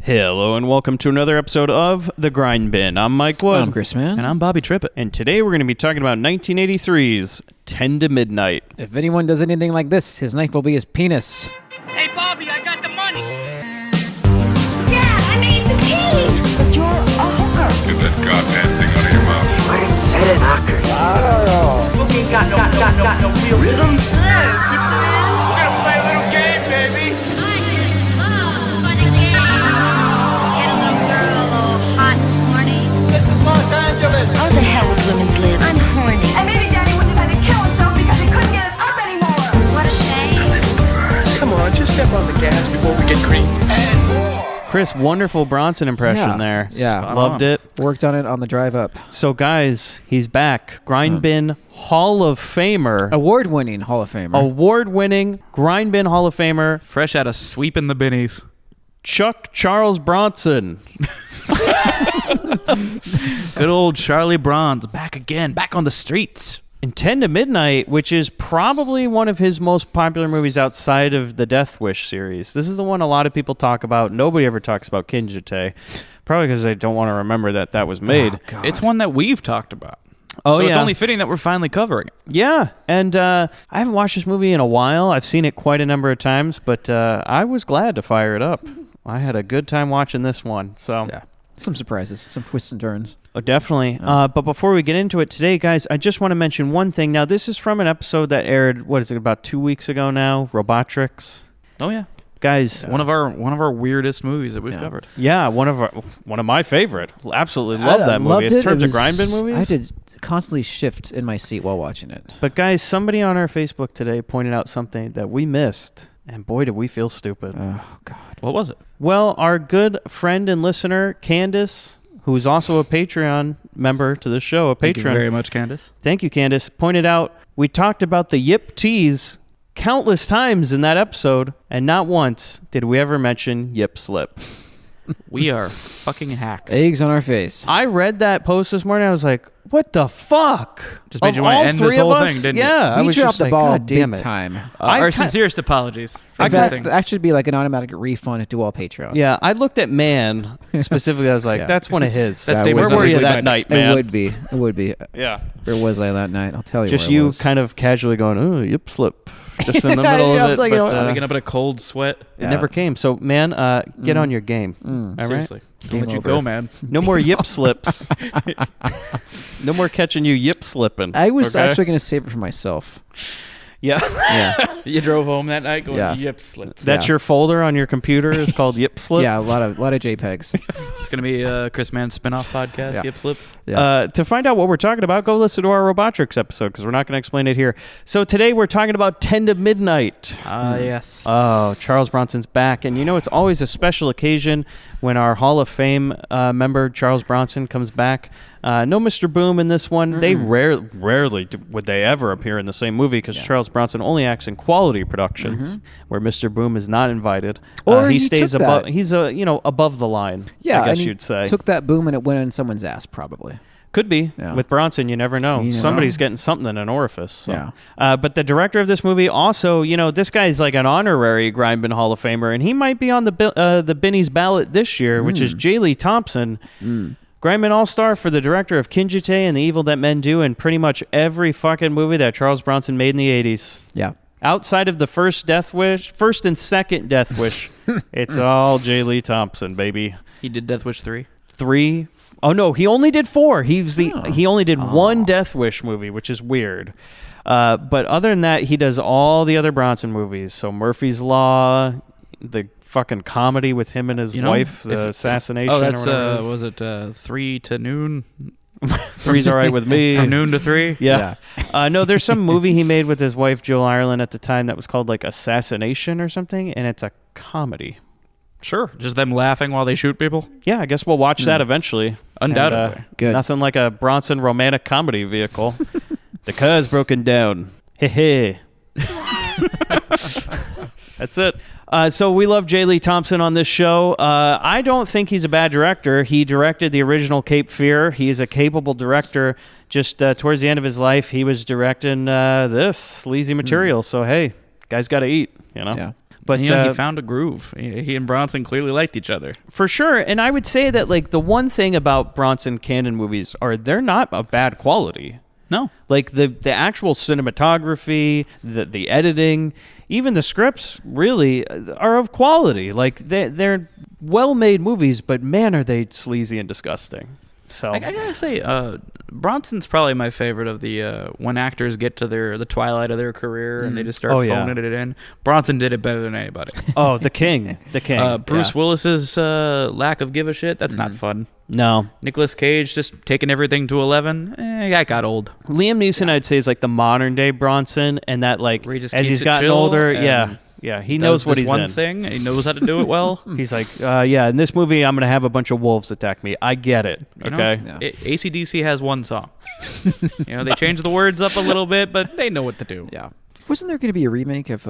Hello and welcome to another episode of The Grindbin. I'm Mike Wood. I'm Chris Mann. And I'm Bobby Trippett. And today we're going to be talking about 1983's 10 to Midnight. If anyone does anything like this, his knife will be his penis. Hey, Bobby, I got the money. Dad, I made the tea. But you're a hooker. Get that goddamn thing out of your mouth. I said it, hooker. Spooky ain't got no real rhythm. Hello, Dixieland. We're gonna play a little game, baby. I just love funny games. Get a little girl all hot and horny. This is Los Angeles. How the hell would women live? I'm horny. And maybe Daddy wouldn't have had to kill himself because he couldn't get it up anymore. What a shame. Come on, just step on the gas before we get cream. And more. Chris, wonderful Bronson impression there. Yeah. Loved it. Worked on it on the drive up. So guys, he's back. Grindbin Hall of Famer. Award-winning Hall of Famer. Award-winning Grindbin Hall of Famer, Fresh out of sweeping the binnies. Chuck Charles Bronson. Good old Charlie Bronze back again, back on the streets. In 10 to Midnight, which is probably one of his most popular movies outside of the Death Wish series. This is the one a lot of people talk about. Nobody ever talks about Kinjite. Probably because they don't want to remember that was made. Oh, God. It's one that we've talked about. Oh, so yeah. it's only fitting that we're finally covering it. Yeah, and I haven't watched this movie in a while. I've seen it quite a number of times, but I was glad to fire it up. I had a good time watching this one. So Yeah. Some surprises, some twists and turns. Oh, definitely. But before we get into it today, guys, I just want to mention one thing. Now, this is from an episode that aired, what is it, about 2 weeks ago now? Robotrix. Oh yeah, Guys, one of our weirdest movies that we've covered. yeah, one of my favorite. Absolutely love that movie. Loved In it. terms It of Grindbin movies. I did constantly shift in my seat while watching it. But guys, somebody on our Facebook today pointed out something that we missed, and boy, did we feel stupid. Oh, God. What was it? Well, our good friend and listener, Candace, who is also a Patreon member to the show, Thank you very much, Candace. Thank you, Candace, pointed out we talked about the Yip teas countless times in that episode, and not once did we ever mention Yip Slip. We are fucking hacks. Eggs on our face. I read that post this morning. I was like, what the fuck? Just made Of you want to all end three this of whole us? thing, didn't you? Yeah, I We was dropped just the like, ball God damn big it. time. Our kinda- sincerest apologies for In fact, missing. that should be like an automatic refund to all Patreons. Yeah, I looked at Man specifically. I was like, Yeah. that's one of his. That's That David was Where were Bowie you by that night, It man? would be. It would be. Yeah. Where was I that night? I'll tell you Just where I you was. kind of casually going, oh, Yip Slip. Just in the Yeah, middle yeah, I of was it. like, but, you know, Waking up in a cold sweat. it never came. So, man, get on your game. All right? Seriously. Don't Game let you over. go, man. No more Yip Slips. No more catching you Yip Slipping. I was okay? actually going to save it for myself. Yeah. Yeah. You drove home that night going, Yeah. yip, slip. That's Yeah. your folder on your computer. It's called Yip Slip. Yeah, a lot of JPEGs. It's going to be a Chris Mann spin-off podcast, Yeah. Yip Slips. Yeah. To find out what we're talking about, go listen to our Robotrix episode because we're not going to explain it here. So today we're talking about 10 to Midnight. Yes. Oh, Charles Bronson's back. And you know, it's always a special occasion when our Hall of Fame member, Charles Bronson, comes back. No Mr. Boom in this one. They rarely would they ever appear in the same movie because Charles Bronson only acts in quality productions where Mr. Boom is not invited. Or he he stays took above. that. He's above the line. Yeah, I guess and he you'd say. took that boom and it went in someone's ass, probably. Could be. Yeah. With Bronson, you never know. You never Somebody's know. getting something in an orifice. So. Yeah. But the director of this movie also, this guy's like an honorary Grindbin Hall of Famer, and he might be on the Binnie's ballot this year, which is J. Lee Thompson. Grindbin All-Star for the director of Kinjite and The Evil That Men Do and pretty much every fucking movie that Charles Bronson made in the 80s. Yeah. Outside of the first and second Death Wish, it's all J. Lee Thompson, baby. He did Death Wish 3. 3. Oh no, he only did 4. He only did one Death Wish movie, which is weird. But other than that, he does all the other Bronson movies. So Murphy's Law, the fucking comedy with him and his wife, the assassination. Oh, that's or whatever it is. was it 3 to noon? 3's all right with me. From noon to 3? Yeah. No, there's some movie he made with his wife Jill Ireland at the time that was called like Assassination or something, and it's a comedy. Sure. Just them laughing while they shoot people? Yeah, I guess we'll watch that eventually. Undoubtedly. Good. Nothing like a Bronson romantic comedy vehicle. The car's broken down. Hey, hey. That's it. So we love J. Lee Thompson on this show. I don't think he's a bad director. He directed the original Cape Fear. He is a capable director. Just towards the end of his life, he was directing this sleazy material. So, hey, guy's got to eat, you know? Yeah. But You know, he found a groove. He and Bronson clearly liked each other. for sure, and I would say that like the one thing about Bronson canon movies are they're not of bad quality. No. Like the actual cinematography, the editing, even the scripts really are of quality. Like they're well-made movies, but man, are they sleazy and disgusting. So I gotta say, Bronson's probably my favorite of the when actors get to the twilight of their career and they just start phoning it in. Bronson did it better than anybody. oh, the king. Bruce Yeah. Willis's lack of give a shit, that's not fun. No. Nicolas Cage just taking everything to 11, that got old. Liam Neeson, I'd say, is like the modern day Bronson, and that like Where he just as keeps he's it gotten chill older, and he Does knows what this he's one in. thing, and he knows how to do it well. He's like, in this movie, I'm gonna have a bunch of wolves attack me. I get it. You know? Okay. Yeah. AC/DC has one song. They change the words up a little bit, but they know what to do. Yeah. Wasn't there going to be a remake of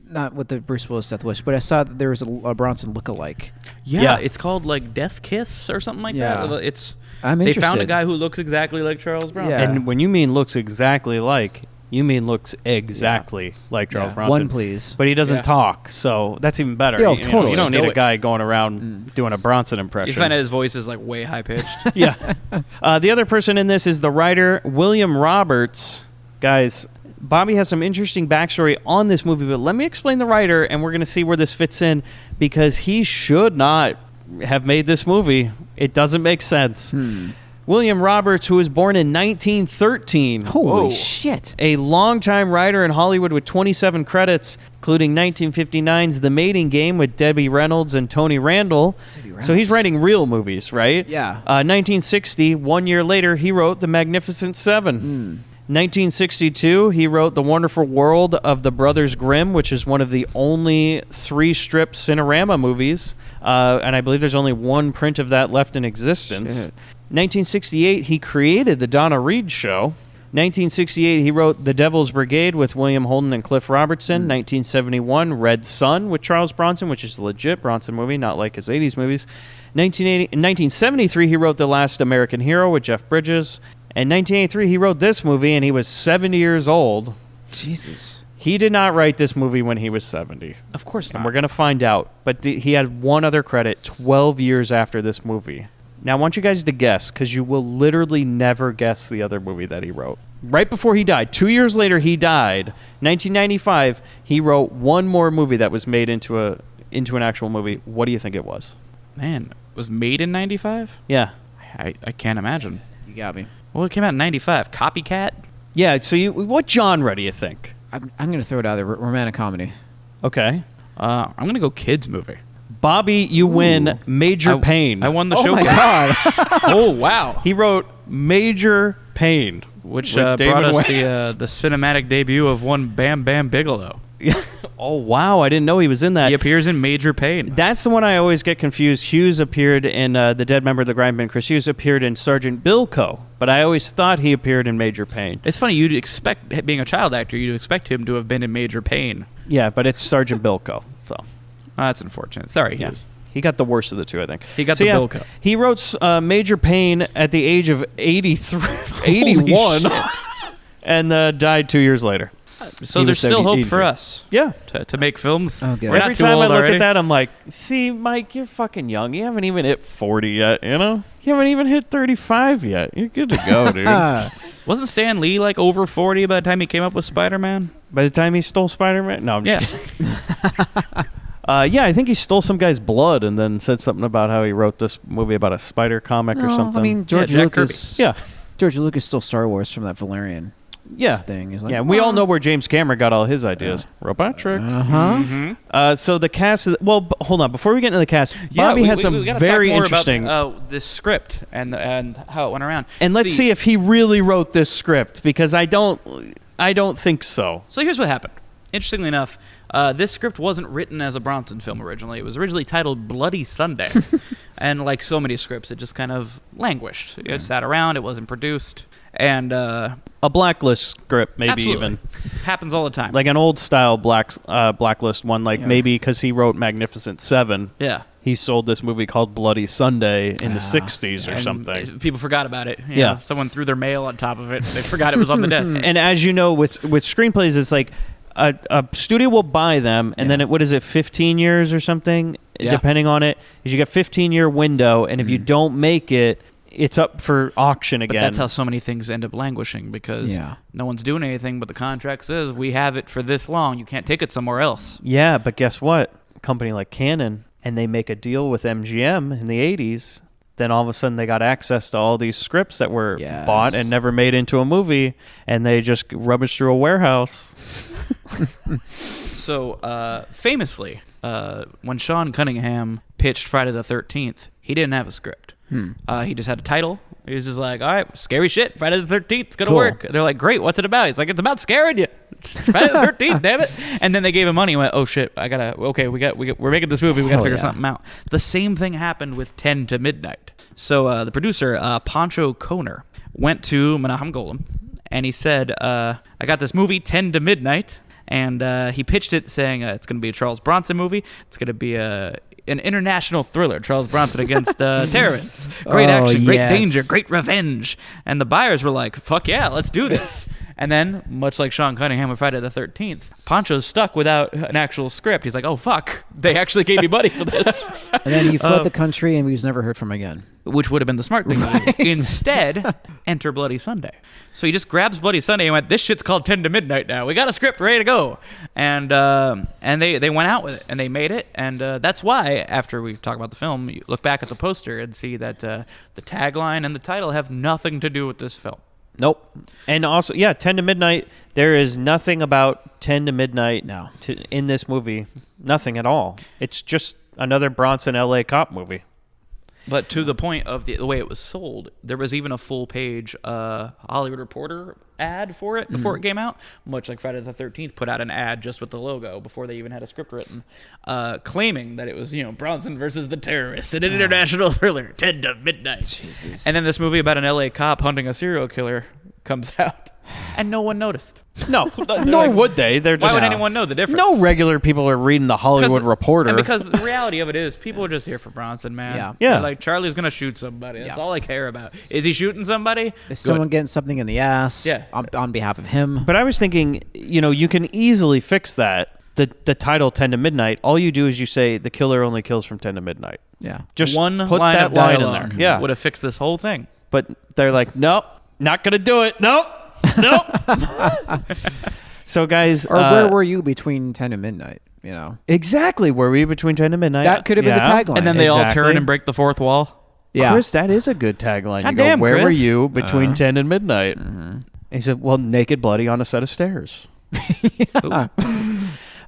not with the Bruce Willis Death Wish, but I saw that there was a Bronson lookalike. Yeah, it's called like Death Kiss or something like Yeah. that. It's I'm they found a interested. guy who looks exactly like Charles Bronson. Yeah. And when you mean looks exactly like, you mean looks exactly like Charles Yeah. Bronson. One, please. But he doesn't Yeah. talk, so that's even better. Yeah, You know, totally. You don't need a Stoic. guy going around doing a Bronson You impression. find out his voice is like way high pitched. Yeah. The other person in this is the writer, William Roberts. Guys, Bobby has some interesting backstory on this movie, but let me explain the writer, and we're going to see where this fits in, because he should not have made this movie. It doesn't make sense. William Roberts, who was born in 1913. Holy shit. A longtime writer in Hollywood with 27 credits, including 1959's The Mating Game with Debbie Reynolds and Tony Randall. So he's writing real movies, right? Yeah. 1960, 1 year later, he wrote The Magnificent Seven. 1962, he wrote The Wonderful World of the Brothers Grimm, which is one of the only 3-strip Cinerama movies. And I believe there's only one print of that left in existence. Shit. 1968, he created The Donna Reed Show. 1968, he wrote The Devil's Brigade with William Holden and Cliff Robertson. 1971, Red Sun with Charles Bronson, which is a legit Bronson movie, not like his 80s movies. 1973, he wrote The Last American Hero with Jeff Bridges. In 1983, he wrote this movie, and he was 70 years old. Jesus. He did not write this movie when he was 70. Of course And not. we're going to find out. But he had one other credit 12 years after this movie. Now, I want you guys to guess, because you will literally never guess the other movie that he wrote. Right before he died, 2 years later, he died. 1995, he wrote one more movie that was made into an actual movie. What do you think it was? Man, it was made in 95? Yeah. I can't imagine. You got me. Well, it came out in 95. Copycat? Yeah, so what genre do you think? I'm going to throw it out there. Romantic comedy. Okay. I'm going to go kids movie. Bobby, you win Major Pain. I won the Oh showcase. my God. Oh, wow. He wrote Major Pain, Which with brought David us Wayne. the cinematic debut of one Bam Bam Bigelow. Oh, wow. I didn't know he was in that. He appears in Major Pain. That's the one I always get confused. Hughes appeared in the dead member of the Grindbin. Chris Hughes appeared in Sergeant Bilko, but I always thought he appeared in Major Pain. It's funny, you'd expect, being a child actor, you'd expect him to have been in Major Pain. Yeah, but it's Sergeant Bilko. So That's unfortunate. Sorry, yeah, Hughes. he got the worst of the two, I think. He got So, the yeah, Bilko. He wrote Major Pain at the age of 81, and died 2 years later. So He there's was still hope 83. for us Yeah. to make films. Oh, God. We're not Every too time old I look already. at that, I'm like, see, Mike, you're fucking young. You haven't even hit 40 yet, you know? You haven't even hit 35 yet. You're good to go, dude. Wasn't Stan Lee like over 40 by the time he came up with Spider-Man? By the time he stole Spider-Man? No, I'm just Yeah. kidding. Yeah, I think he stole some guy's blood and then said something about how he wrote this movie about a spider comic or No, something. I mean, George Jack Lucas. yeah. George Lucas stole Star Wars from that Valerian Yeah. thing. He's like, Yeah, we all know where James Cameron got all his ideas. Robot tricks. Uh-huh. So the cast, hold on. Before we get into the cast, Bobby has some gotta very talk more interesting. about this script and how it went around. And let's see if he really wrote this script, because I don't think so. So here's what happened. Interestingly enough, this script wasn't written as a Bronson film originally. It was originally titled Bloody Sunday. And like so many scripts, it just kind of languished. It sat around. It wasn't produced. And A blacklist script, maybe absolutely. even Happens all the time. like an old style blacklist one, like maybe because he wrote Magnificent Seven. yeah. He sold this movie called Bloody Sunday in the 60s or And something. people forgot about it. You Yeah. know, someone threw their mail on top of it. They forgot it was on the desk. And as you know, with screenplays, it's like a studio will buy them, and then what is it, 15 years or something, depending on it. Is you get 15-year window, and if you don't make it, it's up for auction again. But that's how so many things end up languishing because no one's doing anything, but the contract says we have it for this long. You can't take it somewhere else. Yeah, but guess what? A company like Canon, and they make a deal with MGM in the 80s, then all of a sudden they got access to all these scripts that were bought and never made into a movie, and they just rummaged through a warehouse. So, famously, when Sean Cunningham pitched Friday the 13th, he didn't have a script. He just had a title. He was just like, all right, scary shit, Friday the 13th, it's going to work. They're like, great, what's it about? He's like, it's about scaring you. It's Friday the 13th, damn it. And then they gave him money and went, oh shit, we're making this movie, we got to figure something out. The same thing happened with 10 to Midnight. So the producer, Pancho Koner, went to Menahem Golan, and he said, I got this movie, 10 to Midnight, and he pitched it saying it's going to be a Charles Bronson movie. It's going to be an international thriller, Charles Bronson against terrorists. Great action, great danger, great revenge. And the buyers were like, fuck yeah, let's do this. And then, much like Sean Cunningham with Friday the 13th, Pancho's stuck without an actual script. He's like, oh, fuck, they actually gave me money for this. And then he fled the country and he was never heard from again. Which would have been the smart thing to do. Instead, enter Bloody Sunday. So he just grabs Bloody Sunday and went, this shit's called 10 to Midnight now. We got a script ready to go. And they went out with it, and they made it. And that's why, after we talk about the film, you look back at the poster and see that the tagline and the title have nothing to do with this film. Nope. And also, 10 to Midnight, there is nothing about 10 to Midnight in this movie. Nothing at all. It's just another Bronson LA cop movie. But to the point of the way it was sold, there was even a full-page Hollywood Reporter ad for it before it came out, much like Friday the 13th put out an ad just with the logo before they even had a script written, claiming that it was, Bronson versus the terrorists in an international thriller, 10 to Midnight. Jesus. And then this movie about an LA cop hunting a serial killer comes out, and no one noticed. No, nor would they. They're just, why would anyone know the difference? No regular people are reading the Hollywood Reporter. And because the reality of it is, people are just here for Bronson, man. Yeah. Yeah. They're like, Charlie's going to shoot somebody. That's all I care about. Is he shooting somebody? Is someone getting something in the ass on behalf of him? But I was thinking, you can easily fix that. The title 10 to Midnight, all you do is you say the killer only kills from 10 to midnight. Yeah. Just one put line that of line dialogue in there. Yeah. would have fixed this whole thing. But they're like, nope, not going to do it. Nope. Nope. So, guys. Or where were you between 10 and midnight? Exactly. Were we between 10 and midnight? That could have been the tagline. And then they all turn and break the fourth wall. Yeah. Chris, that is a good tagline. God You go, damn, where were Chris. you between 10 and midnight? And he said, well, naked bloody on a set of stairs.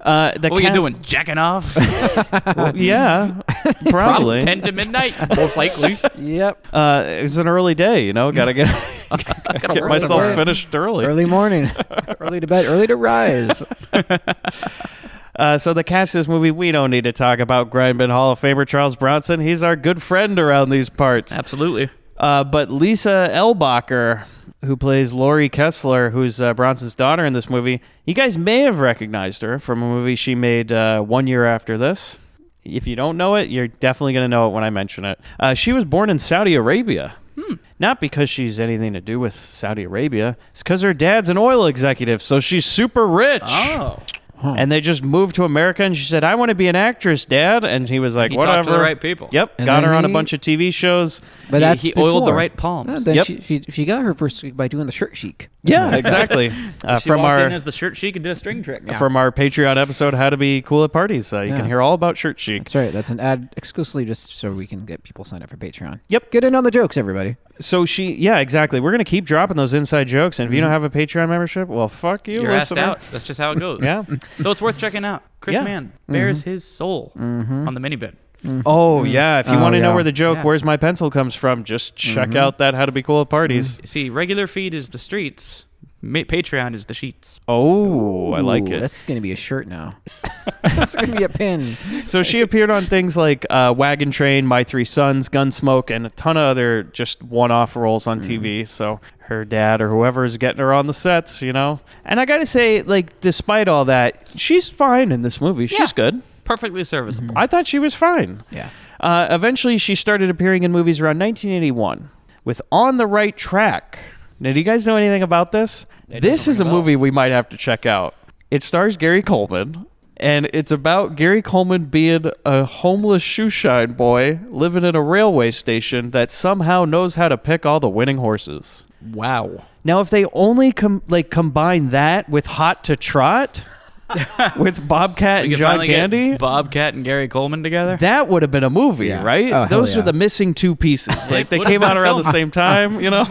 What were you doing? Jacking off? Well, yeah, probably. 10 to midnight? Most likely. Yep. It was an early day, Gotta get myself finished early. Early morning. Early to bed. Early to rise. So the cast of this movie, we don't need to talk about Grindbin Hall of Famer Charles Bronson. He's our good friend around these parts. Absolutely. But Lisa Elbacher, who plays Lori Kessler, who's Bronson's daughter in this movie, you guys may have recognized her from a movie she made 1 year after this. If you don't know it, you're definitely going to know it when I mention it. She was born in Saudi Arabia. Not because she's anything to do with Saudi Arabia. It's because her dad's an oil executive, so she's super rich. Oh. And they just moved to America, and she said, I want to be an actress, Dad. And he was like, He whatever. talked to the right people. Yep. And got then her on a he- bunch of TV shows. But He oiled the right palms. Then Yep. she got her first week by doing the shirt chic. Yeah, exactly. She walked in as the shirt chic and did a string trick. From our Patreon episode, How to Be Cool at Parties. You can hear all about Shirt Chic. That's right. That's an ad exclusively just so we can get people signed up for Patreon. Yep. Get in on the jokes, everybody. So exactly. We're going to keep dropping those inside jokes. And if you don't have a Patreon membership, well, fuck you, You're asked listener. out. That's just how it goes. Yeah. Though it's worth checking out. Chris Yeah. Mann bears his soul on the minibin. Oh, yeah. If you want to know where the joke, Yeah. Where's My Pencil comes from, just check out that How to Be Cool at Parties. See, regular feed is the streets. Patreon is the sheets. Oh, I like Ooh, it. That's going to be a shirt now. That's going to be a pin. So she appeared on things like Wagon Train, My Three Sons, Gunsmoke, and a ton of other just one-off roles on TV. So her dad or whoever is getting her on the sets, And I got to say, despite all that, she's fine in this movie. She's good. Perfectly serviceable. I thought she was fine. Yeah. Eventually, she started appearing in movies around 1981 with On the Right Track. Now, do you guys know anything about this? This is a movie we might have to check out. It stars Gary Coleman. And it's about Gary Coleman being a homeless shoeshine boy living in a railway station that somehow knows how to pick all the winning horses. Wow. Now, if they only combine that with Hot to Trot, with Bobcat and John Candy, Bobcat and Gary Coleman together, that would have been a movie, right? Oh, Those hell are the missing two pieces. Like they Would've came out been around the film. same time, you know.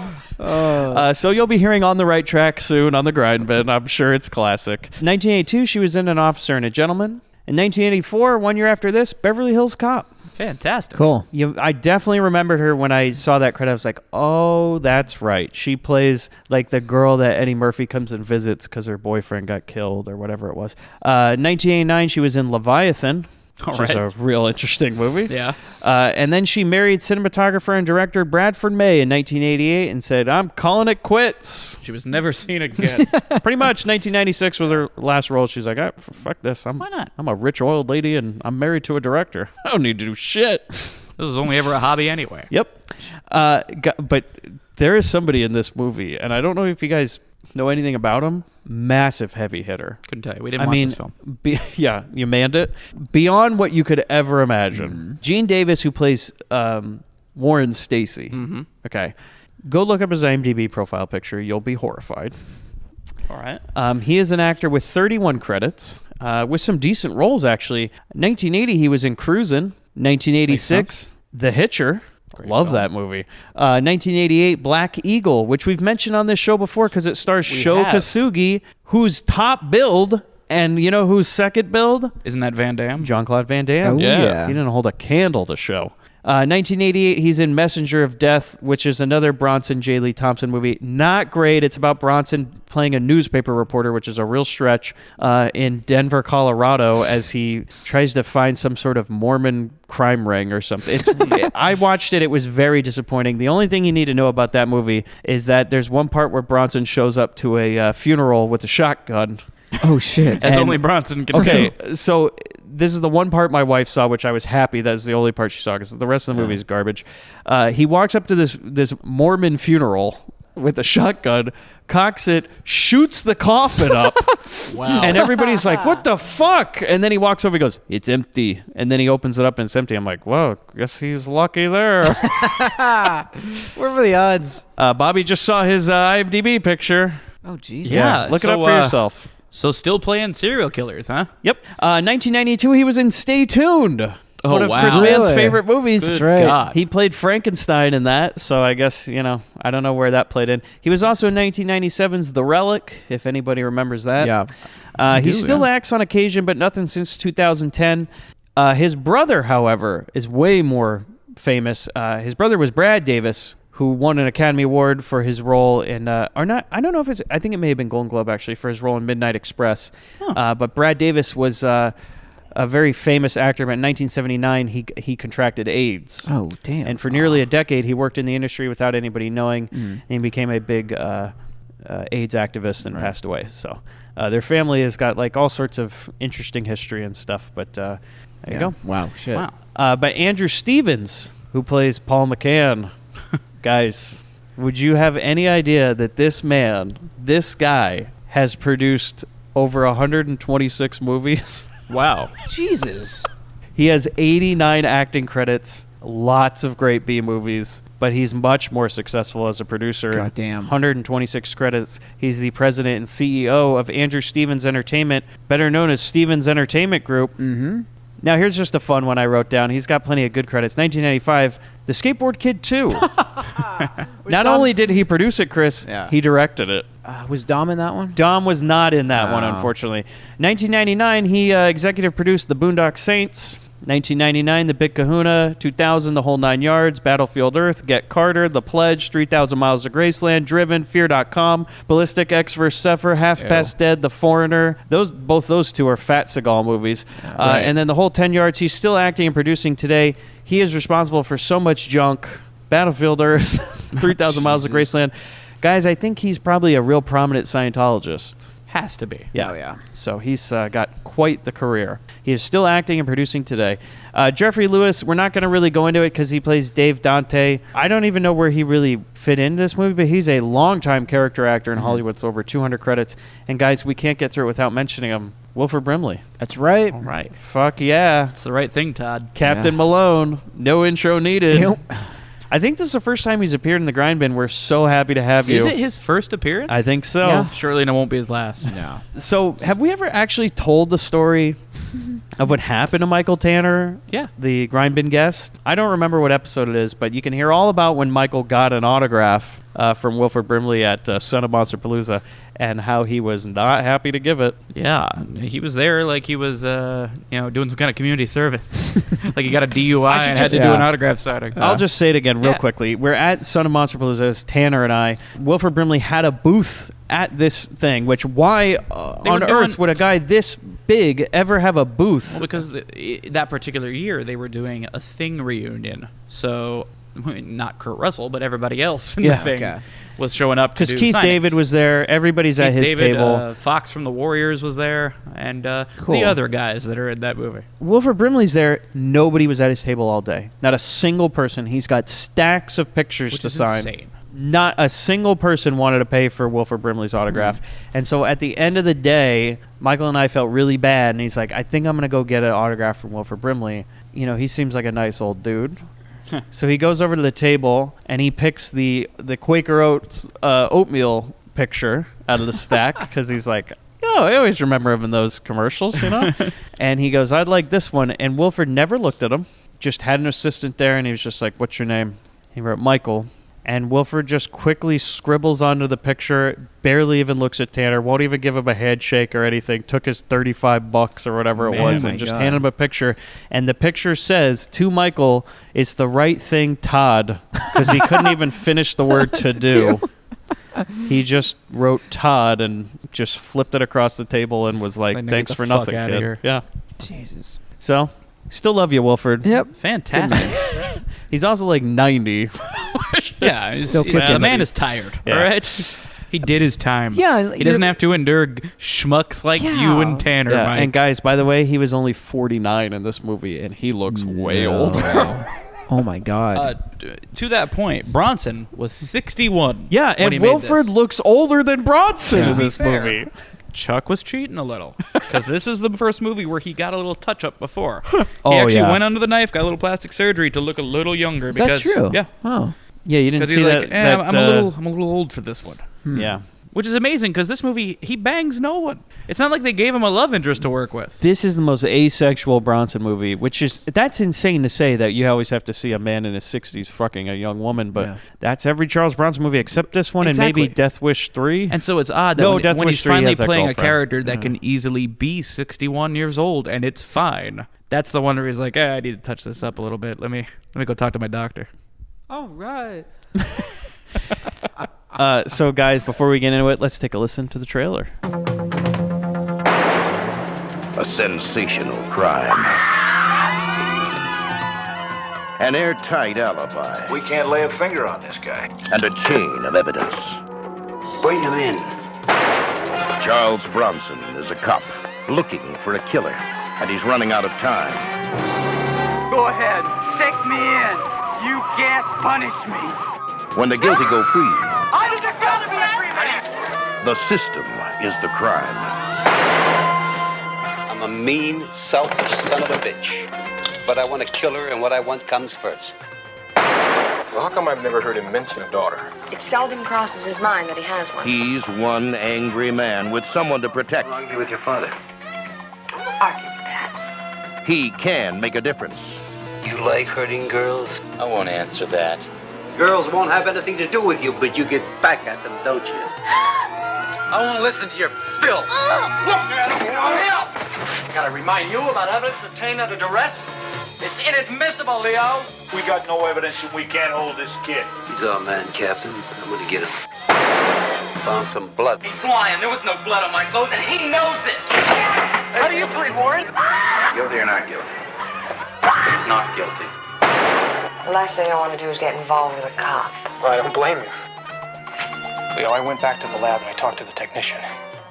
So you'll be hearing On the Right Track soon on the Grindbin. I'm sure it's classic. 1982, she was in An Officer and a Gentleman. In 1984, 1 year after this, Beverly Hills Cop. fantastic. Cool. I definitely remembered her when I saw that credit. I was like, oh, that's right. She plays like the girl that Eddie Murphy comes and visits because her boyfriend got killed or whatever it was. 1989, she was in Leviathan. All Which is a real interesting movie. Yeah. And then she married cinematographer and director Bradford May in 1988 and said, I'm calling it quits. She was never seen again. Pretty much 1996 was her last role. She's like, fuck this. Why not? I'm a rich old lady and I'm married to a director. I don't need to do shit. This was only ever a hobby anyway. Yep. But there is somebody in this movie, and I don't know if you guys know anything about him. Massive heavy hitter. Couldn't tell you. We didn't watch this film. Yeah, you manned it. Beyond what you could ever imagine. Gene Davis, who plays Warren Stacy. Mm-hmm. Okay. Go look up his IMDb profile picture. You'll be horrified. All right. He is an actor with 31 credits, with some decent roles, actually. 1980, he was in Cruisin'. 1986, The Hitcher. Love that movie. 1988, Black Eagle, which we've mentioned on this show before because it stars Sho Kosugi, who's top billed, and you know who's second billed? Isn't that Van Damme? Jean-Claude Van Damme. Oh, yeah. He didn't hold a candle to Show. 1988, he's in Messenger of Death, which is another Bronson J. Lee Thompson movie. Not great. It's about Bronson playing a newspaper reporter, which is a real stretch, in Denver, Colorado, as he tries to find some sort of Mormon crime ring or something. I watched it. It was very disappointing. The only thing you need to know about that movie is that there's one part where Bronson shows up to a funeral with a shotgun. Oh, shit. As And- only Bronson can do. Okay, so this is the one part my wife saw, which I was happy that's the only part she saw because the rest of the movie is garbage. He walks up to this Mormon funeral with a shotgun, cocks it, shoots the coffin up. Wow. And everybody's like, what the fuck? And then he walks over, he goes, it's empty. And then he opens it up and it's empty. I'm like, whoa, guess he's lucky there. What were the odds? Bobby just saw his IMDb picture. Oh, Jesus. Yeah. Look it so, up for yourself. So still playing serial killers, huh? Yep. 1992, he was in Stay Tuned. Oh, One of wow. Chris Mann's Really? favorite movies. That's right. God. He played Frankenstein in that, so I guess, I don't know where that played in. He was also in 1997's The Relic, if anybody remembers that. Yeah. He still acts on occasion, but nothing since 2010. His brother, however, is way more famous. His brother was Brad Davis, who won an Academy Award for his role in, I don't know if I think it may have been Golden Globe, actually, for his role in Midnight Express. But Brad Davis was a very famous actor, but in 1979, he contracted AIDS. Oh, damn. And for nearly a decade, he worked in the industry without anybody knowing, and he became a big AIDS activist and passed away. So their family has got like all sorts of interesting history and stuff, but there you go. Wow. Shit. Wow. But Andrew Stevens, who plays Paul McCann, guys, would you have any idea that this guy, has produced over 126 movies? Wow. Jesus. He has 89 acting credits, lots of great B movies, but he's much more successful as a producer. Goddamn. 126 credits. He's the president and CEO of Andrew Stevens Entertainment, better known as Stevens Entertainment Group. Mm-hmm. Now, here's just a fun one I wrote down. He's got plenty of good credits. 1995, The Skateboard Kid 2. Not only did he produce it, Chris, he directed it. Was Dom in that one? Dom was not in that one, unfortunately. 1999, he executive produced The Boondock Saints. 1999, The Big Kahuna. 2000, The Whole Nine Yards. Battlefield Earth. Get Carter. The Pledge. 3,000 Miles of Graceland. Driven. Fear.com. Ballistic X vs. Zephyr. Half Past Dead. The Foreigner. Both those two are Fat Seagal movies. And then The Whole 10 Yards. He's still acting and producing today. He is responsible for so much junk. Battlefield Earth. 3,000 Miles of Graceland. Guys, I think he's probably a real prominent Scientologist. Has to be. Yeah. Oh, yeah. So he's got quite the career. He is still acting and producing today. Jeffrey Lewis, we're not going to really go into it because he plays Dave Dante. I don't even know where he really fit into this movie, but he's a longtime character actor in Hollywood with over 200 credits. And guys, we can't get through it without mentioning him. Wilford Brimley. That's right. All right. Fuck yeah. It's the right thing, Todd. Captain Yeah. Malone. No intro needed. Yep. I think this is the first time he's appeared in the Grindbin. We're so happy to have you. Is it his first appearance? I think so. Yeah. Surely it won't be his last. No. So, have we ever actually told the story of what happened to Michael Tanner, Yeah. the Grindbin guest? I don't remember what episode it is, but you can hear all about when Michael got an autograph from Wilford Brimley at Son of Monsterpalooza and how he was not happy to give it. Yeah, he was there like he was, doing some kind of community service. Like he got a DUI and had to do yeah. an autograph signing. I'll just say it again real Yeah. quickly. We're at Son of Monsterpalooza, it's Tanner and I. Wilford Brimley had a booth at this thing, which why on were earth doing- would a guy this big ever have a booth? Well, because that particular year they were doing a Thing reunion, so not Kurt Russell, but everybody else in Yeah, the Thing okay. was showing up. Because to do Keith signings. David was there. Everybody's at Keith his David, table. Fox from the Warriors was there, and Cool. the other guys that are in that movie. Wilford Brimley's there. Nobody was at his table all day. Not a single person. He's got stacks of pictures Which to is sign. insane. Not a single person wanted to pay for Wilford Brimley's autograph. And so at the end of the day, Michael and I felt really bad. And he's like, I think I'm going to go get an autograph from Wilford Brimley. You know, he seems like a nice old dude. So he goes over to the table and he picks the Quaker Oats oatmeal picture out of the stack because he's like, oh, I always remember him in those commercials, you know? And he goes, I'd like this one. And Wilford never looked at him, just had an assistant there, and he was just like, what's your name? He wrote, Michael. And Wilford just quickly scribbles onto the picture, barely even looks at Tanner, won't even give him a handshake or anything, took his $35 or whatever it was my and just God. handed him a picture. And the picture says, to Michael, it's the right thing, Todd, because he couldn't even finish the word to do. He just wrote Todd and just flipped it across the table and was like, Like, thanks get for the fuck nothing, outta kid. here. Yeah. Jesus. So, still love you, Wilford. Yep. Fantastic. He's also like 90. Yeah, Still the kicking. man is tired. Yeah. All right, he did his time. Yeah, he doesn't you're- have to endure schmucks like Yeah. you and Tanner. Yeah, Mike. and guys, by the way, he was only 49 in this movie, and he looks way old. Oh my God. To that point, Bronson was 61. Yeah, when he and made Wilford this. looks older than Bronson Yeah. in this To be fair, movie. Chuck was cheating a little because this is the first movie where he got a little touch up before. Oh, He actually yeah. went under the knife, got a little plastic surgery to look a little younger. Is that because, true? Yeah, Oh. Yeah, you didn't because see he's like, that. I'm a little old for this one. Yeah. Which is amazing because this movie, he bangs no one. It's not like they gave him a love interest to work with. This is the most asexual Bronson movie, that's insane to say that you always have to see a man in his 60s fucking a young woman, but Yeah. that's every Charles Bronson movie except this one and maybe Exactly. Death Wish 3. And so it's odd that No, when, Death when Wish he's 3 finally has that playing a girlfriend. character that can easily be 61 years old and it's fine. That's the one where he's like, I need to touch this up a little bit. Let me go talk to my doctor. All right. So, guys, before we get into it, let's take a listen to the trailer. A sensational crime. An airtight alibi. We can't lay a finger on this guy. And a chain of evidence. Bring him in. Charles Bronson is a cop looking for a killer, and he's running out of time. Go ahead, take me in. You can't punish me. When the guilty go free, I was a felon for that agreement. the system is the crime. I'm a mean, selfish son of a bitch. But I want a killer, and what I want comes first. Well, how come I've never heard him mention a daughter? It seldom crosses his mind that he has one. He's one angry man with someone to protect. Argue with your father. Argue with that. He can make a difference. You like hurting girls? I won't answer that. Girls won't have anything to do with you, but you get back at them, don't you? I won't listen to your filth. Look at him, Leo! Gotta remind you about evidence obtained under duress? It's inadmissible, Leo. We got no evidence and we can't hold this kid. He's our man, Captain. I'm gonna get him. Found some blood. He's lying. There was no blood on my clothes, and he knows it. How do you plead, Warren? Guilty or not guilty? Not guilty. The last thing I want to do is get involved with a cop. Well, I don't blame you. Leo, I went back to the lab and I talked to the technician.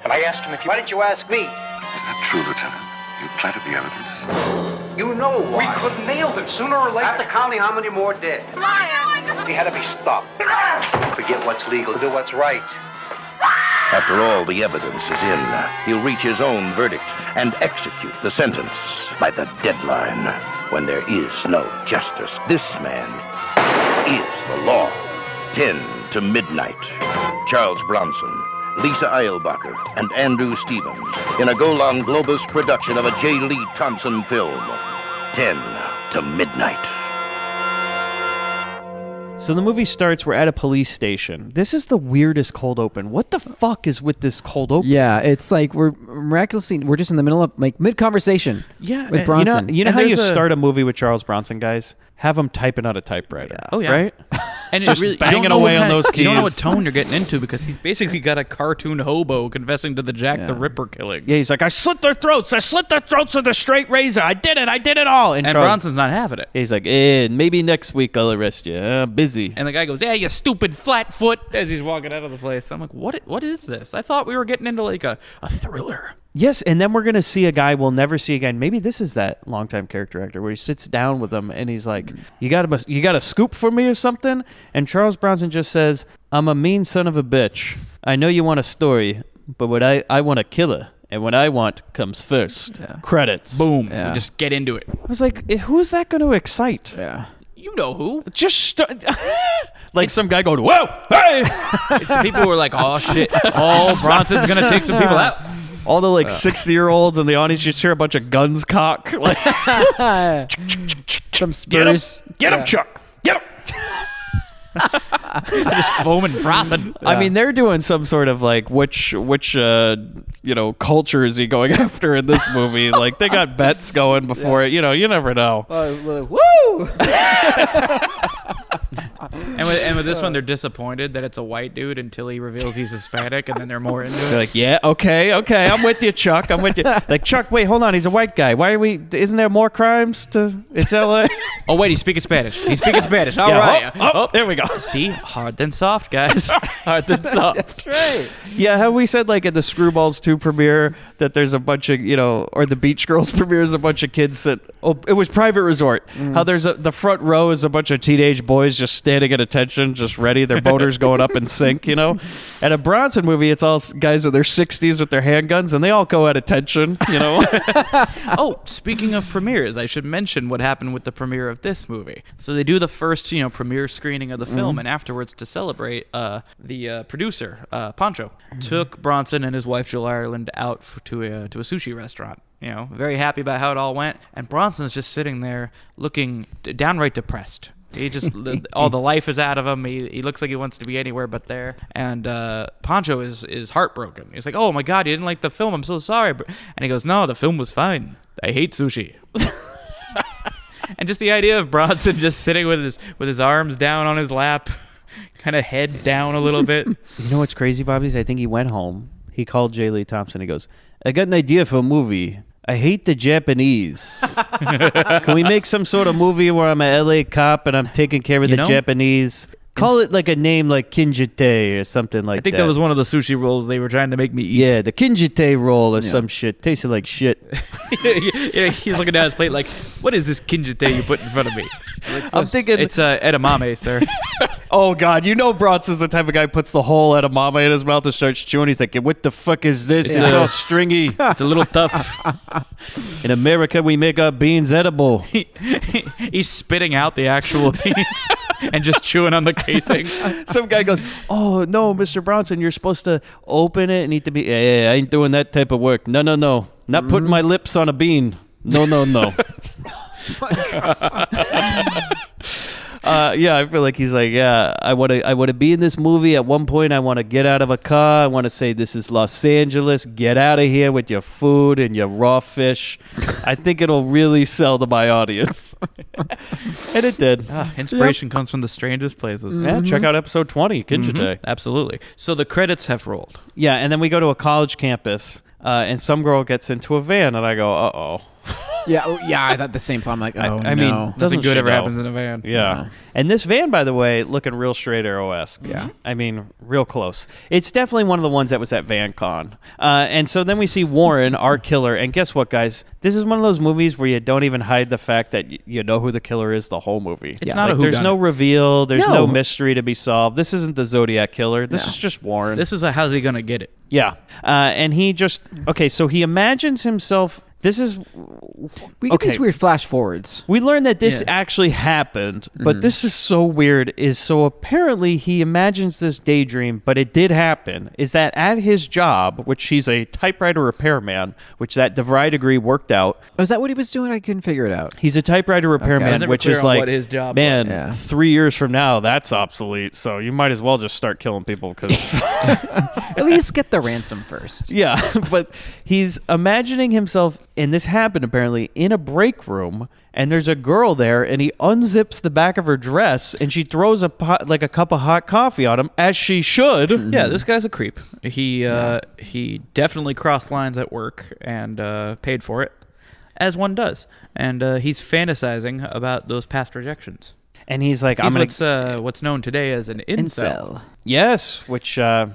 And I asked him if Why didn't you ask me? Is that true, Lieutenant? You planted the evidence. You know we why. could have nailed him sooner or later. After counting how many more dead. He had to be stopped. Forget what's legal, do what's right. After all the evidence is in, he'll reach his own verdict and execute the sentence by the deadline. When there is no justice, this man is the law. 10 to midnight. Charles Bronson, Lisa Eilbacher, and Andrew Stevens in a Golan Globus production of a J. Lee Thompson film. 10 to midnight. So the movie starts, we're at a police station. This is the weirdest cold open. What the fuck is with this cold open? Yeah, it's like we're miraculously, we're just in the middle of like mid-conversation with Bronson. You know how you start a movie with Charles Bronson, guys? Have him typing out a typewriter. Oh, yeah. Right? And Just really, banging away on those You don't know keys. what tone you're getting into because he's basically got a cartoon hobo confessing to the Jack the Ripper killing. Yeah, he's like, I slit their throats with a straight razor. I did it all. And Charles, Bronson's not having it. he's like, maybe next week I'll arrest you. Busy. And the guy goes, "Yeah, you stupid flat foot," as he's walking out of the place. I'm like, what is this? I thought we were getting into like a thriller. Yes, and then we're going to see a guy we'll never see again. Maybe this is that longtime character actor where he sits down with him and he's like, you got a scoop for me or something? And Charles Bronson just says, I'm a mean son of a bitch. I know you want a story, but what I want a killer. And what I want comes first. Yeah. Credits. Boom. Yeah. We just get into it. I was like, who's that going to excite? Yeah. You know who. Just like some guy going, whoa, hey! It's the people who are like, oh, shit. Oh, Bronson's going to take some people out. All the 60-year-olds in the audience just hear a bunch of guns cock. Like, Some Spurs. Get him, Chuck. Get him. Just foaming, frothing. I mean, they're doing some sort of like which culture is he going after in this movie? Like they got bets going before it. You know, you never know. Woo! And with this one, they're disappointed that it's a white dude until he reveals he's Hispanic, and then they're more into They're it. like, yeah, okay, I'm with you, Chuck. I'm with you. Like, Chuck, wait, hold on, he's a white guy. Why are we? Isn't there more crimes to? It's L.A. Oh wait, he's speaking Spanish. He's speaking Spanish. All Yeah, right. oh, there we go. See, hard than soft, guys. Hard than soft. That's right. Yeah, how we said like at the Screwballs 2 premiere that there's a bunch of or the Beach Girls premiere is a bunch of kids that it was Private Resort. How there's the front row is a bunch of teenage boys just standing at attention, just ready. Their boaters going up in sync, At a Bronson movie, it's all guys in their 60s with their handguns, and they all go at attention, Oh, speaking of premieres, I should mention what happened with the premiere of this movie. So they do the first, premiere screening of the film, and afterwards to celebrate, the producer, Pancho, took Bronson and his wife Jill Ireland out to a sushi restaurant. Very happy about how it all went, and Bronson's just sitting there looking downright depressed. He just all the life is out of him. He looks like he wants to be anywhere but there. And Pancho is heartbroken. He's like, "Oh my God, you didn't like the film? I'm so sorry." And he goes, "No, the film was fine. I hate sushi." And just the idea of Bronson just sitting with his arms down on his lap, kind of head down a little bit. You know what's crazy, Bobby's? I think he went home. He called J. Lee Thompson. He goes, "I got an idea for a movie. I hate the Japanese. Can we make some sort of movie where I'm a LA cop and I'm taking care of the Japanese? Call it like a name like Kinjite or something like that." I think that was one of the sushi rolls they were trying to make me eat. Yeah, the Kinjite roll or some shit. Tasted like shit. Yeah, he's looking down his plate like, "What is this kinjite you put in front of me?" I'm thinking It's edamame, sir. Oh God, Bronson's the type of guy who puts the whole edamame in his mouth and starts chewing. He's like, "What the fuck is this? It's all stringy." It's a little tough. In America, we make our beans edible. He's spitting out the actual beans and just chewing on the casing. Some guy goes, "Oh no, Mr. Bronson, you're supposed to open it and eat the bean." Yeah, I ain't doing that type of work. No, not putting my lips on a bean. No. Yeah, I feel like he's like, yeah, I want to be in this movie. At one point, I want to get out of a car. I want to say, "This is Los Angeles. Get out of here with your food and your raw fish." I think it'll really sell to my audience. And it did. Inspiration comes from the strangest places. Yeah, check out episode 20, Kinjite. Absolutely. So the credits have rolled. Yeah, and then we go to a college campus, and some girl gets into a van, and I go, uh-oh. Yeah. I thought the same thought. I'm like, oh, I mean, no. doesn't Nothing good she ever know? happens in a van. Yeah. And this van, by the way, looking real straight arrow-esque. Yeah. I mean, real close. It's definitely one of the ones that was at VanCon. And so then we see Warren, our killer. And guess what, guys? This is one of those movies where you don't even hide the fact that you know who the killer is the whole movie. It's not a There's whodunit. no reveal. There's no No. mystery to be solved. This isn't the Zodiac Killer. This is just Warren. This is a how's he gonna get it? Yeah. And he just... Okay, so he imagines himself... This is... We get these weird flash forwards. We learned that this Yeah. actually happened, but this is so weird. So apparently he imagines this daydream, but it did happen. Is that at his job, which he's a typewriter repairman, which that divide degree worked out. Oh, is that what he was doing? I couldn't figure it out. He's a typewriter I repairman, was never which clear is on like, what his job man, was. Yeah. 3 years from now, that's obsolete. So you might as well just start killing people because... At least get the ransom first. Yeah, but he's imagining himself, and this happened apparently, in a break room, and there's a girl there, and he unzips the back of her dress, and she throws a cup of hot coffee on him, as she should. Yeah, this guy's a creep. He definitely crossed lines at work and paid for it, as one does. And he's fantasizing about those past rejections. And he's like, He's I'm gonna... what's known today as an incel. Yes, which Yeah,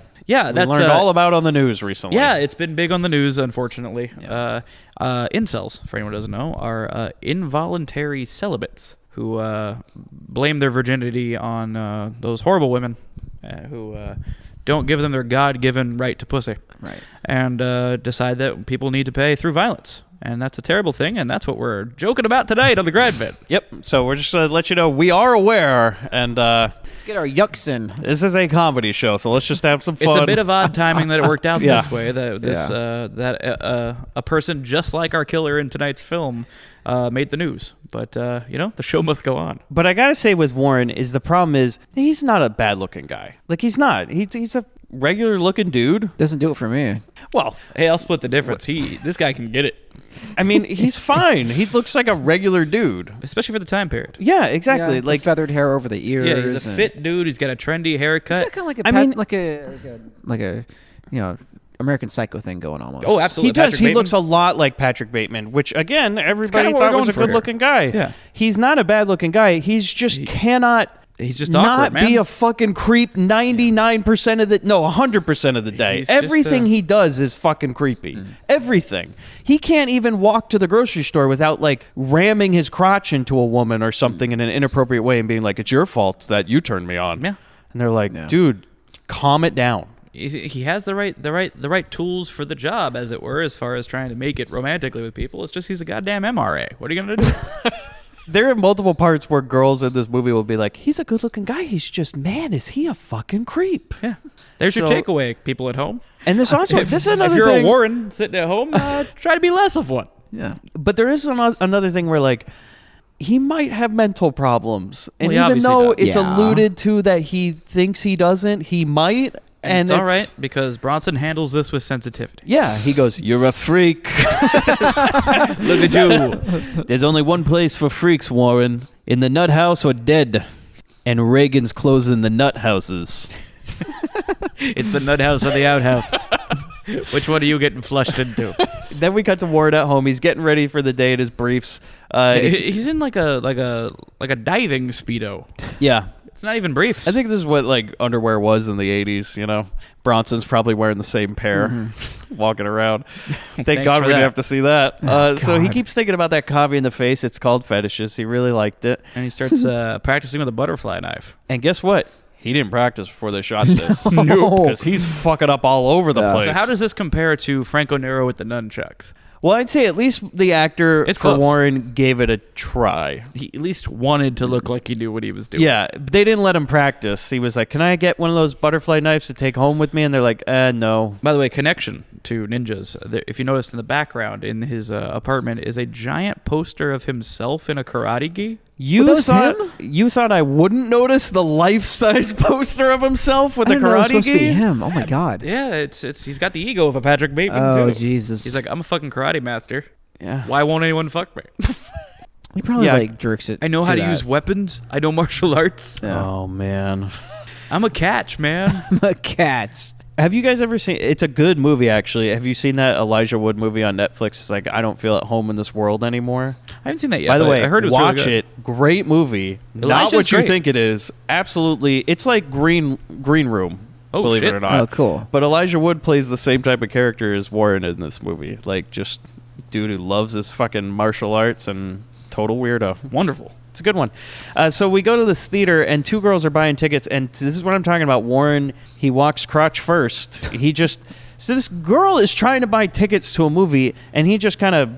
we that's learned all about on the news recently. Yeah, it's been big on the news, unfortunately. Incels, for anyone who doesn't know, are involuntary celibates who blame their virginity on those horrible women who don't give them their God-given right to pussy. Right. And decide that people need to pay through violence. And that's a terrible thing, and that's what we're joking about tonight on the Grindbin. Yep, so we're just going to let you know we are aware, and Let's get our yucks in. this is a comedy show, so let's just have some fun. It's a bit of odd timing that it worked out Yeah. this way. That a person just like our killer in tonight's film made the news. But the show must go on. But I gotta say, with Warren, is the problem is he's not a bad-looking guy. Like, he's not. He's a regular-looking dude. Doesn't do it for me. Well, Hey, I'll split the difference. This guy can get it, I mean, he's fine. He looks like a regular dude. especially for the time period. Yeah, exactly. Yeah, like, the feathered hair over the ears. Yeah, he's a and- fit dude. He's got a trendy haircut. He's got kind of like a, I mean- like a American Psycho thing going almost. Oh, absolutely. he does. Patrick He Bateman. looks a lot like Patrick Bateman, which again, everybody kinda what we're thought was a going for good-looking guy. Yeah. He's not a bad-looking guy. He's just cannot. He's just not awkward, man. be a fucking creep 99% of the 100% of the day. He's just, Everything he does is fucking creepy. Everything. He can't even walk to the grocery store without like ramming his crotch into a woman or something in an inappropriate way and being like, "It's your fault that you turned me on." Yeah. And they're like, "Dude, calm it down." He has the right tools for the job, as it were, as far as trying to make it romantically with people. It's just he's a goddamn MRA. What are you gonna do? There are multiple parts where girls in this movie will be like, "He's a good-looking guy. He's just, man, is he a fucking creep?" Yeah. There's your So- takeaway, people at home. And this also, this is another If you're thing. a Warren sitting at home, try to be less of one. Yeah. But there is another thing where, like, he might have mental problems. And Well, he even obviously though does. it's Yeah. alluded to that he thinks he doesn't, he might. And it's all right, because Bronson handles this with sensitivity. Yeah, he goes, "You're a freak." Look at you. There's only one place for freaks, Warren. In the nut house or dead. And Reagan's closing the nut houses. It's the nut house or the outhouse. Which one are you getting flushed into? Then we cut to Warren at home. He's getting ready for the day in his briefs. He's in like a diving Speedo. Yeah. It's not even briefs. I think this is what like underwear was in the 80s, you know. Bronson's probably wearing the same pair walking around. Thank Thanks God for we didn't that. have to see that. So he God. keeps thinking about that coffee in the face. It's called fetishes. He really liked it. And he starts practicing with a butterfly knife. And guess what? He didn't practice before they shot this. No. Because he's fucking up all over the place. So how does this compare to Franco Nero with the nunchucks? Well, I'd say at least the actor It's for close. Warren gave it a try. He at least wanted to look like he knew what he was doing. Yeah, but they didn't let him practice. He was like, "Can I get one of those butterfly knives to take home with me?" And they're like, no. By the way, connection to ninjas. If you noticed in the background in his apartment is a giant poster of himself in a karate gi. You thought I wouldn't notice the life-size poster of himself with I the didn't know it was karate supposed to be gi? him. Oh my God. Yeah, it's he's got the ego of a Patrick Bateman Oh, too. Jesus. He's like, I'm a fucking karate master. Yeah. Why won't anyone fuck me? He probably Yeah. like jerks it. I know how to that. use weapons. I know martial arts. Yeah. Oh man. I'm a catch, man. a cat. Have you guys ever seen? It's a good movie, actually. Have you seen that Elijah Wood movie on Netflix? It's like, I don't feel at home in this world anymore. I haven't seen that yet. By the way, I heard it was watch really good. it. Great movie. Not Elijah's what you great. think it is. Absolutely. It's like Green Room. Oh, believe shit. it or not. Oh, cool. But Elijah Wood plays the same type of character as Warren in this movie. Like, just dude who loves his fucking martial arts and total weirdo. Wonderful. It's a good one. So we go to this theater, and two girls are buying tickets, and this is what I'm talking about. Warren, he walks crotch first. So this girl is trying to buy tickets to a movie, and he just kind of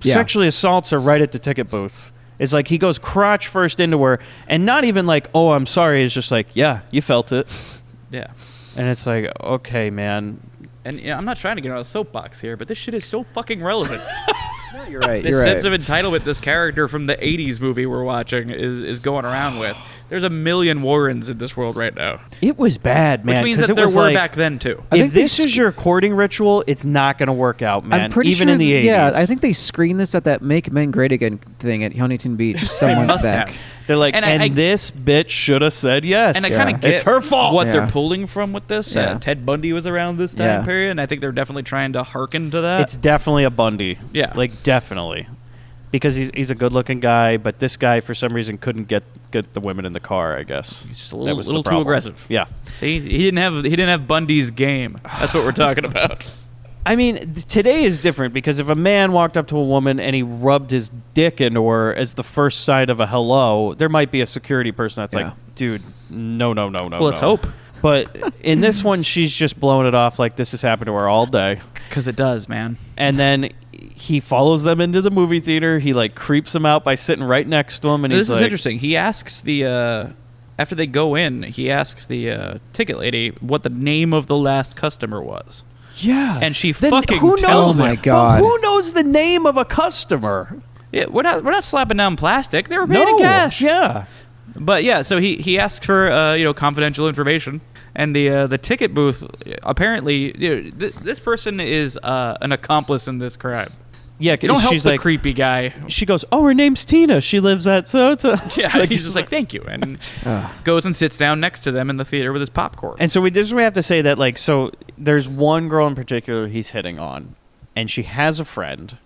sexually assaults her right at the ticket booth. It's like he goes crotch first into her, and not even like, oh, I'm sorry. It's just like, yeah, you felt it. Yeah. And it's like, okay, man. And yeah, I'm not trying to get on a soapbox here, but this shit is so fucking relevant. No, you're right. This You're sense right. of entitlement this character from the 80s movie we're watching is going around with. There's a million Warrens in this world right now. It was bad, man. Which means 'cause that it there was were like, back then, too. I think If they this is your courting ritual, it's not going to work out, man. I'm pretty Even sure in the 80s. Yeah, I think they screened this at that Make Men Great Again thing at Huntington Beach some months must back. have. They're like, And and I- this bitch should have said yes. And I kind of get It's her fault. what Yeah. they're pulling from with this. Yeah. Ted Bundy was around this time Yeah. period, and I think they're definitely trying to hearken to that. It's definitely a Bundy. Yeah. Like, definitely. Because he's a good-looking guy, but this guy, for some reason, couldn't get the women in the car, I guess. He's just a That little, was the little too problem. aggressive. Yeah. See, he didn't have Bundy's game. That's what we're talking about. I mean, today is different because if a man walked up to a woman and he rubbed his dick into her as the first sign of a hello, there might be a security person that's Yeah. like, dude, no. Well, let's hope. But in this one, she's just blowing it off like this has happened to her all day. Because it does, man. And then he follows them into the movie theater. He, like, creeps them out by sitting right next to him. And This he's is like, interesting. He asks the after they go in, he asks the ticket lady what the name of the last customer was. yeah. And she Then fucking who tells knows? Oh my him. God. Well, who knows the name of a customer? Yeah, we're not slapping down plastic. They were paid in No. cash. Yeah. But yeah, so he asks for confidential information, and the ticket booth apparently this person is an accomplice in this crime. Yeah, You don't help she's the like, creepy guy. she goes, oh, her name's Tina. She lives at so. Yeah, he's just like, thank you, and goes and sits down next to them in the theater with his popcorn. And so this is where we have to say that, like, so there's one girl in particular he's hitting on, and she has a friend,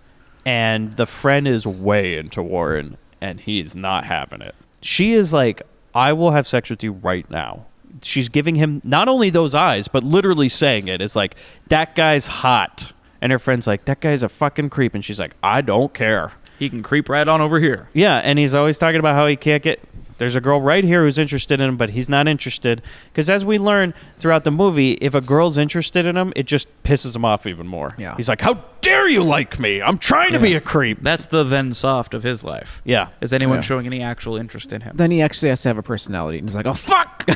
and the friend is way into Warren, and he's not having it. She is like, I will have sex with you right now. She's giving him not only those eyes, but literally saying it. It's like, that guy's hot. And her friend's like, that guy's a fucking creep. And she's like, I don't care. He can creep right on over here. Yeah, and he's always talking about how he can't get... There's a girl right here who's interested in him, but he's not interested. Because as we learn throughout the movie, if a girl's interested in him, it just pisses him off even more. Yeah. He's like, how dare you like me? I'm trying to be a creep. That's the then soft of his life. Yeah. Is anyone Yeah. showing any actual interest in him? Then he actually has to have a personality. And he's like, oh, fuck!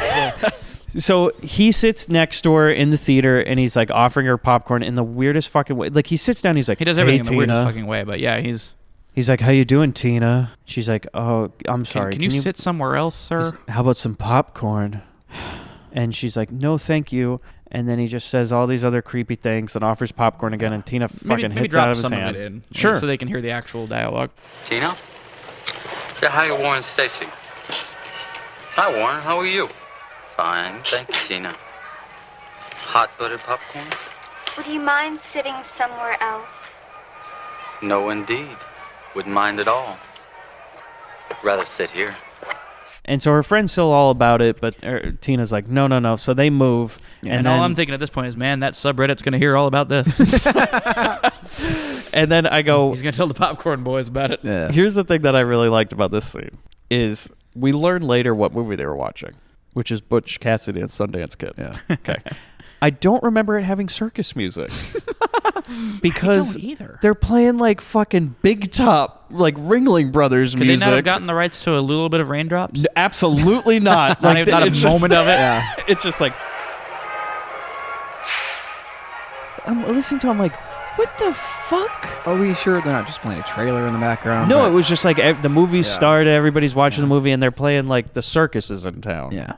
So he sits next to her in the theater, and he's like offering her popcorn in the weirdest fucking way. Like, he sits down, he's like, He does hey, everything in the weirdest Tina. fucking way, but yeah, he's... He's like, how you doing, Tina? She's like, oh, I'm sorry. Can you sit somewhere else, sir? How about some popcorn? And she's like, no, thank you. And then he just says all these other creepy things and offers popcorn again, and Tina fucking maybe hits drop out of his some hand. of it in, Sure. so they can hear the actual dialogue. Tina? Say hi to Warren Stacy. Hi, Warren. How are you? Fine. Thank you, Tina. Hot buttered popcorn? Would you mind sitting somewhere else? No, indeed. Wouldn't mind at all. Rather sit here. And so her friend's still all about it, but Tina's like, no. So they move. And all I'm thinking at this point is, man, that subreddit's going to hear all about this. And then I go, He's going to tell the popcorn boys about it. Yeah. here's the thing that I really liked about this scene, is we learn later what movie they were watching, which is Butch Cassidy and Sundance Kid. Yeah. Okay. I don't remember it having circus music. Because I don't either. they're playing like fucking Big Top, like Ringling Brothers Could music. they not have gotten the rights to a little bit of Raindrops? Absolutely not. Not even- not a it's just- moment of it? Yeah. It's just like... I'm listening to it, I'm like, what the fuck? Are we sure they're not just playing a trailer in the background? No, But- it was just like the movie Yeah. started, everybody's watching the movie, and they're playing like the circuses in town. Yeah.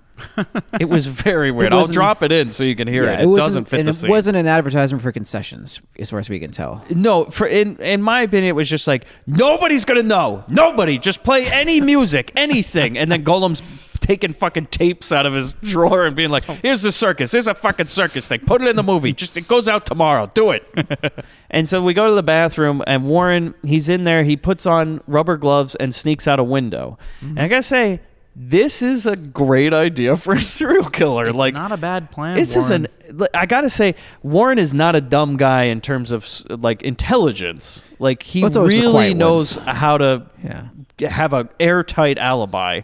It was very weird. I'll wasn't- drop it in so you can hear it. It wasn't- doesn't fit and the it scene. wasn't an advertisement for concessions, as far as we can tell. No, in my opinion, it was just like, nobody's going to know. Nobody. Just play any music, anything. And then Golem's taking fucking tapes out of his drawer and being like, here's the circus. Here's a fucking circus thing. Put it in the movie. Just it goes out tomorrow. Do it. And so we go to the bathroom, and Warren, he's in there. He puts on rubber gloves and sneaks out a window. And I gotta say, this is a great idea for a serial killer. It's like, not a bad plan. this Warren. I gotta say, Warren is not a dumb guy in terms of like intelligence. Like, he What's always the really quiet knows ones? how to Yeah. have an airtight alibi.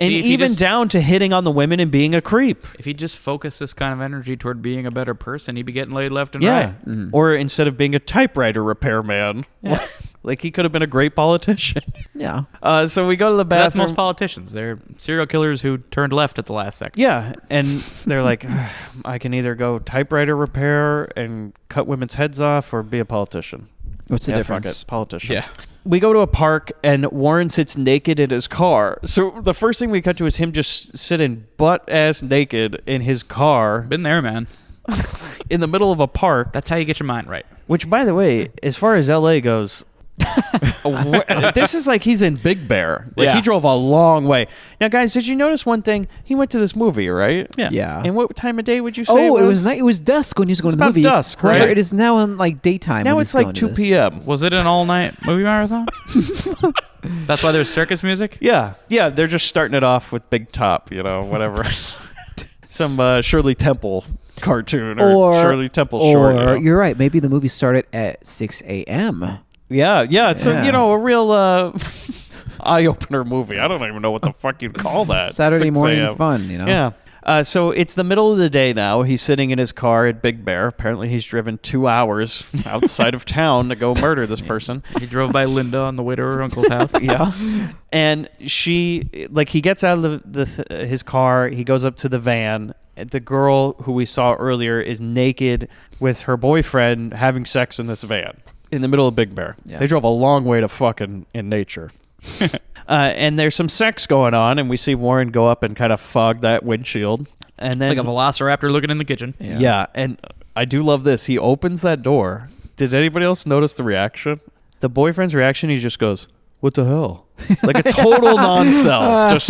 And See, if he even just- down to hitting on the women and being a creep. If he just focused this kind of energy toward being a better person, he'd be getting laid left and Yeah. right. Or instead of being a typewriter repairman, like he could have been a great politician. Yeah. So we go to the That's bathroom. most politicians. They're serial killers who turned left at the last second. Yeah, and they're like, I can either go typewriter repair and cut women's heads off or be a politician. What's the Fuck difference? it, politician. Yeah. We go to a park, and Warren sits naked in his car. So the first thing we cut to is him just sitting butt-ass naked in his car Been there, man. in the middle of a park. That's how you get your mind right. Which, by the way, as far as L.A. goes, this is like he's in Big Bear. Like, Yeah. he drove a long way. Now, guys, did you notice one thing? He went to this movie, right? Yeah. Yeah. And what time of day would you say Oh, it was? it was dusk when he was going It's to the about movie. dusk, However, right? it is now in like daytime. Now when it's he's like going to 2 this. p.m. Was it an all-night movie marathon? That's why there's circus music? Yeah, they're just starting it off with Big Top, whatever. Some Shirley Temple cartoon or Shirley Temple short. Or you're right. Maybe the movie started at 6 a.m. Yeah, it's Yeah. a real eye-opener movie. I don't even know what the fuck you'd call that. Saturday 6 morning a.m. fun, Yeah. So it's the middle of the day now. He's sitting in his car at Big Bear. Apparently he's driven 2 hours outside of town to go murder this person. He drove by Linda on the way to her uncle's house. Yeah. And he gets out of his car. He goes up to the van. The girl who we saw earlier is naked with her boyfriend having sex in this van in the middle of Big Bear. Yeah. They drove a long way to fucking in nature. And there's some sex going on, and we see Warren go up and kind of fog that windshield. And then, Like a velociraptor looking in the kitchen. yeah, and I do love this. He opens that door. Did anybody else notice the reaction? The boyfriend's reaction, he just goes, "What the hell?" Like a total non-self. Just,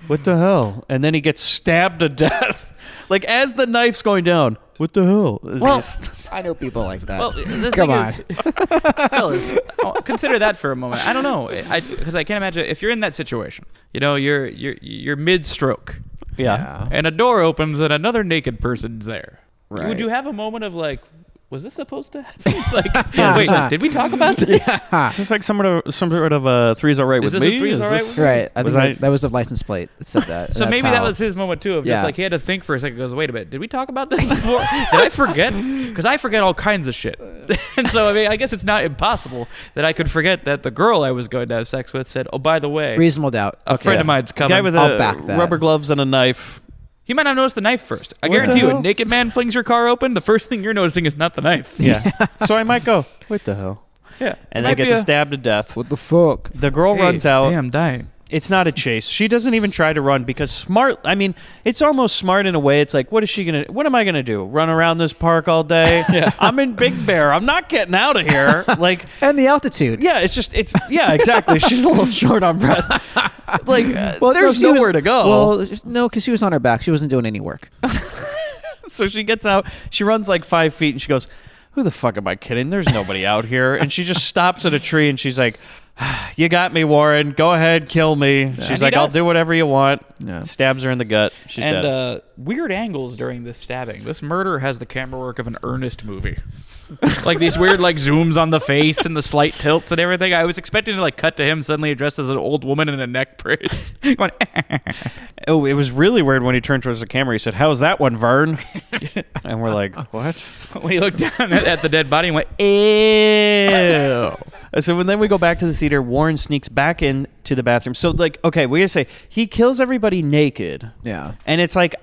what the hell? And then he gets stabbed to death. Like, as the knife's going down, what the hell? It's Well, just- I know people like that. Well, the Come thing on. is, fellas, consider that for a moment. I don't know, because I can't imagine if you're in that situation. You're mid-stroke, yeah. and a door opens and another naked person's there. Right. Would you have a moment of like, was this supposed to happen? Like, wait, did we talk about this? It's just like some sort of Three's All Right Is with this a me. Three's Is All Right this- with me? Right. I Was think that was a license plate that said that. So That's maybe that how- was his moment too, of just Yeah. like he had to think for a second. Goes, wait a minute, did we talk about this before? Did I forget? Because I forget all kinds of shit. And so I mean, I guess it's not impossible that I could forget that the girl I was going to have sex with said, "Oh, by the way, reasonable doubt. a friend of mine's A coming." guy with I'll back that. rubber gloves and a knife. He might not notice the knife first. I What guarantee the you, hell? a naked man flings your car open. The first thing you're noticing is not the knife. Yeah. So I might go, what the hell? Yeah. And Might then be gets a- stabbed to death. What the fuck? The girl runs out. Hey, I'm dying. It's not a chase. She doesn't even try to run because it's almost smart in a way. It's like, what am I going to do? Run around this park all day? Yeah. I'm in Big Bear. I'm not getting out of here. Like, And the altitude. yeah, yeah, exactly. She's a little short on breath. Like, there's no, she nowhere was- to go. Well, no, because she was on her back. She wasn't doing any work. So she gets out. She runs like 5 feet and she goes, who the fuck am I kidding? There's nobody out here. And she just stops at a tree and she's like, you got me, Warren. Go ahead, kill me. She's And like, he I'll does. do whatever you want. Yeah. Stabs her in the gut. She's dead. And weird angles during this stabbing. This murder has the camera work of an earnest movie. Like these weird like zooms on the face and the slight tilts and everything. I was expecting to like cut to him suddenly dressed as an old woman in a neck brace. Going, Oh, it was really weird when he turned towards the camera. He said, how's that one, Vern? And we're like, what? when he looked down at the dead body and went, ew. So then we go back to the theater. Warren sneaks back into the bathroom. So, like, okay, we gotta say, he kills everybody naked. Yeah. And it's like,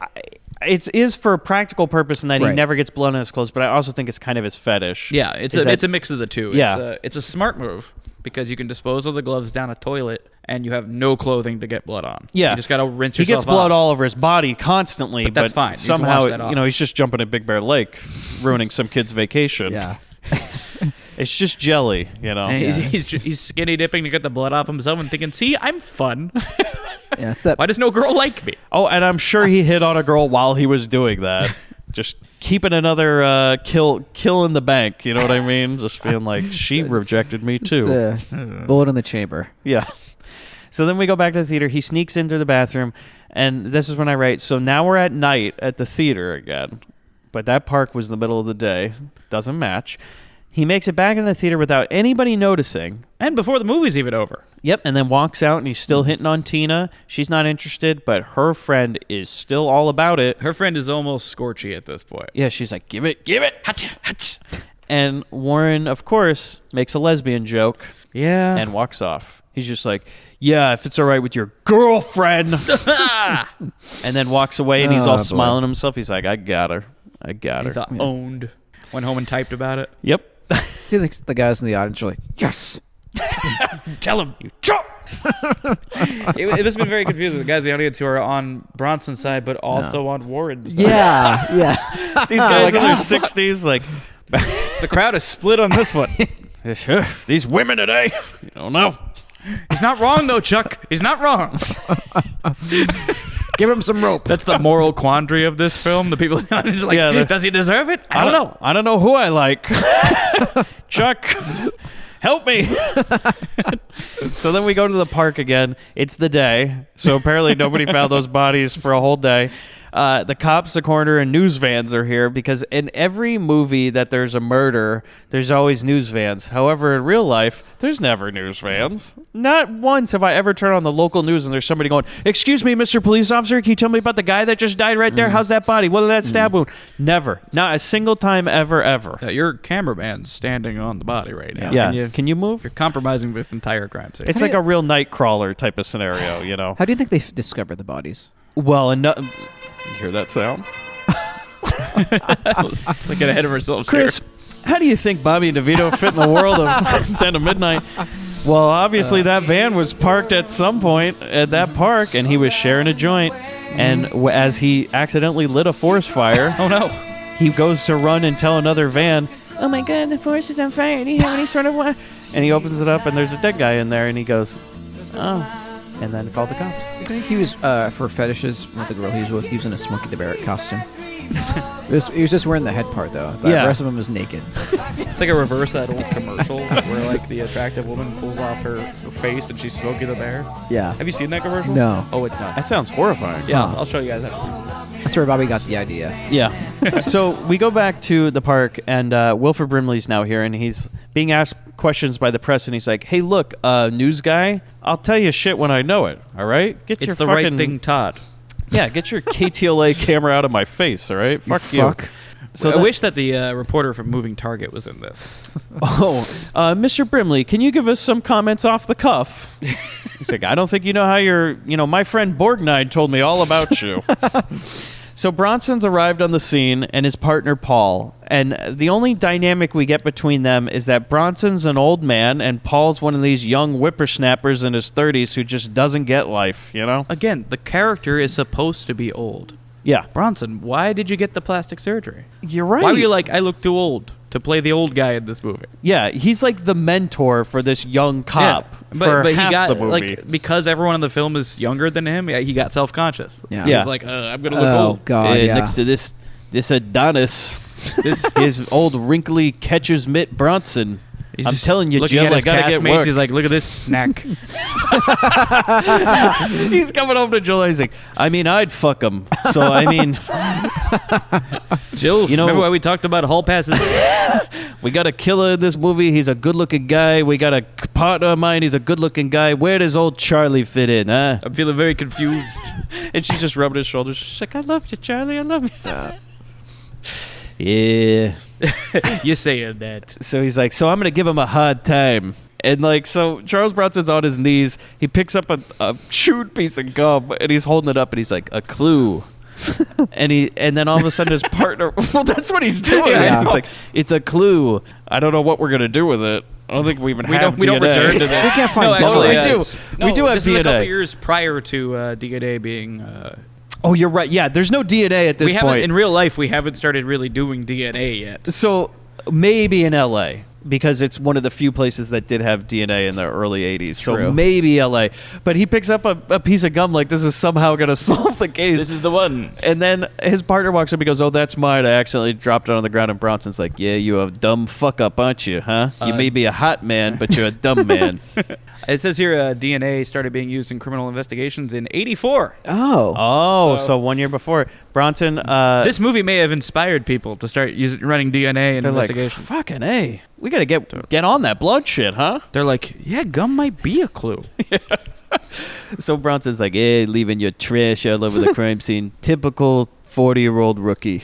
it is for a practical purpose in that he Right. never gets blood on his clothes, but I also think it's kind of his fetish. Yeah, it's a mix of the two. Yeah. It's a smart move because you can dispose of the gloves down a toilet and you have no clothing to get blood on. Yeah. You just got to rinse He yourself gets blood off. all over his body constantly, But that's fine. You can wash that Somehow, off. he's just jumping at Big Bear Lake, ruining some kid's vacation. Yeah. It's just jelly, you know. And he's skinny dipping to get the blood off himself and thinking, see, I'm fun. Yeah, it's that. Why does no girl like me? Oh, and I'm sure he hit on a girl while he was doing that. Just keeping another kill in the bank, you know what I mean? Just being like, she rejected me too. Bullet in the chamber. Yeah. So then we go back to the theater. He sneaks into the bathroom, and this is when I write, so now we're at night at the theater again. But that park was the middle of the day. Doesn't match. He makes it back in the theater without anybody noticing. And before the movie's even over. Yep, and then walks out, and he's still hitting on Tina. She's not interested, but her friend is still all about it. Her friend is almost scorchy at this point. Yeah, she's like, give it, hatcha, hatcha. And Warren, of course, makes a lesbian joke. Yeah. And walks off. He's just like, yeah, if it's all right with your girlfriend. And then walks away, and he's all smiling to himself. He's like, I got her. He thought owned. Went home and typed about it. Yep. See, the guys in the audience are like, yes. Tell him, you chop. It must have been very confusing. The guys in the audience who are on Bronson's side, but also on Warren's side. Yeah. These guys in their 60s, like, The crowd is split on this one. these women today, you don't know. He's not wrong, though, Chuck. He's not wrong. Give him some rope. That's the moral quandary of this film. The people in the audience are like, does he deserve it? I don't know. I don't know who I like. Chuck, help me. So then we go to the park again. It's the day. So apparently nobody found those bodies for a whole day. The cops, the coroner, and news vans are here because in every movie that there's a murder, there's always news vans. However, in real life, there's never news vans. Not once have I ever turned on the local news and there's somebody going, excuse me, Mr. Police Officer, can you tell me about the guy that just died right there? How's that body? What did that stab wound? Never. Not a single time ever. Your cameraman's standing on the body right now. Yeah. Can you move? You're compromising this entire crime scene. It's like a real night crawler type of scenario, you know? How do you think they discovered the bodies? Well, you hear that sound? It's like get ahead of ourselves, Chris, how do you think Bobby and DeVito fit in the world of Sound of Midnight? Well, obviously that van was parked at some point at that park, and he was sharing a joint. And as he accidentally lit a forest fire, oh no, he goes to run and tell another van, oh my God, the forest is on fire. Do you have any sort of one? And he opens it up, and there's a dead guy in there, and he goes, oh. And then called the cops. I think he was, for fetishes, with the girl he was with, he was in a Smokey the Bear costume. He was just wearing the head part, though. The rest of him was naked. It's like a reverse that old commercial where like the attractive woman pulls off her face and she's Smokey the Bear. Yeah. Have you seen that commercial? No. Oh, it's not. That sounds horrifying. Yeah, I'll show you guys that. That's where Bobby got the idea. Yeah. So we go back to the park, and Wilford Brimley's now here, and he's being asked questions by the press, and he's like, hey, look, news guy, I'll tell you shit when I know it, all right? Get it's your the fucking, right thing, Todd. Yeah, get your KTLA camera out of my face, all right? Fuck you. So I wish that the reporter from Moving Target was in this. Mr. Brimley, can you give us some comments off the cuff? He's like, I don't think you know how my friend Borgnine told me all about you. So Bronson's arrived on the scene, and his partner Paul. And the only dynamic we get between them is that Bronson's an old man, and Paul's one of these young whippersnappers in his 30s who just doesn't get life, you know? Again, the character is supposed to be old. Yeah. Bronson, why did you get the plastic surgery? You're right. Why were you like, I look too old to play the old guy in this movie? Yeah, he's like the mentor for this young cop for but half he got the movie. like because everyone in the film is younger than him. He got self-conscious. Yeah. He's like, I'm gonna look old. Oh God! Next to this Adonis, his old wrinkly catcher's mitt Bronson. I'm telling you, Jill, I gotta get work. He's like, look at this snack. He's coming home to Jill. He's like, I mean, I'd fuck him. So I mean, Jill, remember why we talked about hall passes? We got a killer in this movie. He's a good-looking guy. We got a partner of mine. He's a good-looking guy. Where does old Charlie fit in, huh? I'm feeling very confused. And she's just rubbing his shoulders. She's like, I love you, Charlie. I love you. Yeah. You're saying that. So he's like, so I'm going to give him a hard time. And like, so Charles Bronson's on his knees. He picks up a chewed piece of gum and he's holding it up and he's like, a clue. and then all of a sudden his partner, well, that's what he's doing. Yeah. It's like, it's a clue. I don't know what we're going to do with it. I don't think we even have DNA. We don't return to that. We can't find actually, we do. We do have this DNA. Is a couple years prior to DNA being... Oh, you're right. Yeah, there's no DNA at this point. In real life, we haven't started really doing DNA yet. So maybe in L.A. because it's one of the few places that did have DNA in the early 80s. True. So maybe LA. But he picks up a piece of gum like this is somehow going to solve the case. This is the one. And then his partner walks up and goes, "Oh, that's mine. I accidentally dropped it on the ground." And Bronson's like, "Yeah, you a dumb fuck up, aren't you, huh? You may be a hot man, but you're a dumb man." It says here DNA started being used in criminal investigations in 84. Oh. So 1 year before. Bronson... This movie may have inspired people to start running DNA in they're like, investigations. fucking A. We got to get on that blood shit, huh? They're like, yeah, gum might be a clue. So Bronson's like, "Hey, leaving your trash all over the crime scene. Typical 40-year-old rookie."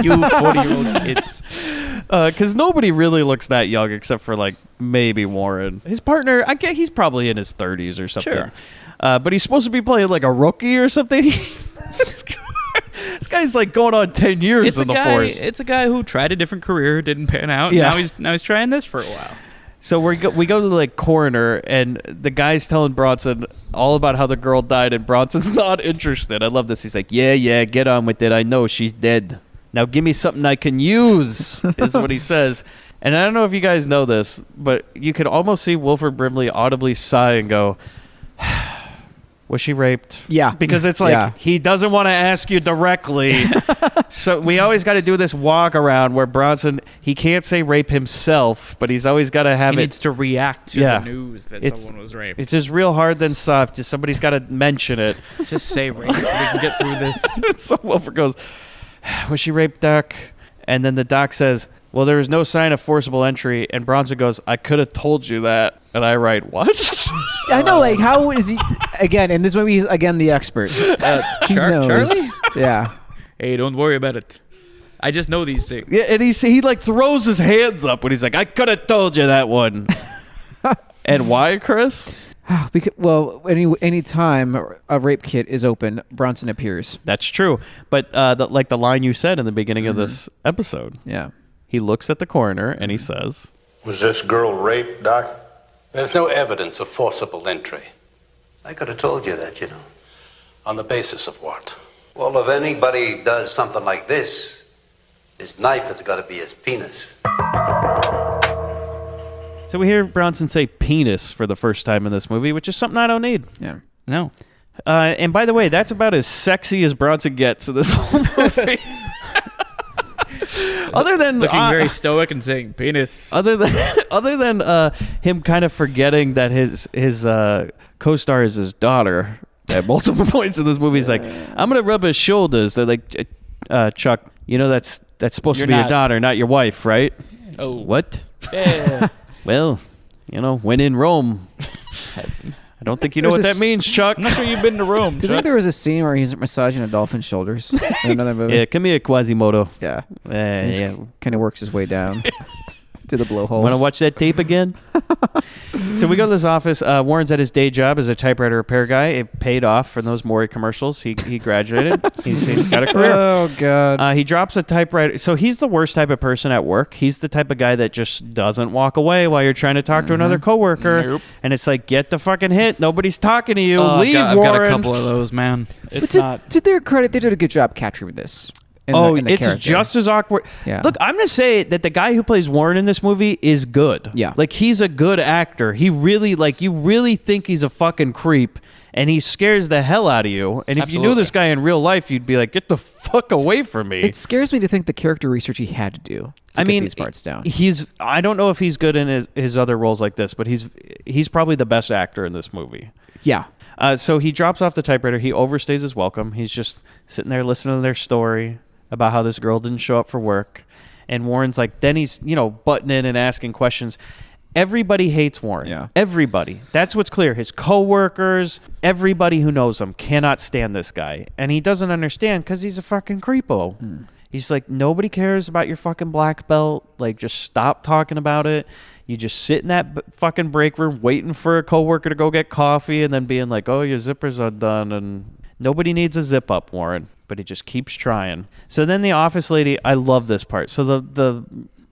You 40-year-old kids. Because nobody really looks that young except for, like, maybe Warren. His partner, I guess he's probably in his 30s or something. Sure. But he's supposed to be playing, like, a rookie or something. This guy's, like, going on 10 years in the force. It's a guy who tried a different career, didn't pan out. Yeah. Now he's trying this for a while. So we go to the like coroner, and the guy's telling Bronson all about how the girl died, and Bronson's not interested. I love this. He's like, yeah, get on with it. I know she's dead. Now give me something I can use, is what he says. And I don't know if you guys know this, but you could almost see Wilford Brimley audibly sigh and go, "Was she raped?" Yeah. Because it's like, he doesn't want to ask you directly. So we always got to do this walk around where Bronson, he can't say rape himself, but he's always got to have He it. needs to react to the news that someone was raped. It's just real hard than soft. Just somebody's got to mention it. Just say rape so we can get through this. So Wilford goes, "Was she raped, Doc?" And then the doc says, "Well, there was no sign of forcible entry." And Bronson goes, "I could have told you that." And I write, "What?" I know, like, how is he... Again, in this movie, he's, again, the expert. He knows. Charlie? Yeah. Hey, don't worry about it. I just know these things. Yeah, and he like throws his hands up when he's like, "I could have told you that one." And why, Chris? Because, well, any time a rape kit is open, Bronson appears. That's true. But like the line you said in the beginning of this episode. Yeah. He looks at the coroner and he says, Was this girl raped, Doc? There's no evidence of forcible entry. I could have told you that, you know. On the basis of what? Well, if anybody does something like this, his knife has got to be his penis. So we hear Bronson say penis for the first time in this movie, which is something I don't need. Yeah. No. And by the way, that's about as sexy as Bronson gets in this whole movie. Other than looking very stoic and saying penis. Other than him kind of forgetting that his co-star is his daughter at multiple points in this movie, he's like, "I'm gonna rub his shoulders." They're like, "Chuck, you know that's supposed to be your daughter, not your wife, right?" Oh, what? Yeah. Well, you know, when in Rome. I don't think you know what that means, Chuck. I'm not sure you've been to Rome, Do you think there was a scene where he's massaging a dolphin's shoulders in another movie? Yeah, come here, Quasimodo. Yeah. Yeah. Kind of works his way down to the blowhole. Want to watch that tape again? So we go to this office. Warren's at his day job as a typewriter repair guy. It paid off for those Maury commercials. He graduated. he's got a career. Oh, God. He drops a typewriter. So he's the worst type of person at work. He's the type of guy that just doesn't walk away while you're trying to talk to another coworker. Nope. And it's like, get the fucking hit. Nobody's talking to you. Leave, I've Warren. got a couple of those, man. It's not. To their credit, they did a good job capturing this. It's character. just as awkward. Yeah. Look, I'm going to say that the guy who plays Warren in this movie is good. Yeah. Like, he's a good actor. He really, you really think he's a fucking creep, and he scares the hell out of you. And if you knew this guy in real life, you'd be like, get the fuck away from me. It scares me to think the character research he had to do to get these parts down. I don't know if he's good in his other roles like this, but he's probably the best actor in this movie. Yeah. So he drops off the typewriter. He overstays his welcome. He's just sitting there listening to their story about how this girl didn't show up for work. And Warren's like, then he's, butting in and asking questions. Everybody hates Warren. Yeah. Everybody. That's what's clear. His coworkers, everybody who knows him cannot stand this guy. And he doesn't understand because he's a fucking creepo. He's like, nobody cares about your fucking black belt. Like, just stop talking about it. You just sit in that fucking break room waiting for a coworker to go get coffee and then being like, oh, your zipper's undone. And nobody needs a zip up, Warren. But he just keeps trying. So then the office lady, I love this part. So the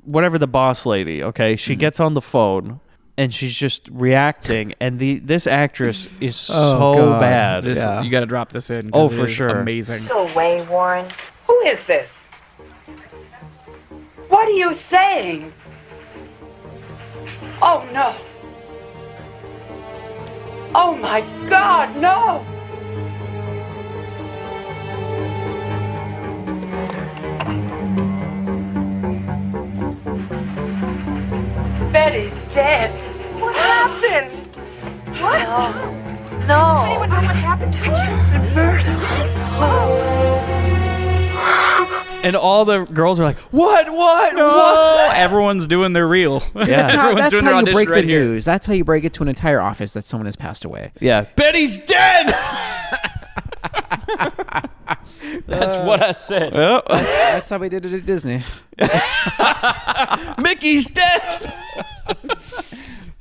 whatever the boss lady, okay, she gets on the phone and she's just reacting, and this actress is so bad. You got to drop this in. Oh, for sure. Amazing. Go away, Warren. Who is this? What are you saying? Oh, no. Oh, my God, no. Betty's dead. What happened? What? No. Does anyone know what happened to her? She's been murdered. And all the girls are like, what? Everyone's doing their reel. That's how, Everyone's doing their you audition break right the here. news. That's how you break it to an entire office that someone has passed away. Yeah. Betty's dead! That's what I said. Yep. That's how we did it at Disney. Mickey's dead!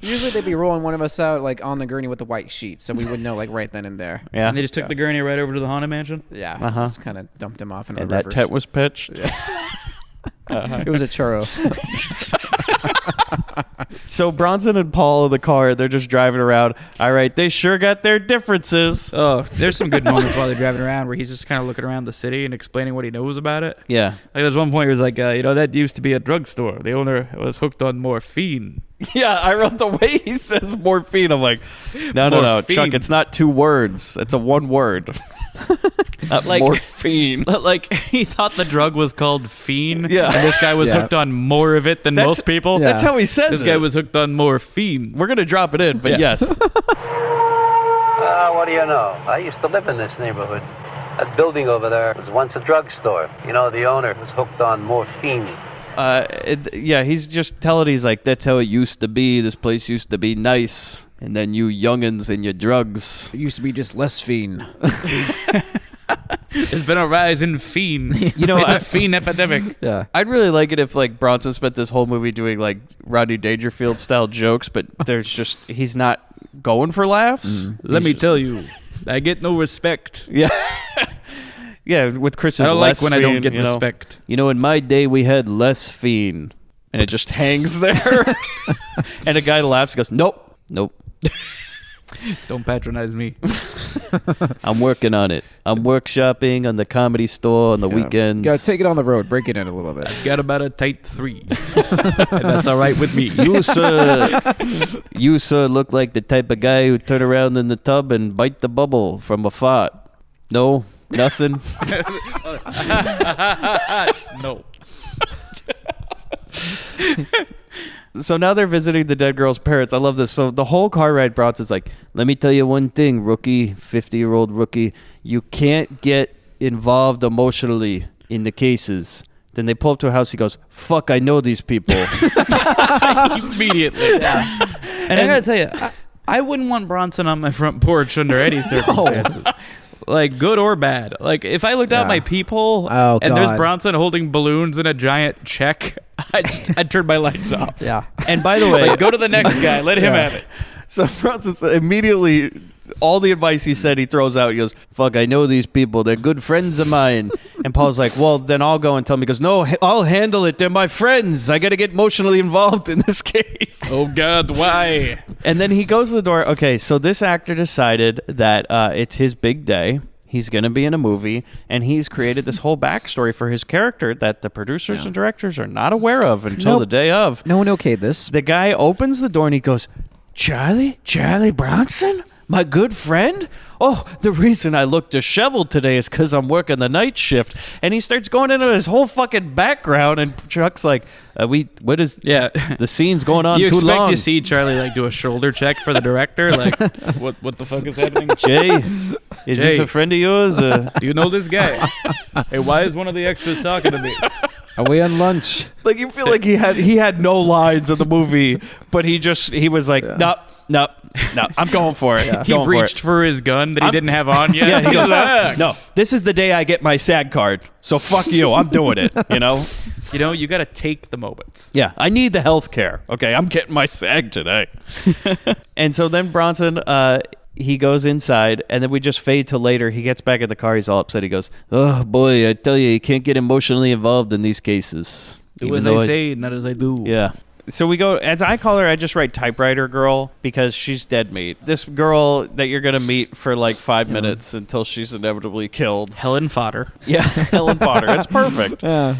Usually they'd be rolling one of us out like on the gurney with the white sheet, so we would know like right then and there. Yeah. And they just took the gurney right over to the Haunted Mansion? Yeah. Just kind of dumped him off in And the that tent was pitched. It was a churro. So Bronson and Paul in the car, they're just driving around. All right, they sure got their differences. Oh, there's some good moments while they're driving around where he's just kind of looking around the city and explaining what he knows about it. Yeah. Like there's one point where he's like, that used to be a drugstore. The owner was hooked on morphine. Yeah, I wrote the way he says morphine. I'm like, no, Morphine. Chuck, it's not 2 words. It's a 1 word. Not Like- morphine. Like he thought the drug was called fiend. Yeah. And this guy was Yeah. hooked on more of it than That's- most people. Yeah. That's how he says This it. guy was hooked on morphine. We're going to drop it in, but Yeah. yes. What do you know? I used to live in this neighborhood. That building over there was once a drugstore. You know, the owner was hooked on morphine. Yeah, he's just telling, he's like, that's how it used to be. This place used to be nice. And then you youngins and your drugs. It used to be just less fiend. There's been a rise in fiend. You know, it's a fiend epidemic. Yeah. I'd really like it if like Bronson spent this whole movie doing like Rodney Dangerfield style jokes, but there's just he's not going for laughs. Let me tell you, I get no respect. Yeah. Yeah, with Chris's I don't like less when I don't fiend, get you know. respect. You know, in my day we had less fiend. And it just hangs there. And a guy laughs and goes, Nope. Don't patronize me. I'm working on it. I'm workshopping on the Comedy Store on the weekends. Gotta take it on the road, break it in a little bit. Got about a tight 3. And that's all right with me. You, sir, look like the type of guy who turn around in the tub and bite the bubble from a fart. No, nothing. No. So now they're visiting the dead girl's parents. I love this. So the whole car ride, Bronson's like, let me tell you one thing, rookie, 50-year-old rookie. You can't get involved emotionally in the cases. Then they pull up to a house. He goes, fuck, I know these people. Immediately. Yeah. And I gotta tell you, I wouldn't want Bronson on my front porch under any circumstances. Like, good or bad. Like, if I looked out my peephole and there's God. Bronson holding balloons and a giant check, I'd turn my lights off. Yeah. And by the way, Like, go to the next guy. Let him have it. so Bronson's immediately, all the advice he said, he throws out. He goes, fuck, I know these people. They're good friends of mine. And Paul's like, well, then I'll go and tell him. He goes, no, I'll handle it. They're my friends. I got to get emotionally involved in this case. Oh, God, why? And then he goes to the door. Okay, so this actor decided that it's his big day. He's going to be in a movie, and he's created this whole backstory for his character that the producers and directors are not aware of until the day of. No one okayed this. The guy opens the door, and he goes, Charlie Bronson? My good friend? Oh, the reason I look disheveled today is because I'm working the night shift. And he starts going into his whole fucking background, and Chuck's like, what is, the scene's going on You too expect long. to see Charlie, like, do a shoulder check for the director? Like, what the fuck is happening? Jay, is this a friend of yours? Do you know this guy? Hey, why is one of the extras talking to me? Are we on lunch? Like, you feel like he had no lines in the movie, but he was like, no, I'm going for it. He reached for his gun that he didn't have on yet. Yeah, he goes, "Ah." no, this is the day I get my SAG card, so fuck you, I'm doing it, you know? You know, you got to take the moments. Yeah, I need the health care. Okay, I'm getting my SAG today. And so then Bronson, he goes inside, and then we just fade to later. He gets back in the car. He's all upset. He goes, oh, boy, I tell you can't get emotionally involved in these cases. Do Even as though I say, not as I do. Yeah. So we go, as I call her, I just write typewriter girl because she's dead meat. This girl that you're going to meet for like 5 minutes until she's inevitably killed. Helen Fodder. Yeah, Helen Potter. It's perfect. Yeah.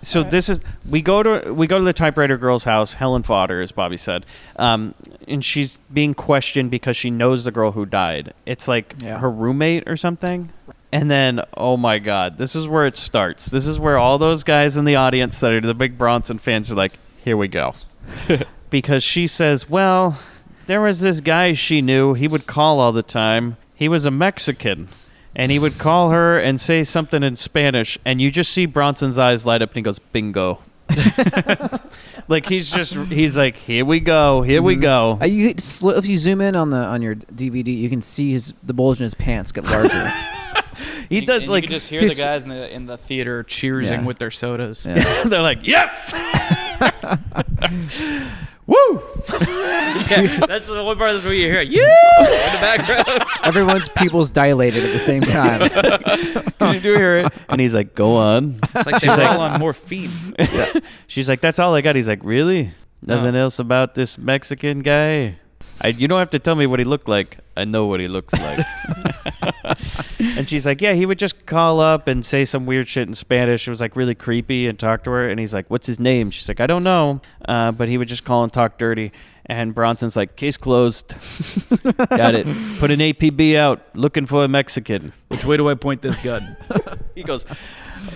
So this is we go to the typewriter girl's house, Helen Fodder, as Bobby said, and she's being questioned because she knows the girl who died. It's like her roommate or something. And then, oh my God, this is where it starts. This is where all those guys in the audience that are the big Bronson fans are like, here we go. Because she says, well, there was this guy she knew. He would call all the time. He was a Mexican. And he would call her and say something in Spanish. And you just see Bronson's eyes light up and he goes, bingo. Like he's like, here we go. Here we go. If you zoom in on your DVD, you can see the bulge in his pants get larger. He does, and like you can just hear the guys in the theater cheering with their sodas. Yeah. They're like, yes! Woo! That's the one part of this where you hear you in the background. Everyone's pupils dilated at the same time. You do hear it, and he's like, "Go on." It's like she's all on morphine. Yeah. She's like, "That's all I got." He's like, "Really? Nothing else about this Mexican guy?" You don't have to tell me what he looked like. I know what he looks like. And she's like, yeah, he would just call up and say some weird shit in Spanish. It was like really creepy and talk to her. And he's like, what's his name? She's like, I don't know. But he would just call and talk dirty. And Bronson's like, case closed. Got it. Put an APB out. Looking for a Mexican. Which way do I point this gun? He goes,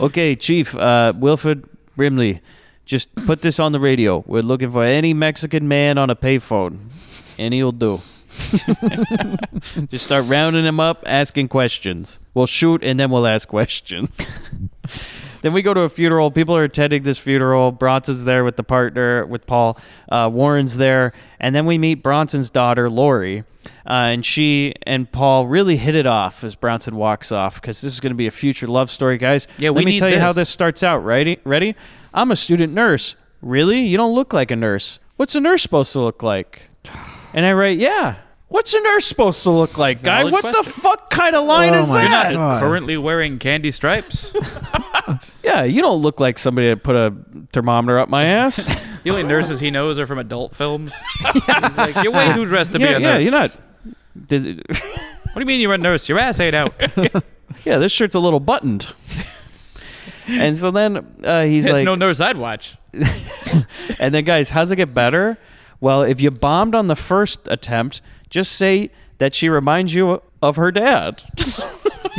okay, Chief, Wilford Brimley, just put this on the radio. We're looking for any Mexican man on a payphone. Any'll do. Just start rounding him up, asking questions. We'll shoot, and then we'll ask questions. Then we go to a funeral. People are attending this funeral. Bronson's there with the partner, with Paul. Warren's there. And then we meet Bronson's daughter, Lori. And she and Paul really hit it off as Bronson walks off, because this is going to be a future love story, guys. Yeah, Let me tell you how this starts out. Ready? I'm a student nurse. Really? You don't look like a nurse. What's a nurse supposed to look like? And I write, yeah. What's a nurse supposed to look like, guy? What the fuck kind of line is that? You're not currently wearing candy stripes? Yeah, you don't look like somebody that put a thermometer up my ass. The only nurses he knows are from adult films. He's like, you're way too dressed to be a nurse. Yeah, you're not. What do you mean you're a nurse? Your ass ain't out. Yeah, this shirt's a little buttoned. And so then he's like... It's no nurse I'd watch. And then, guys, how's it get better? Well, if you bombed on the first attempt, just say that she reminds you of her dad.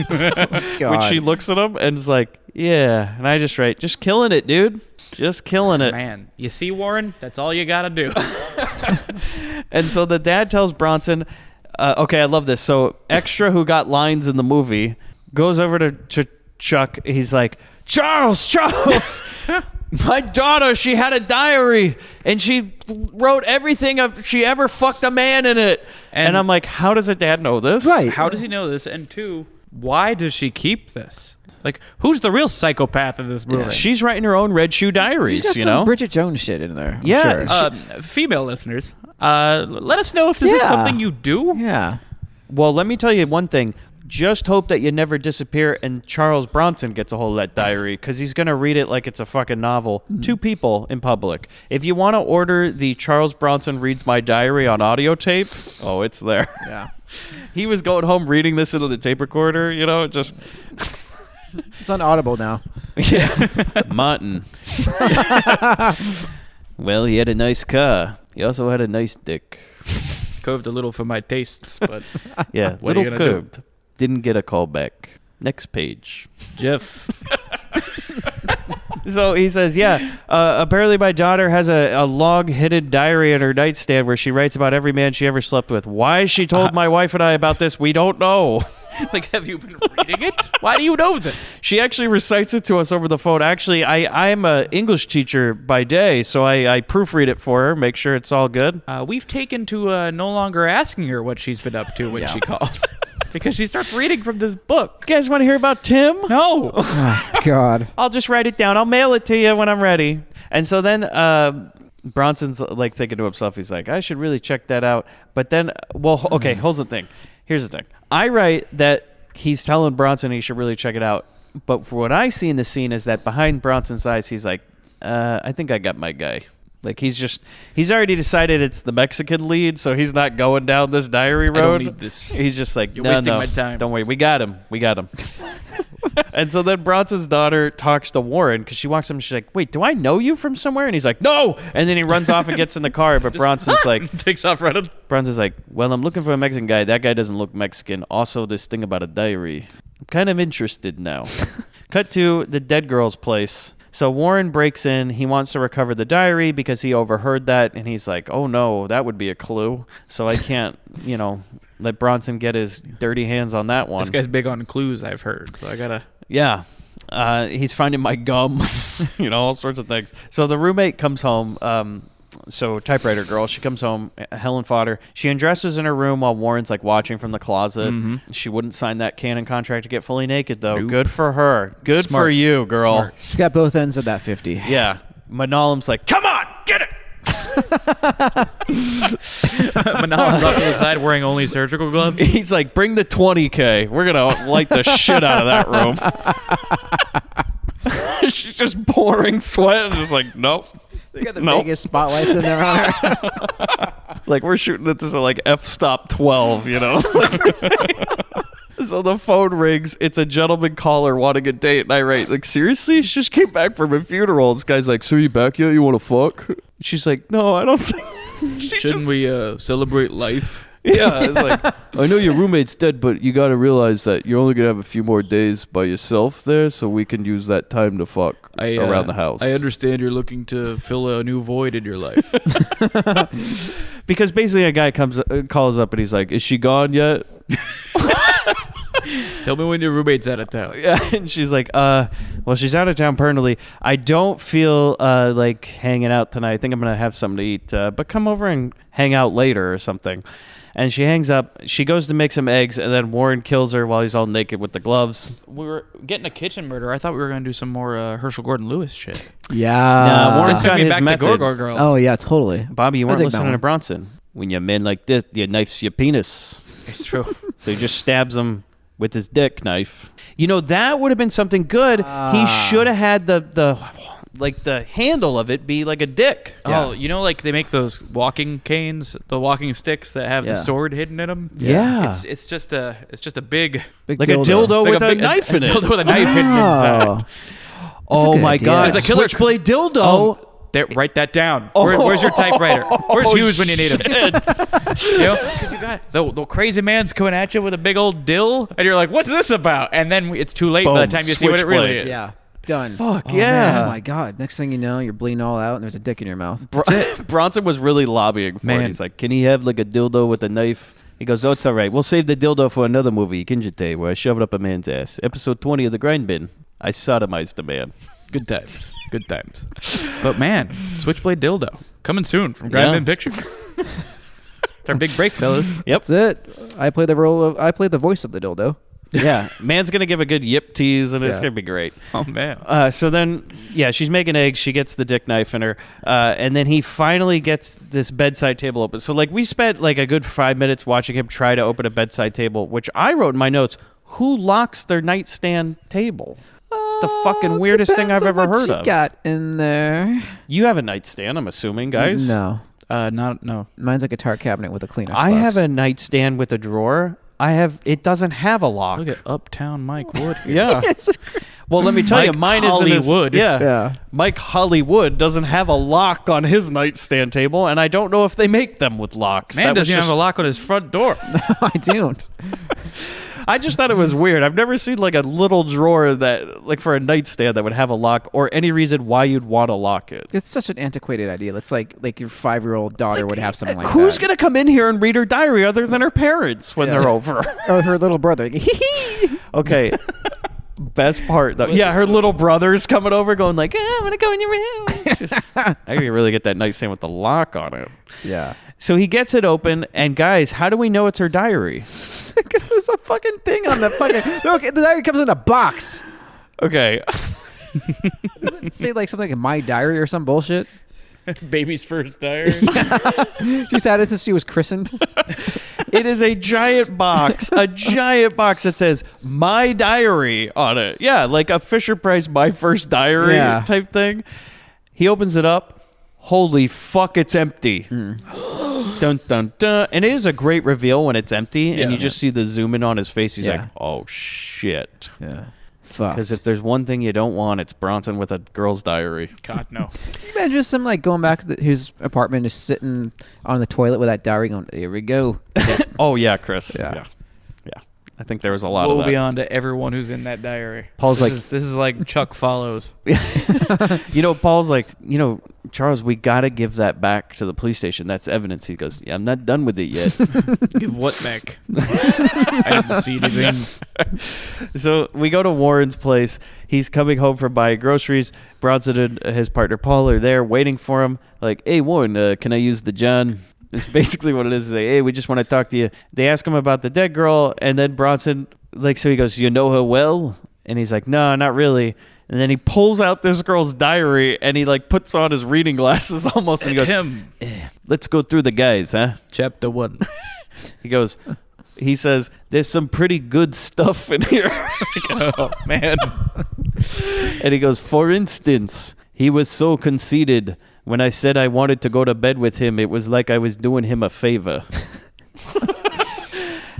When she looks at him and is like, yeah. And I just write, just killing it, dude. Just killing it. Man, you see, Warren? That's all you got to do. And so the dad tells Bronson, okay, I love this. So Extra, who got lines in the movie, goes over to Chuck. He's like, Charles! My daughter, she had a diary, and she wrote everything she ever fucked a man in it. And I'm like, how does a dad know this? Right. How does he know this? And two, why does she keep this? Like, who's the real psychopath in this movie? She's writing her own Red Shoe Diaries, She's got some Bridget Jones shit in there. I'm Yeah. sure. Female listeners, let us know if this is something you do. Yeah. Well, let me tell you one thing. Just hope that you never disappear and Charles Bronson gets a hold of that diary, because he's going to read it like it's a fucking novel to people in public. If you want to order the Charles Bronson Reads My Diary on audio tape, oh, it's there. Yeah. He was going home reading this into the tape recorder, just... It's on Audible now. Yeah. Martin. Well, he had a nice car. He also had a nice dick. Curved a little for my tastes, but yeah, what are you little gonna curved. Do? Didn't get a call back. Next page. Jeff. So he says, yeah, apparently my daughter has a long-hidden diary in her nightstand where she writes about every man she ever slept with. Why she told my wife and I about this, we don't know. Like, have you been reading it? Why do you know this? She actually recites it to us over the phone. Actually, I'm an English teacher by day, so I proofread it for her, make sure it's all good. We've taken to no longer asking her what she's been up to when she calls. Because she starts reading from this book. You guys want to hear about Tim? No. Oh, God. I'll just write it down. I'll mail it to you when I'm ready. And so then Bronson's like thinking to himself, he's like, I should really check that out. But then, well, okay, hold the thing. Here's the thing. I write that he's telling Bronson he should really check it out. But what I see in the scene is that behind Bronson's eyes, he's like, I think I got my guy. Like, he's already decided it's the Mexican lead, so he's not going down this diary road. I don't need this. He's just like, You're wasting my time. Don't worry. We got him. And so then Bronson's daughter talks to Warren because she walks up and she's like, wait, do I know you from somewhere? And he's like, no. And then he runs off and gets in the car. But Bronson's like, takes off running. Bronson's like, well, I'm looking for a Mexican guy. That guy doesn't look Mexican. Also, this thing about a diary. I'm kind of interested now. Cut to the dead girl's place. So Warren breaks in. He wants to recover the diary because he overheard that. And he's like, oh, no, that would be a clue. So I can't, let Bronson get his dirty hands on that one. This guy's big on clues, I've heard. So I got to... Yeah. He's finding my gum, all sorts of things. So the roommate comes home. So typewriter girl, she comes home, Helen Fodder. She undresses in her room while Warren's like watching from the closet. Mm-hmm. She wouldn't sign that canon contract to get fully naked, though. Nope. Good for her. Good Smart. For you, girl. Smart. She got both ends of that 50. Yeah. Manolam's like, come on, get it. Manolam's off to the side wearing only surgical gloves. He's like, bring the 20K. We're going to light the shit out of that room. She's just pouring sweat and just like, nope. They got the biggest spotlights in there on her. Like, we're shooting at this at like f-stop 12, So the phone rings. It's a gentleman caller wanting a date. And I write, like, seriously? She just came back from a funeral. This guy's like, so you back yet? You want to fuck? She's like, no, I don't think. Shouldn't we celebrate life? Yeah, it's like, I know your roommate's dead, but you got to realize that you're only going to have a few more days by yourself there, so we can use that time to fuck around the house. I understand you're looking to fill a new void in your life. Because basically a guy calls up and he's like, is she gone yet? Tell me when your roommate's out of town. Yeah, and she's like, well, she's out of town permanently. I don't feel like hanging out tonight. I think I'm going to have something to eat, but come over and hang out later or something. And she hangs up. She goes to make some eggs, and then Warren kills her while he's all naked with the gloves. We were getting a kitchen murder. I thought we were going to do some more Herschel Gordon Lewis shit. Yeah. Nah, Warren's got his back method. to Gorgor Girls. Oh, yeah, totally. Bobby, you weren't listening to Bronson. When you're men like this, you knife's your penis. It's true. So he just stabs him with his dick knife. That would have been something good. He should have had the handle of it be like a dick. Yeah. Oh, like they make those walking canes, the walking sticks that have the sword hidden in them. Yeah. It's just a big like dildo. A dildo with a knife in it. Dildo with a knife hidden inside. Oh my God! The killer Switchblade dildo. Write that down. Where's your typewriter? Where's Hughes when you need him? Because you got the crazy man's coming at you with a big old dill, and you're like, "What's this about?" And then it's too late by the time you see what it really is. Yeah, done. Fuck yeah! Man, oh my God! Next thing you know, you're bleeding all out, and there's a dick in your mouth. Bronson was really lobbying for it. He's like, "Can he have like a dildo with a knife?" He goes, "Oh, it's all right. We'll save the dildo for another movie, Kinjite, where I shove it up a man's ass. Episode 20 of the Grindbin. I sodomized a man." Good times. Good times. But man, Switchblade dildo. Coming soon from Grindbin Pictures. It's our big break, fellas. Yep. That's it. I played the voice of the dildo. Yeah. Man's going to give a good yip tease, and it's going to be great. Oh, man. So then, she's making eggs. She gets the dick knife in her. And then he finally gets this bedside table open. So, we spent, a good 5 minutes watching him try to open a bedside table, which I wrote in my notes, who locks their nightstand table? It's the fucking weirdest thing I've ever heard of. Got in there. You have a nightstand, I'm assuming, guys. No. No. Mine's a guitar cabinet with a Kleenex I box. have a nightstand with a drawer. It doesn't have a lock. Look at Uptown Mike Wood. Yeah. Well, let me tell you, mine is Hollywood. Yeah. Mike Hollywood doesn't have a lock on his nightstand table, and I don't know if they make them with locks. Man doesn't have a lock on his front door. No, I don't. I just thought it was weird. I've never seen a little drawer that for a nightstand that would have a lock, or any reason why you'd want to lock it. It's such an antiquated idea. It's like your 5-year-old daughter would have something like that. Who's gonna come in here and read her diary other than her parents when they're over? Or her little brother. Okay. Best part though. Yeah, her little brother's coming over going I'm gonna go in your room. I can really get that nightstand with the lock on it. Yeah. So he gets it open, and guys, how do we know it's her diary? There's a fucking thing on the fucking... Okay, the diary comes in a box. Okay. Does it say something like My Diary or some bullshit? Baby's first diary. She's had it since she was christened. It is a giant box that says My Diary on it. Yeah, like a Fisher-Price My First Diary type thing. He opens it up. Holy fuck, it's empty. Dun, dun, dun. And it is a great reveal when it's empty, and you just see the zoom in on his face. He's like, oh, shit. Yeah. fucked. Because if there's one thing you don't want, it's Bronson with a girl's diary. God, no. Can you imagine just him like going back to his apartment, just sitting on the toilet with that diary, going, "Here we go." Oh yeah, Chris. Yeah. Yeah. I think there was a lot Woe of that. be on to everyone who's in that diary. Paul's this is like Chuck Follows. Paul's like, Charles, we got to give that back to the police station. That's evidence. He goes, yeah, I'm not done with it yet. Give what back? I didn't see anything. So we go to Warren's place. He's coming home from buying groceries. Bronson and his partner Paul are there waiting for him. Like, hey, Warren, can I use the John? It's basically what it is. Say, hey, we just want to talk to you. They ask him about the dead girl, and then Bronson, so he goes, you know her well? And he's like, no, not really. And then he pulls out this girl's diary, and he puts on his reading glasses almost, and he goes, let's go through the guys, huh? Chapter 1. He says, there's some pretty good stuff in here. Oh, man. And he goes, for instance, he was so conceited. When I said I wanted to go to bed with him, it was like I was doing him a favor.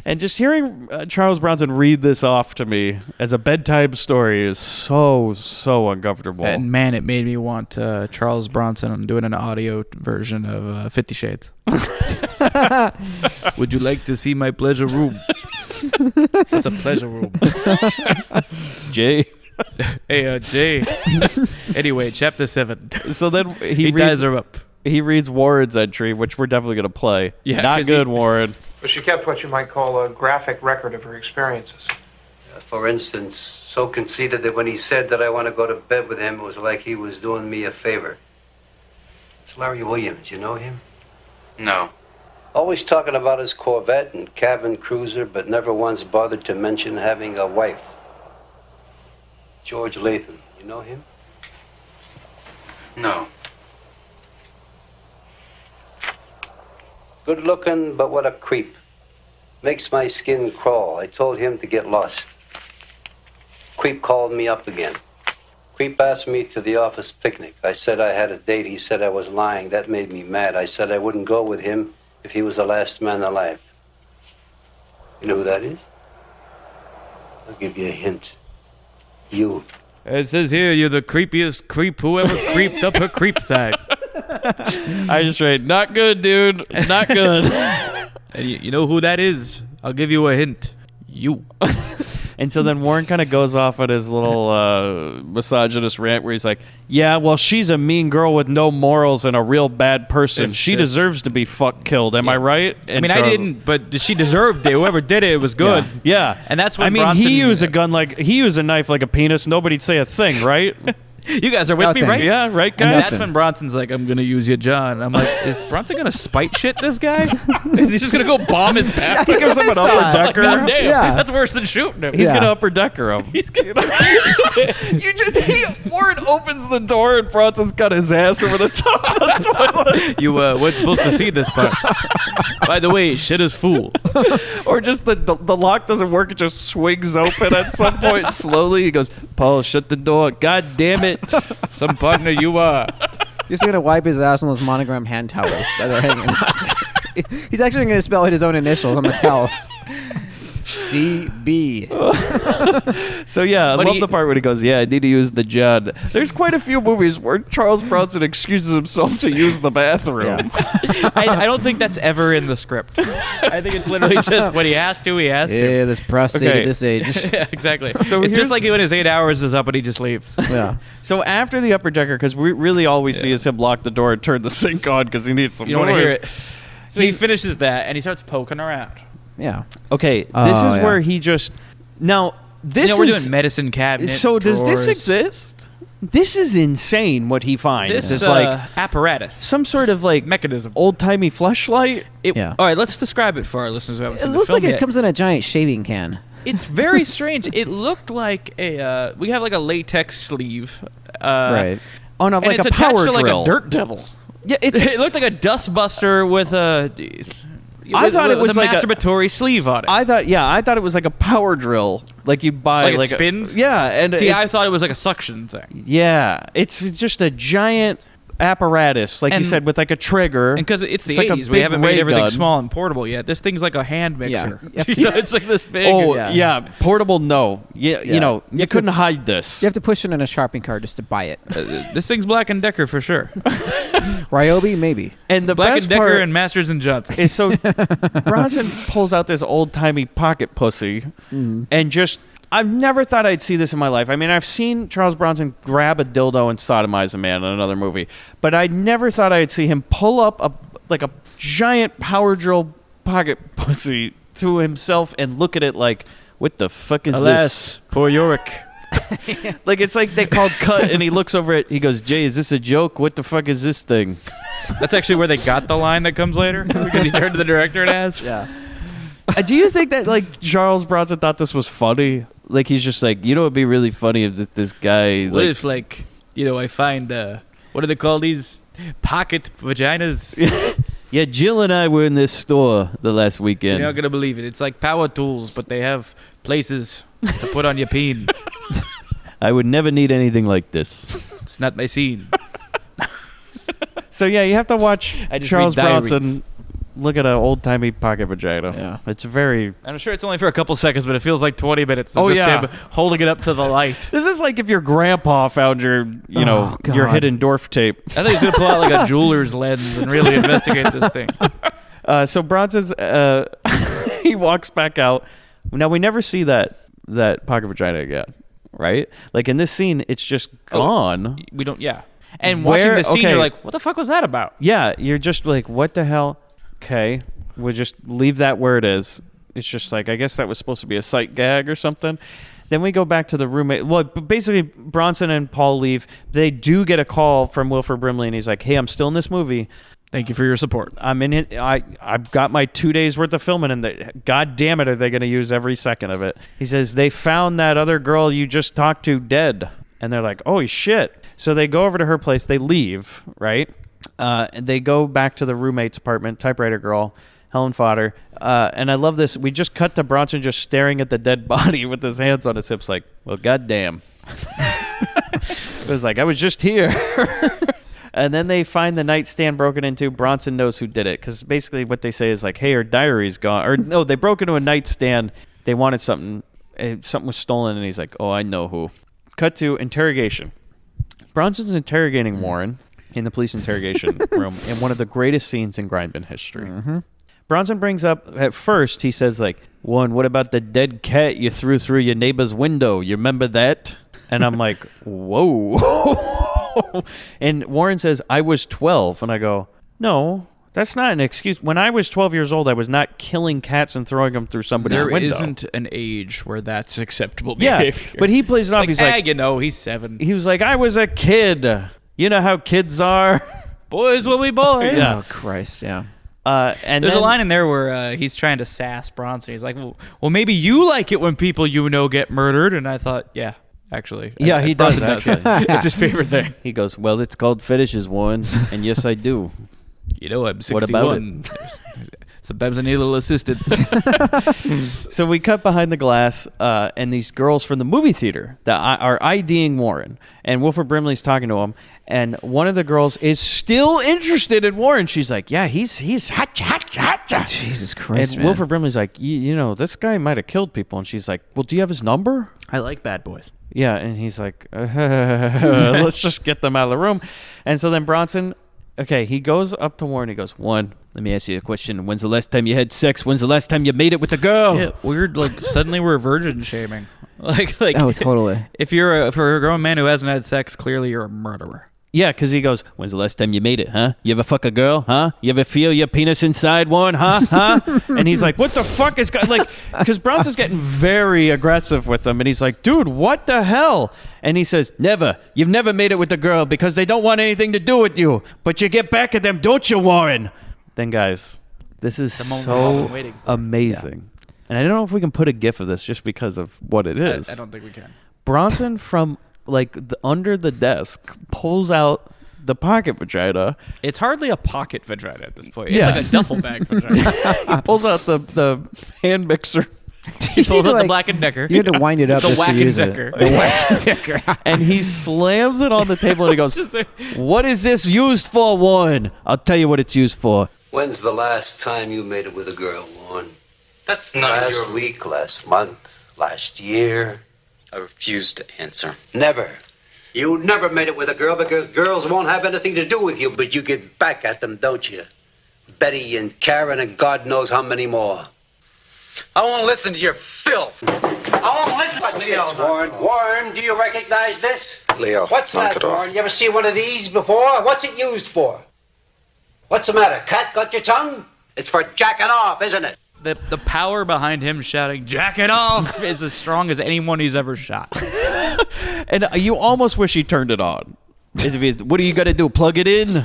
And just hearing Charles Bronson read this off to me as a bedtime story is so, so uncomfortable. And man, it made me want Charles Bronson doing an audio version of 50 Shades. Would you like to see my pleasure room? What's a pleasure room? Jay. Hey, Jay. Anyway, chapter 7. So then he ties her up. He reads Warren's entry, which we're definitely going to play. Yeah, not good, Warren. But she kept what you might call a graphic record of her experiences. For instance, so conceited that when he said that I want to go to bed with him, it was like he was doing me a favor. It's Larry Williams. You know him? No. Always talking about his Corvette and cabin cruiser, but never once bothered to mention having a wife. George Latham. You know him? No. Good looking, but what a creep. Makes my skin crawl. I told him to get lost. Creep called me up again. Creep asked me to the office picnic. I said I had a date. He said I was lying. That made me mad. I said I wouldn't go with him if he was the last man alive. You know who that is? I'll give you a hint. You. It says here you're the creepiest creep who ever creeped up her creep side. I just write, not good, dude. Not good. And you know who that is? I'll give you a hint. You. And so then Warren kind of goes off on his little misogynist rant where he's like, yeah, well, she's a mean girl with no morals and a real bad person. She deserves to be killed. Am I right? And I didn't, but she deserved it. Whoever did it was good. Yeah. And that's when Bronson, he used a gun he used a knife like a penis. Nobody'd say a thing, right? You guys are with me, right? Yeah, right, guys? And that's when Bronson's like, I'm going to use you, John. I'm like, is Bronson going to spite shit this guy? Is he just going to go bomb his back? He gives him an upper decker. God damn. Yeah. That's worse than shooting him. He's going to upper decker him. He's gonna Warren opens the door and Bronson's got his ass over the top of the toilet. You weren't supposed to see this part. By the way, shit is fool. Or just the lock doesn't work. It just swings open at some point slowly. He goes, Paul, shut the door. God damn it. Some partner you are. He's going to wipe his ass on those monogram hand towels that are hanging out. He's actually going to spell his own initials on the towels. CB. So yeah, I love the part where he goes, yeah, I need to use the John. There's quite a few movies where Charles Bronson excuses himself to use the bathroom. Yeah. I don't think that's ever in the script. I think it's literally just when he has to, he has to. Yeah, this prostate at this age. Yeah, exactly. So it's just like when his 8 hours is up and he just leaves. Yeah. So after the upper decker, because we really all we see is him lock the door and turn the sink on because he needs some You don't noise. want to hear it. So he finishes that and he starts poking around. Yeah. Okay, this is where he just... Now, this we're doing medicine cabinet. So does this drawers. exist? This is insane what he finds. This It's like apparatus. some sort of mechanism. Old-timey fleshlight. Yeah. All right, let's describe it for our listeners who haven't It seen looks the film like it yet. comes in a giant shaving can. It's very strange. It looked like a... we have like a latex sleeve. Right. Oh, no, And like it's a attached power to drill. like a dirt devil. Yeah, It looked like a dustbuster with a... I thought it was a like masturbatory sleeve on it. I thought it was like a power drill, like you buy, Like it spins? yeah, and See, I thought it was like a suction thing. yeah, it's just a giant apparatus, like you And- said, with like a trigger. And because it's the like a 80s, we big haven't made ray everything gun. small and portable yet. This thing's like a hand mixer. Yeah. You know, it's like this big. Oh Yeah. yeah, portable. No, yeah, you know, you have to- couldn't hide this. You have to push it in a shopping cart just to buy it. This thing's Black & Decker for sure. Ryobi, maybe. And the Black best & Decker part and Masters & Johnson. is so Bronson pulls out this old timey pocket pussy and just. I've never thought I'd see this in my life. I mean, I've seen Charles Bronson grab a dildo and sodomize a man in another movie, but I never thought I'd see him pull up a giant power drill pocket pussy to himself and look at it like, what the fuck is this? Poor Yorick. Like, it's like they called cut and he looks over it. He goes, Jay, is this a joke? What the fuck is this thing? That's actually where they got the line that comes later because he turned to the director and asked. Yeah. Do you think that, like, Charles Bronson thought this was funny? Like, he's just like, you know, it'd be really funny if this guy, What if, like, you know, I find, what do they call these? Pocket vaginas. Yeah, Jill and I were in this store the last weekend. You're not going to believe it. It's like power tools, but they have places to put on your peen. I would never need anything like this. It's not my scene. So yeah, you have to watch I just Charles read diaries. Bronson look at an old-timey pocket vagina. Yeah. It's very... I'm sure it's only for a couple seconds, but it feels like 20 minutes. Of Oh, just yeah. him holding it up to the light. This is like if your grandpa found your, your God. hidden Dorf tape. I thought he was going to pull out like a jeweler's lens and really investigate this thing. So Bronson's... he walks back out. Now, we never see that pocket vagina again, right? Like, in this scene, it's just gone. We don't, yeah. And Where- watching the scene, okay. you're like, what the fuck was that about? Yeah, you're just like, what the hell? Okay, we'll just leave that where it is. It's just like, I guess that was supposed to be a sight gag or something. Then we go back to the roommate. Well, basically, Bronson and Paul leave. They do get a call from Wilford Brimley, and he's like, hey, I'm still in this movie. Thank you for your support. I'm in it. I've got my 2 days worth of filming, and God damn it, are they going to use every second of it? He says, they found that other girl you just talked to dead. And they're like, oh, shit. So they go over to her place. They leave, right? And they go back to the roommate's apartment, typewriter girl, Helen Fodder. And I love this. We just cut to Bronson just staring at the dead body with his hands on his hips like, well, goddamn. It was like, I was just here. And then they find the nightstand broken into. Bronson knows who did it because basically what they say is like, hey, her diary's gone. Or no, they broke into a nightstand. They wanted something. Something was stolen, and he's like, oh, I know who. Cut to interrogation. Bronson's interrogating Warren in the police interrogation room in one of the greatest scenes in Grindbin history. Bronson brings up, at first, he says, like, Warren, what about the dead cat you threw through your neighbor's window? You remember that? And I'm like, whoa. And Warren says, I was 12. And I go, no, that's not an excuse. When I was 12 years old, I was not killing cats and throwing them through somebody's There window. isn't an age where that's acceptable Yeah, behavior. but he plays it off. He's like, you know, he's 7. he was like, I was a kid. You know how kids are. Boys will be boys. Yeah. Oh, Christ, yeah. And There's then, a line in there where he's trying to sass Bronson. He's like, well, maybe you like it when people you know get murdered. And I thought, yeah, actually. Yeah, he does, Bronson actually. It's his favorite thing. He goes, well, it's called fetishes, Warren. And yes, I do. You know, I'm 61. What about Sometimes I need a little assistance. So we cut behind the glass, and these girls from the movie theater that are IDing Warren, and Wilford Brimley's talking to him, and one of the girls is still interested in Warren. She's like, "Yeah, he's hot." Jesus Christ, And man. Wilford Brimley's like, you know, this guy might have killed people, and she's like, "Well, do you have his number?" I like bad boys. Yeah, and he's like, let's just get them out of the room. And so then Bronson, okay, he goes up to Warren. He goes, Warren, let me ask you a question. When's the last time you had sex? When's the last time you made it with a girl? Yeah, weird. Like suddenly we're virgin shaming. Like Oh, totally. If you're a grown man who hasn't had sex, clearly you're a murderer. Yeah, because he goes, when's the last time you made it, huh? You ever fuck a girl, huh? You ever feel your penis inside one, huh? And he's like, what the fuck is going like, because Bronson's getting very aggressive with him, and he's like, dude, what the hell? And he says, never. You've never made it with a girl because they don't want anything to do with you. But you get back at them, don't you, Warren? Then, guys, this is The moment we've all so been waiting for. amazing. And I don't know if we can put a gif of this just because of what it is. I don't think we can. Bronson from like under the desk pulls out the pocket vagina. It's hardly a pocket vagina at this point. Yeah. It's like a duffel bag vagina. He pulls out the hand mixer He pulls out the like- Black & Decker. You had to wind it up The just to Whack use and it. Decker. The Whack and Decker. And he slams it on the table and he goes, Just the- "What is this used for, Warren? I'll tell you what it's used for." When's the last time you made it with a girl, Warren? That's none of Last your... week, last month, last year? I refuse to answer. Never. You never made it with a girl because girls won't have anything to do with you, but you get back at them, don't you? Betty and Karen and God knows how many more. I won't listen to your filth. I won't listen What's to this, Warren? Warren, do you recognize this? Leo, What's knock that, it off. Warren? You ever see one of these before? What's it used for? What's the matter? Cat got your tongue? It's for jacking off, isn't it? The power behind him shouting "Jack it off" is as strong as anyone he's ever shot. And you almost wish he turned it on. What are you gonna do? Plug it in? In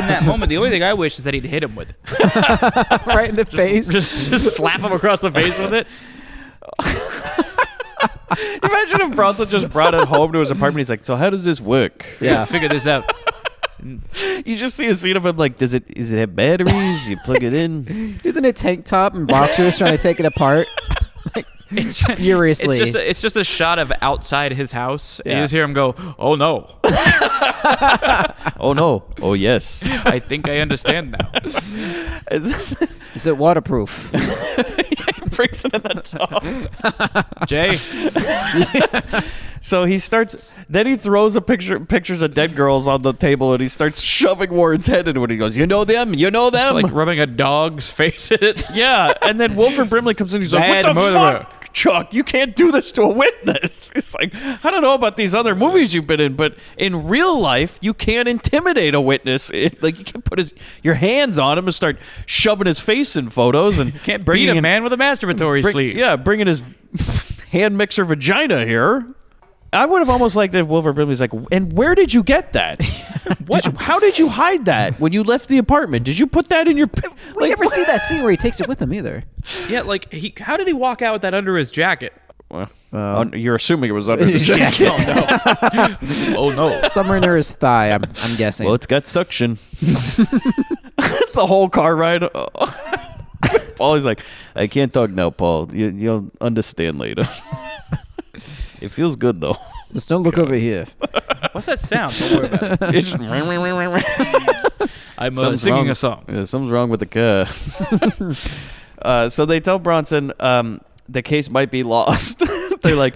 that moment, the only thing I wish is that he'd hit him with it. Right in the face. Just slap him across the face with it. Imagine if Bronson just brought it home to his apartment. He's like, "So how does this work?" Yeah. Figure this out. You just see a scene of him like, does it have batteries? You plug it in. He's in a tank top and boxers trying to take it apart. It's Furiously. It's just a shot of outside his house. And you just hear him go, "Oh no." Oh no. Oh yes. I think I understand now. Is it waterproof? Breaks it in the top. Jay. So he starts. Then he throws pictures of dead girls on the table, and he starts shoving Warren's head into it. He goes, "You know them? You know them?" Like rubbing a dog's face in it. Yeah. And then Wilford Brimley comes in. He's like, Bad "What the murderer." fuck, Chuck? You can't do this to a witness." It's like, I don't know about these other movies you've been in, but in real life, you can't intimidate a witness. Like, you can't put your hands on him and start shoving his face in photos and Can't beat a man with a masturbatory sleeve. Yeah, bringing his hand mixer vagina here. I would have almost liked if Wilford Brimley's like, "And where did you get that? How did you hide that when you left the apartment? Did you put that in your?" We never see that scene where he takes it with him either. Yeah, like how did he walk out with that under his jacket? Well, you're assuming it was under the jacket. Oh no. Somewhere near his thigh, I'm guessing. Well, it's got suction. The whole car ride. Paul is like, "I can't talk now, Paul. You'll understand later." It feels good though. Just don't look over here. What's that sound? Don't worry about it. It's just I'm Something's singing wrong. a song. Yeah, something's wrong with the car. So they tell Bronson the case might be lost. They're like,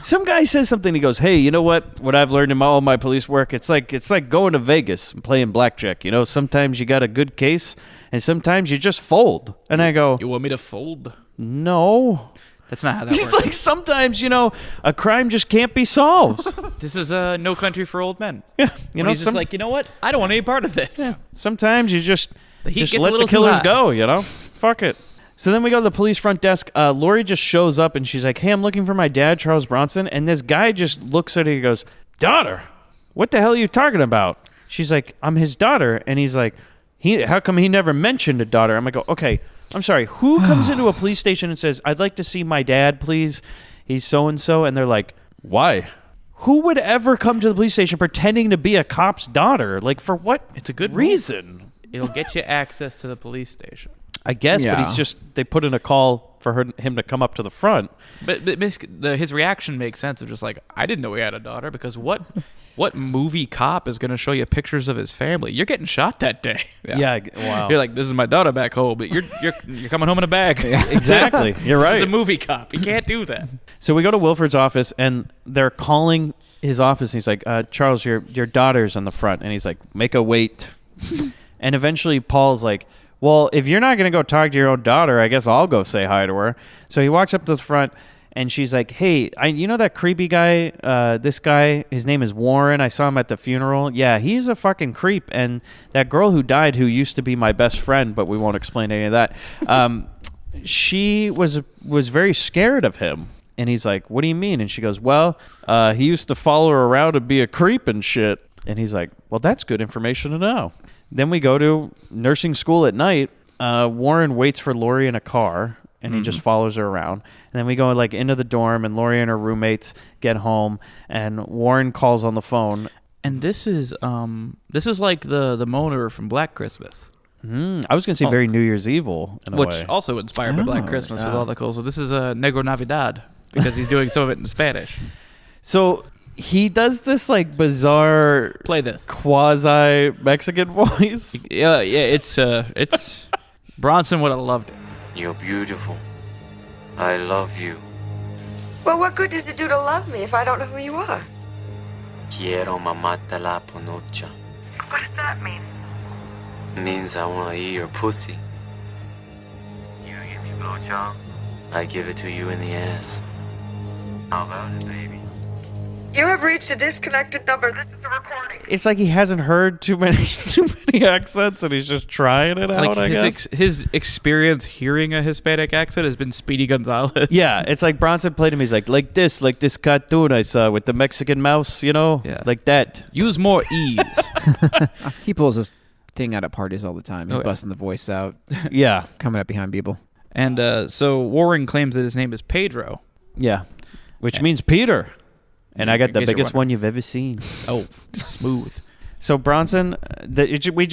some guy says something. He goes, "Hey, you know what? What I've learned in all my police work, it's like going to Vegas and playing blackjack. You know, sometimes you got a good case, and sometimes you just fold." And I go, You want me to fold? "No." That's not how that He's works. like, sometimes, a crime just can't be solved. This is No Country for Old Men. Yeah, He's just like, you know what? I don't want any part of this. Yeah. Sometimes you just The heat just gets a let little the too killers hot. go, Fuck it. So then we go to the police front desk. Lori just shows up and she's like, "Hey, I'm looking for my dad, Charles Bronson." And this guy just looks at her and goes, "Daughter? What the hell are you talking about?" She's like, "I'm his daughter." And he's like, how come he never mentioned a daughter? I'm like, okay, I'm sorry. Who comes into a police station and says, "I'd like to see my dad, please. He's so-and-so." And they're like, "Why?" Who would ever come to the police station pretending to be a cop's daughter? Like, for what It's a good reason? It'll get you access to the police station. I guess, Yeah. but they put in a call for him to come up to the front. But his reaction makes sense of just like, I didn't know he had a daughter, because what movie cop is going to show you pictures of his family? You're getting shot that day. Yeah, wow. You're like, "This is my daughter back home," but you're coming home in a bag. Exactly. You're This is right. a movie cop. You can't do that. So we go to Wilford's office, and they're calling his office. And he's like, "Charles, your daughter's on the front." And he's like, "Make a wait." And eventually Paul's like, "Well, if you're not going to go talk to your own daughter, I guess I'll go say hi to her." So he walks up to the front, and she's like, "Hey, you know that creepy guy, this guy, his name is Warren. I saw him at the funeral. Yeah, he's a fucking creep. And that girl who died, who used to be my best friend, but we won't explain any of that, she was very scared of him." And he's like, "What do you mean?" And she goes, "Well, he used to follow her around and be a creep and shit." And he's like, "Well, that's good information to know." Then we go to nursing school at night. Warren waits for Lori in a car, and he just follows her around. And then we go into the dorm, and Lori and her roommates get home, and Warren calls on the phone. And this is like the Moaner from Black Christmas. I was going to say very New Year's Evil in a Which way. also inspired by Black Christmas with all the cool. So this is a Negro Navidad because he's doing some of it in Spanish. So he does this like bizarre Play this. quasi Mexican voice. Yeah, it's Bronson would have loved it. You're beautiful. I love you. Well, what good does it do to love me if I don't know who you are? Quiero mamarte la ponocha. What does that mean? Means I want to eat your pussy. You give me a blowjob? I give it to you in the ass. How about it, baby? You have reached a disconnected number. This is a recording. It's like he hasn't heard too many accents, and he's just trying it out. I guess his experience hearing a Hispanic accent has been Speedy Gonzalez. Yeah, it's like Bronson played him. He's like this cartoon I saw with the Mexican mouse, like that. Use more ease. He pulls this thing out at parties all the time. He's busting the voice out. Yeah, coming up behind people. And so Warren claims that his name is Pedro. Yeah, which means Peter. And I got the biggest one you've ever seen. Oh, smooth. So Bronson,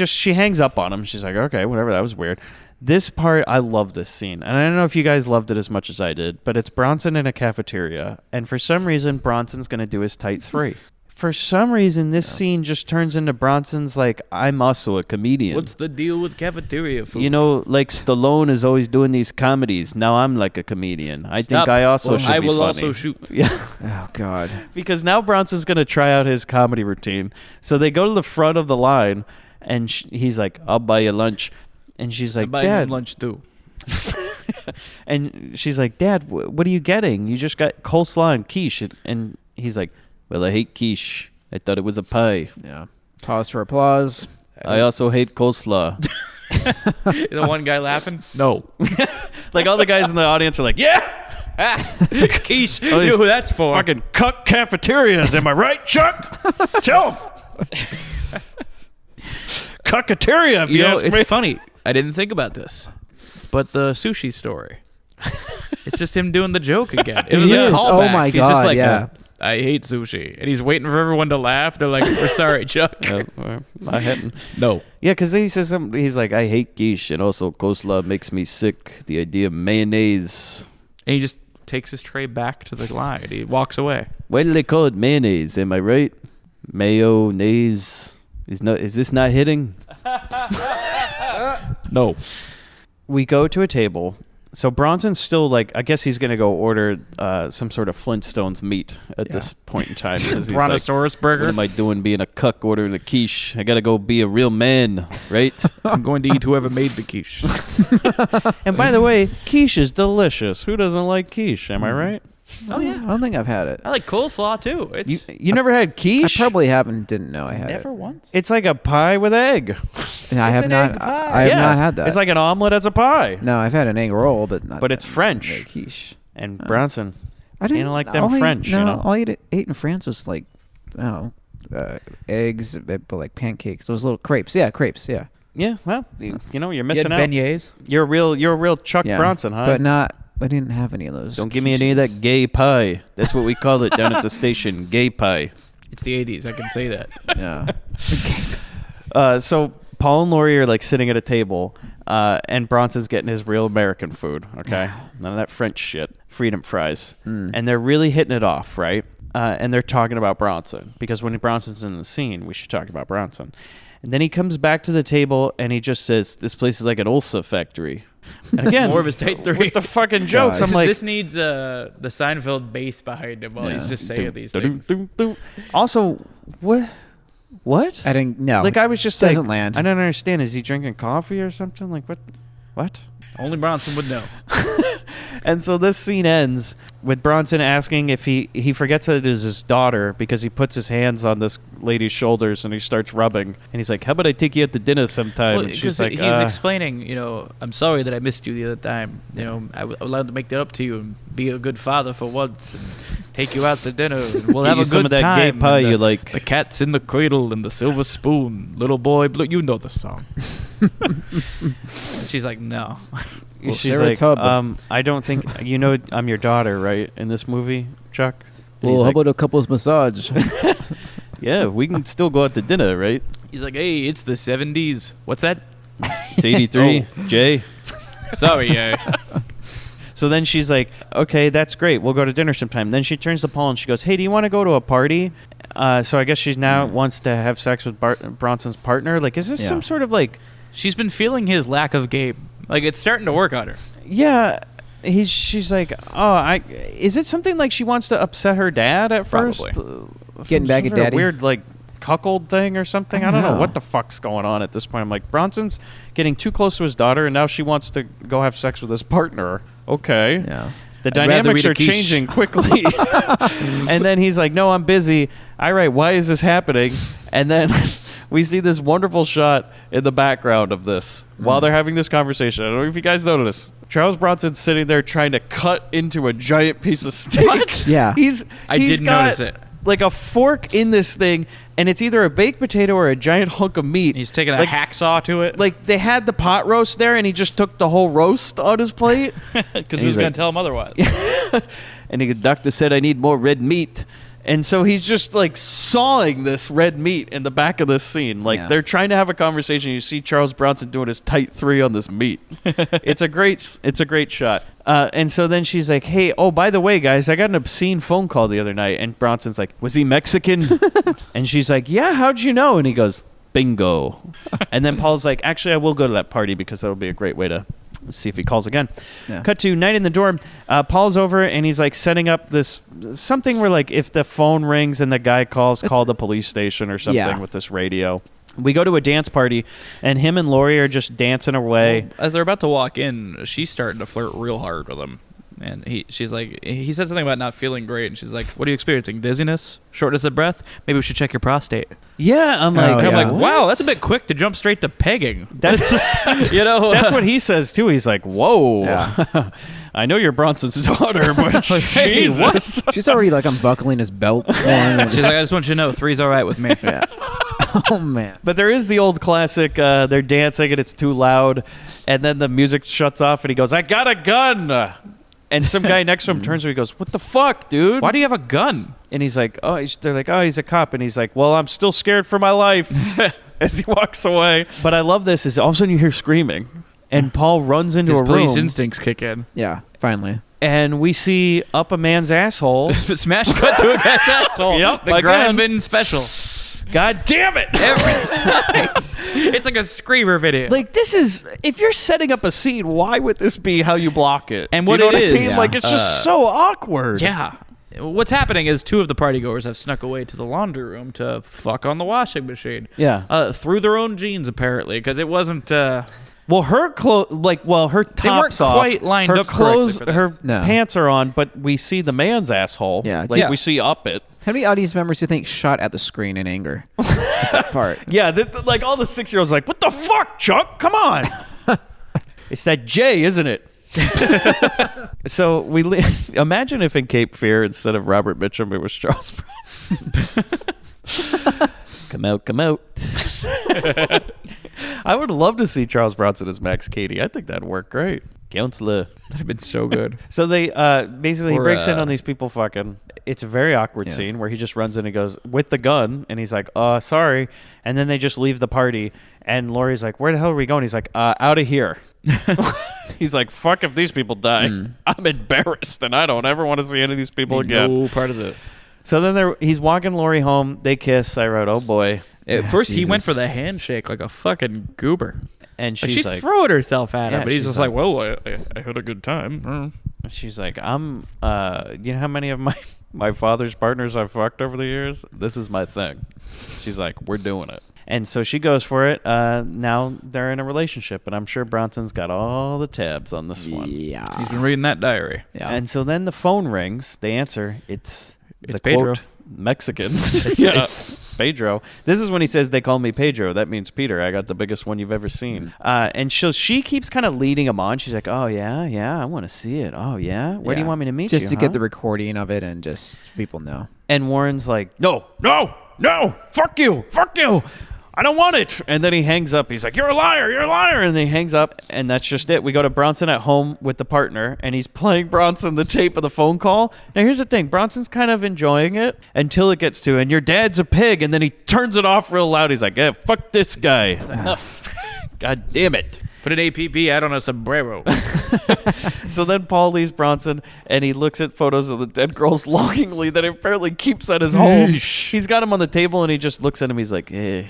she hangs up on him. She's like, okay, whatever. That was weird. This part, I love this scene. And I don't know if you guys loved it as much as I did, but it's Bronson in a cafeteria. And for some reason, Bronson's going to do his tight 3. For some reason, this scene just turns into Bronson's like, I'm also a comedian. What's the deal with cafeteria food? Like Stallone is always doing these comedies. Now I'm like a comedian. I think I also should be funny. I will also shoot. Yeah. Oh, God. Because now Bronson's going to try out his comedy routine. So they go to the front of the line, and he's like, I'll buy you lunch. And she's like, I'll buy Dad. you lunch too. And she's like, Dad, what are you getting? You just got coleslaw and quiche. And he's like, well, I hate quiche. I thought it was a pie. Yeah. Pause for applause. I also hate coleslaw. The one guy laughing? No. Like all the guys in the audience are like, yeah. Quiche. You know who that's for? Fucking cuck cafeterias. Am I right, Chuck? Tell him. Cuckateria, if you ask me. It's funny. I didn't think about this. But the sushi story. It's just him doing the joke again. It was a callback. Oh, my He's just God, like, yeah. I hate sushi. And he's waiting for everyone to laugh. They're like, we're sorry, Chuck. I hadn't. No. Yeah, because he says something. He's like, I hate quiche, and also coleslaw makes me sick. The idea of mayonnaise. And he just takes his tray back to the line. He walks away. Why do they call it mayonnaise? Am I right? Mayonnaise. Is this not hitting? No. We go to a table. So Bronson's still like, I guess he's going to go order some sort of Flintstones meat at this point in time. Brontosaurus burger. What am I doing being a cuck ordering a quiche? I got to go be a real man, right? I'm going to eat whoever made the quiche. And by the way, quiche is delicious. Who doesn't like quiche? Am I right? Oh, yeah. I don't think I've had it. I like coleslaw, too. You never had quiche? I probably haven't. Didn't know I had Never it. once? It's like a pie with egg. I have not. I have not had that. It's like an omelet as a pie. No, I've had an egg roll, but not. But it's French. Quiche. And Bronson, I didn't like them French. All I ate in France was like, eggs, but like pancakes. Those little crepes. Yeah, crepes. Yeah. Yeah. Well, you're missing out. Beignets. You're a real Chuck Bronson, huh? But not. I didn't have any of those. Don't give me any of that gay pie. That's what we call it down at the station. Gay pie. It's the 80s. I can say that. Yeah. So Paul and Laurie are like sitting at a table, and Bronson's getting his real American food. Okay, none of that French shit. Freedom fries, and they're really hitting it off, right? And they're talking about Bronson because when Bronson's in the scene, we should talk about Bronson. And then he comes back to the table and he just says, "This place is like an Ulsa factory." And again, more of his tight 3 with the fucking jokes. I'm like, this needs the Seinfeld bass behind him while he's just saying these things. Also, what? I didn't know. Like I was just doesn't like, land. I don't understand. Is he drinking coffee or something? Like what? Only Bronson would know. And so this scene ends with Bronson asking if he forgets that it is his daughter because he puts his hands on this lady's shoulders and he starts rubbing. And he's like, how about I take you out to dinner sometime? Well, and she's like, he's explaining, I'm sorry that I missed you the other time. I would like to make that up to you and be a good father for once and take you out to dinner. And we'll have a some good of that time. gay pie you like. The cat's in the cradle and the silver spoon. Little boy, you know the song. And she's like, no. Well, she's like, I don't think, I'm your daughter, right, in this movie, Chuck? And Well, how like, about a couple's massage? yeah, we can still go out to dinner, right? He's like, hey, it's the 70s. What's that? It's 83. Jay. Sorry, yeah. So then she's like, okay, that's great. We'll go to dinner sometime. Then she turns to Paul and she goes, hey, do you want to go to a party? So I guess she's now wants to have sex with Bronson's partner. Like, is this some sort of like... She's been feeling his lack of game. Like, it's starting to work on her. Yeah. She's like, is it something like she wants to upset her dad at first? Getting back at daddy. Weird, like, cuckold thing or something. I don't know what the fuck's going on at this point. I'm like, Bronson's getting too close to his daughter, and now she wants to go have sex with his partner. Okay. Yeah. The dynamics are changing quickly. And then he's like, no, I'm busy. All right, why is this happening? And then we see this wonderful shot in the background of this while they're having this conversation. I don't know if you guys noticed. Charles Bronson's sitting there trying to cut into a giant piece of steak. What? Yeah. I didn't notice it. Like a fork in this thing, and it's either a baked potato or a giant hunk of meat. He's taking a hacksaw to it. Like they had the pot roast there, and he just took the whole roast on his plate. Because who's going to tell him otherwise? And the doctor said, I need more red meat. And so he's just like sawing this red meat in the back of this scene. Like they're trying to have a conversation. You see Charles Bronson doing his tight 3 on this meat. It's a great shot. And so then she's like, hey, oh, by the way, guys, I got an obscene phone call the other night. And Bronson's like, was he Mexican? And she's like, yeah, how'd you know? And he goes, bingo. And then Paul's like, actually, I will go to that party because that'll be a great way to see if he calls again. Yeah. Cut to night in the dorm. Paul's over and he's like setting up this something where like if the phone rings and the guy calls, call the police station or something with this radio. We go to a dance party and him and Lori are just dancing away. Well, as they're about to walk in, she's starting to flirt real hard with him. And she's like, he said something about not feeling great, and she's like, "What are you experiencing? Dizziness, shortness of breath? Maybe we should check your prostate." Yeah, I'm like, wow, that's a bit quick to jump straight to pegging. That's that's what he says too. He's like, "Whoa, I know you're Bronson's daughter, but Jesus." She's already like unbuckling his belt. She's like, "I just want you to know, 3's all right with me." Yeah. Oh man! But there is the old classic. They're dancing and it's too loud, and then the music shuts off, and he goes, "I got a gun." And some guy next to him turns to him and goes, "What the fuck, dude? Why do you have a gun?" And he's like, they're like, "Oh, he's a cop." And he's like, "Well, I'm still scared for my life." As he walks away. But I love this is all of a sudden you hear screaming and Paul runs into his a room. police instincts kick in. Yeah, finally. And we see up a man's asshole. Smash cut to a guy's asshole. Yep, the Grindbin special. God damn it. Every time. It's like a screamer video. Like, this is, if you're setting up a scene, why would this be how you block it? And what it is. I mean? Yeah. Like, it's just so awkward. Yeah. What's happening is 2 of the partygoers have snuck away to the laundry room to fuck on the washing machine. Yeah. Through their own jeans, apparently, because it wasn't... Well, her clothes, her top's off. Quite lined her up clothes, correctly for her pants are on, but we see the man's asshole. Yeah. We see up it. How many audience members do you think shot at the screen in anger? That part. Yeah, like all the 6-year-olds like, what the fuck, Chuck? Come on. It's that J, isn't it? So imagine if in Cape Fear, instead of Robert Mitchum, it was Charles Bronson. Come out. I would love to see Charles Bronson as Max Cady. I think that'd work great. Counselor. That'd have been so good. So they basically he breaks in on these people fucking. It's a very awkward scene where he just runs in and goes with the gun and he's like, sorry. And then they just leave the party and Laurie's like, where the hell are we going? He's like, out of here. He's like, fuck if these people die. I'm embarrassed and I don't ever want to see any of these people again. No part of this. So then he's walking Laurie home. They kiss. I wrote, oh boy. At first he went for the handshake like a fucking goober. And she's like throwing herself at him, but he's just like, well, I had a good time. She's like, I'm, you know how many of my father's partners I've fucked over the years? This is my thing. She's like, we're doing it. And so she goes for it. Now they're in a relationship, and I'm sure Bronson's got all the tabs on this one. Yeah. He's been reading that diary. Yeah. And so then the phone rings. They answer. It's the Pedro. Quote, Mexican. It's Pedro. This is when he says, they call me Pedro. That means Peter. I got the biggest one you've ever seen. And so she keeps kind of leading him on. She's like, oh, yeah, I want to see it. Oh, yeah? Where do you want me to meet you? Just to get the recording of it and just people know. And Warren's like, no, fuck you. I don't want it. And then he hangs up. He's like, you're a liar. And then he hangs up, and that's just it. We go to Bronson at home with the partner, and he's playing Bronson the tape of the phone call. Now, here's the thing. Bronson's kind of enjoying it until it gets to, and your dad's a pig, and then he turns it off real loud. He's like, fuck this guy. Enough. God damn it. Put an APB out on a sombrero. So then Paul leaves Bronson, and he looks at photos of the dead girls longingly that he apparently keeps at his home. He's got them on the table, and he just looks at him. He's like, eh.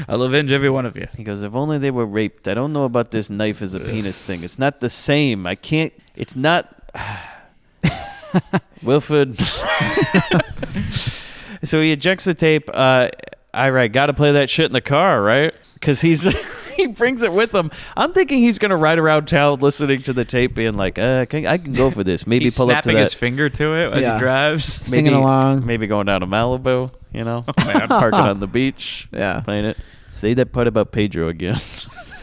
I'll avenge every one of you. He goes, if only they were raped. I don't know about this knife as a penis thing. It's not the same. I can't. It's not. Wilford. So he ejects the tape. All right, got to play that shit in the car, right? Because he brings it with him. I'm thinking he's going to ride around town listening to the tape being like, I can go for this. Maybe he's pull up to that. snapping his finger to it as he drives. Singing along. Maybe going down to Malibu, parking on the beach. Yeah. Playing it. Say that part about Pedro again.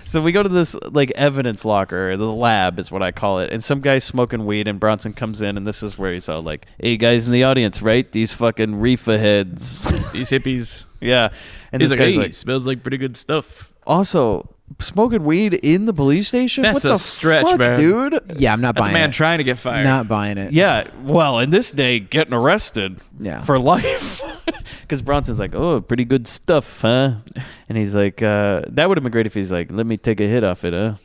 So we go to this evidence locker, the lab is what I call it, and some guy's smoking weed, and Bronson comes in, and this is where he's all like, hey, guys in the audience, right? These fucking reefer heads. These hippies. Yeah. And He's this like, guy's hey, smells like pretty good stuff. Also, smoking weed in the police station? That's what a the stretch, fuck, man. dude? Yeah, I'm not That's buying a man it. trying to get fired. Not buying it. Yeah, well, in this day, getting arrested for life. Because Bronson's like, oh, pretty good stuff, huh? And he's like, that would have been great if he's like, let me take a hit off it, huh?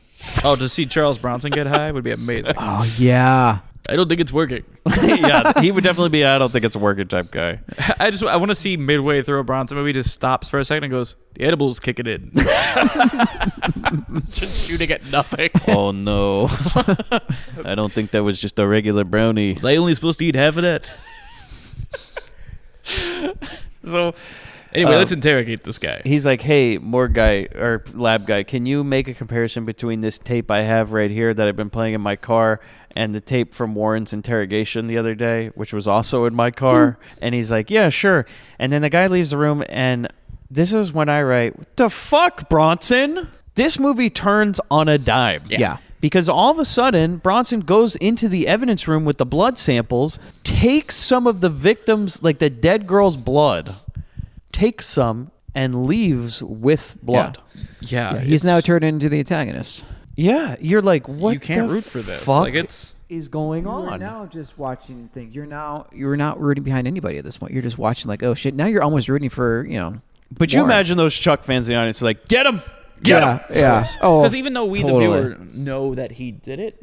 Oh, to see Charles Bronson get high would be amazing. Oh, yeah. I don't think it's working. Yeah, he would definitely be, I don't think it's a working type guy. I want to see midway through a Bronson movie just stops for a second and goes, the edible's kicking in. Just shooting at nothing. Oh, no. I don't think that was just a regular brownie. Was I only supposed to eat half of that? So... Anyway, let's interrogate this guy. He's like, hey, morgue guy or lab guy, can you make a comparison between this tape I have right here that I've been playing in my car and the tape from Warren's interrogation the other day, which was also in my car? And he's like, yeah, sure. And then the guy leaves the room, and this is when I write, what the fuck, Bronson? This movie turns on a dime. Yeah. Because all of a sudden, Bronson goes into the evidence room with the blood samples, takes some of the victims, like the dead girl's blood, takes some and leaves with blood. Yeah, he's now turned into the antagonist. Yeah, you're like, what? You can't the root for this. Fuck Like it's is going on? You're now just watching things. You're not rooting behind anybody at this point. You're just watching like, oh shit. Now you're almost rooting for But you Warren. imagine those Chuck fans in the audience like, get him, get him. Yeah. Oh, because even though we totally. the viewer know that he did it,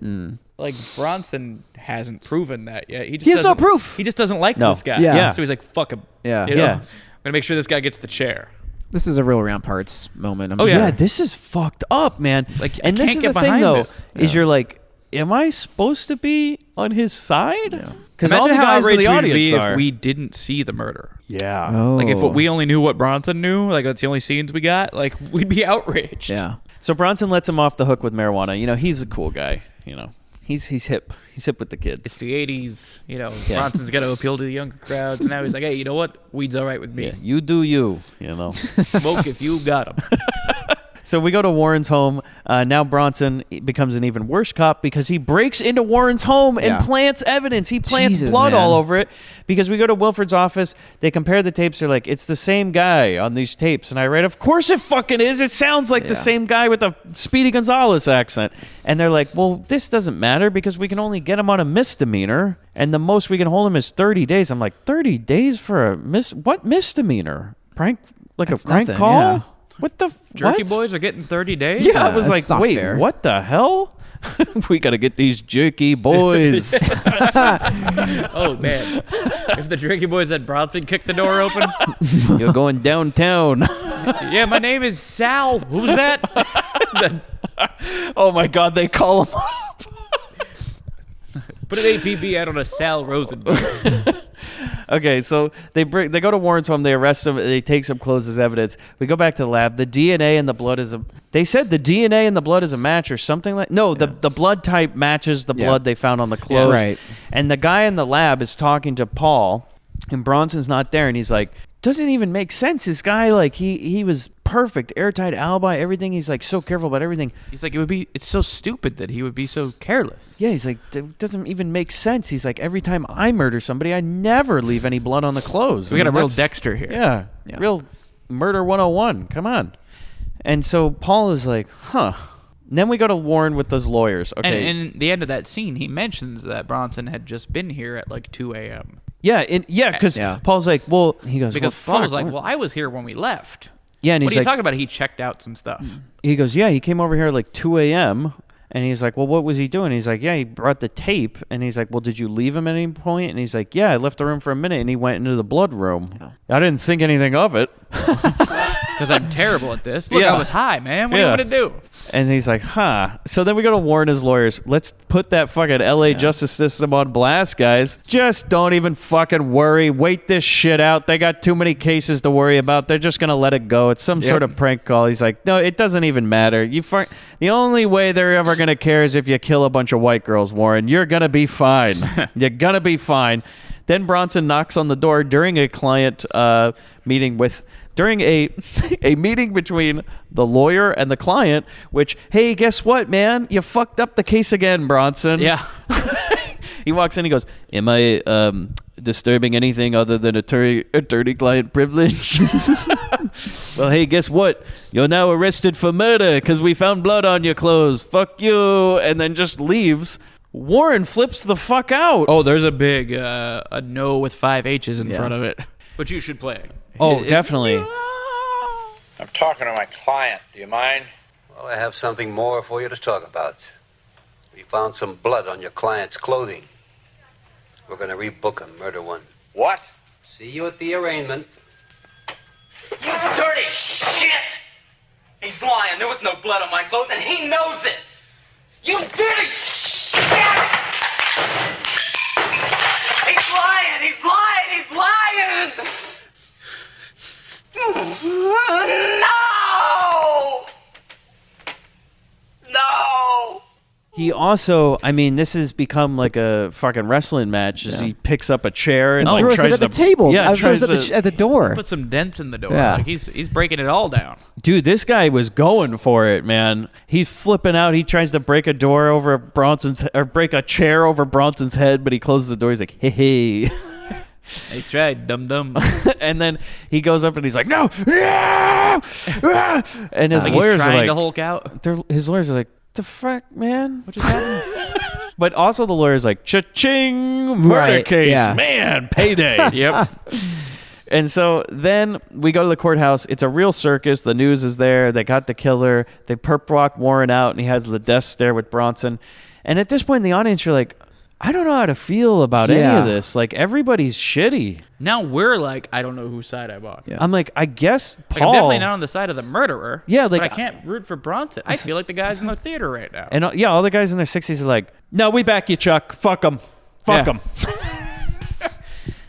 like Bronson hasn't proven that yet. He has no proof. He just doesn't like this guy. Yeah. So he's like, fuck him. Yeah. You know? Yeah. I'm gonna make sure this guy gets the chair. This is a real round parts moment. Oh, Yeah, this is fucked up, man. Like, and I this can't is get the thing, behind though, this. is you're like, am I supposed to be on his side? Because Imagine all the how guys in outraged the we'd audience be are. if we didn't see the murder. Yeah. Oh. Like if we only knew what Bronson knew, like that's the only scenes we got, like we'd be outraged. Yeah. So Bronson lets him off the hook with marijuana. He's a cool guy. He's hip. He's hip with the kids. It's the 80s, Bronson's got to appeal to the younger crowds. Now he's like, hey, you know what? Weed's all right with me. Yeah, you do you, Smoke if you got him. So we go to Warren's home. Now Bronson becomes an even worse cop because he breaks into Warren's home and plants evidence. He plants Jesus, blood man. all over it. Because we go to Wilford's office. They compare the tapes. They're like, it's the same guy on these tapes. And I write, of course it fucking is. It sounds like the same guy with a Speedy Gonzalez accent. And they're like, well, this doesn't matter because we can only get him on a misdemeanor. And the most we can hold him is 30 days. I'm like, 30 days for what misdemeanor? Prank? Like That's a prank nothing, call? yeah. What the Jerky what? boys are getting 30 days? Yeah, I was that's like, not wait, fair. what the hell? We got to get these jerky boys. Oh, man. If the Jerky boys had Bronson kick the door open. You're going downtown. Yeah, my name is Sal. Who's that? Oh, my God, they call him up. Put an APB out on a Sal Rosenberg. Okay, so they go to Warren's home. They arrest him. They take some clothes as evidence. We go back to the lab. The DNA in the blood is a... They said the DNA in the blood is a match or something like... No, the blood type matches the blood they found on the clothes. right. And the guy in the lab is talking to Paul, and Bronson's not there, and he's like, doesn't even make sense. This guy, like, he was perfect, airtight alibi, everything. He's like so careful about everything. He's like, it's so stupid that he would be so careless. Yeah, he's like, it doesn't even make sense. He's like, every time I murder somebody, I never leave any blood on the clothes. We got a real that's- Dexter here. Yeah, real murder 101. Come on. And so Paul is like, huh. And then we go to Warren with those lawyers. Okay. And in the end of that scene, he mentions that Bronson had just been here at like 2 a.m. Yeah, because Paul's like, well, he goes, Because well, Paul was fuck, like, what? well, I was here when we left. Yeah, and What he's are you like, talking about? He checked out some stuff. he goes, yeah, he came over here at like 2 a.m. And he's like, well, what was he doing? He's like, yeah, he brought the tape. And he's like, well, did you leave him at any point? And he's like, yeah, I left the room for a minute. And he went into the blood room. Yeah. I didn't think anything of it. Because I'm terrible at this. Look, I was high, man. What do you want to do? And he's like, huh. So then we go to Warren his lawyers. Let's put that fucking LA justice system on blast, guys. Just don't even fucking worry. Wait this shit out. They got too many cases to worry about. They're just going to let it go. It's some sort of prank call. He's like, no, it doesn't even matter. The only way they're ever going to care is if you kill a bunch of white girls, Warren. You're going to be fine. You're going to be fine. Then Bronson knocks on the door during a client meeting during a meeting between the lawyer and the client, which, hey, guess what, man? You fucked up the case again, Bronson. Yeah. He walks in, he goes, am I disturbing anything other than attorney-client privilege? Well, hey, guess what? You're now arrested for murder because we found blood on your clothes. Fuck you. And then just leaves. Warren flips the fuck out. Oh, there's a big a no with 5 H's in front of it, which you should play. Oh, definitely. I'm talking to my client. Do you mind? Well, I have something more for you to talk about. We found some blood on your client's clothing. We're going to rebook him, murder one. What? See you at the arraignment. You dirty shit! He's lying. There was no blood on my clothes, and he knows it. You dirty shit! He's lying! He's lying! He's lying! No! No! He also, I mean, this has become like a fucking wrestling match. As he picks up a chair and throws tries it at the to, table. Yeah, Throws it at the door. Put some dents in the door. Yeah. Like he's breaking it all down. Dude, this guy was going for it, man. He's flipping out. He tries to break a door over break a chair over Bronson's head, but he closes the door. He's like, hey, hey. Nice try, dum-dum. And then he goes up and he's like, no! And his like lawyers he's are trying like, to Hulk out. his lawyers are like, the fuck, man? What just happened? But also the lawyer's like, cha-ching, murder case. Yeah. Man, payday. Yep. And so then we go to the courthouse. It's a real circus. The news is there. They got the killer. They perp walk Warren out, and he has the death stare with Bronson. And at this point in the audience, you're like, I don't know how to feel about any of this. Like, everybody's shitty. Now we're like, I don't know whose side I'm on. Yeah. I'm like, I guess Paul. Like, I'm definitely not on the side of the murderer. Yeah, like, but I can't root for Bronson. I feel like the guys in the theater right now. And all the guys in their 60s are like, no, we back you, Chuck. Fuck him. Fuck him.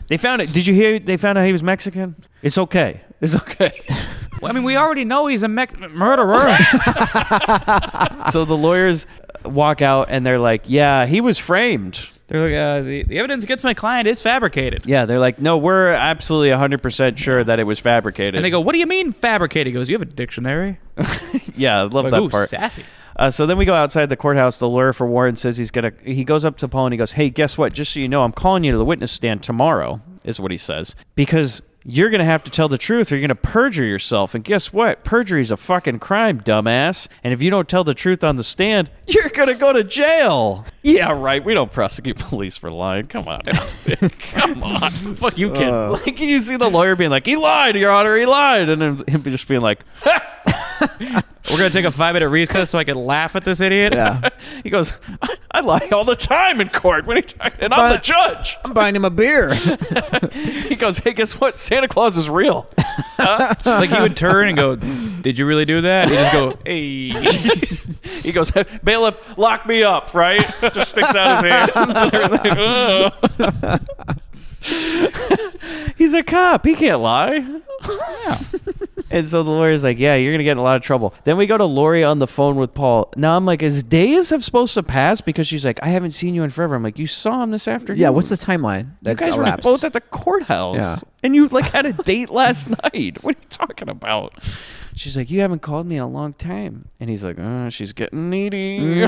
They found it. Did you hear they found out he was Mexican? It's okay. It's okay. Well, I mean, we already know he's a murderer. So the lawyers walk out and they're like, yeah, he was framed. They're like, the evidence against my client is fabricated. Yeah, they're like, no, we're absolutely 100% sure that it was fabricated. And they go, what do you mean fabricated? He goes, you have a dictionary? Yeah, I love that part. Sassy. So then we go outside the courthouse. The lawyer for Warren says he goes up to Paul and he goes, hey, guess what? Just so you know, I'm calling you to the witness stand tomorrow, is what he says. Because you're going to have to tell the truth or you're going to perjure yourself. And guess what? Perjury is a fucking crime, dumbass. And if you don't tell the truth on the stand, you're going to go to jail. Yeah, right. We don't prosecute police for lying. Come on. Come on. Fuck you, kid. Like, you see the lawyer being like, he lied, Your Honor, he lied. And then him just being like, we're going to take a 5-minute recess so I can laugh at this idiot? Yeah. He goes, I lie all the time in court. And I'm the judge. I'm buying him a beer. He goes, hey, guess what? Santa Claus is real. Like he would turn and go, did you really do that? He'd just go, hey. He goes, bailiff, lock me up, right? Just sticks out his hands. He's a cop. He can't lie. Yeah. And so the lawyer's like, yeah, you're going to get in a lot of trouble. Then we go to Lori on the phone with Paul. Now I'm like, is days have supposed to pass? Because she's like, I haven't seen you in forever. I'm like, you saw him this afternoon. Yeah, what's the timeline? You guys were both at the courthouse. Yeah. And you like had a date last night. What are you talking about? She's like, you haven't called me in a long time. And he's like, she's getting needy.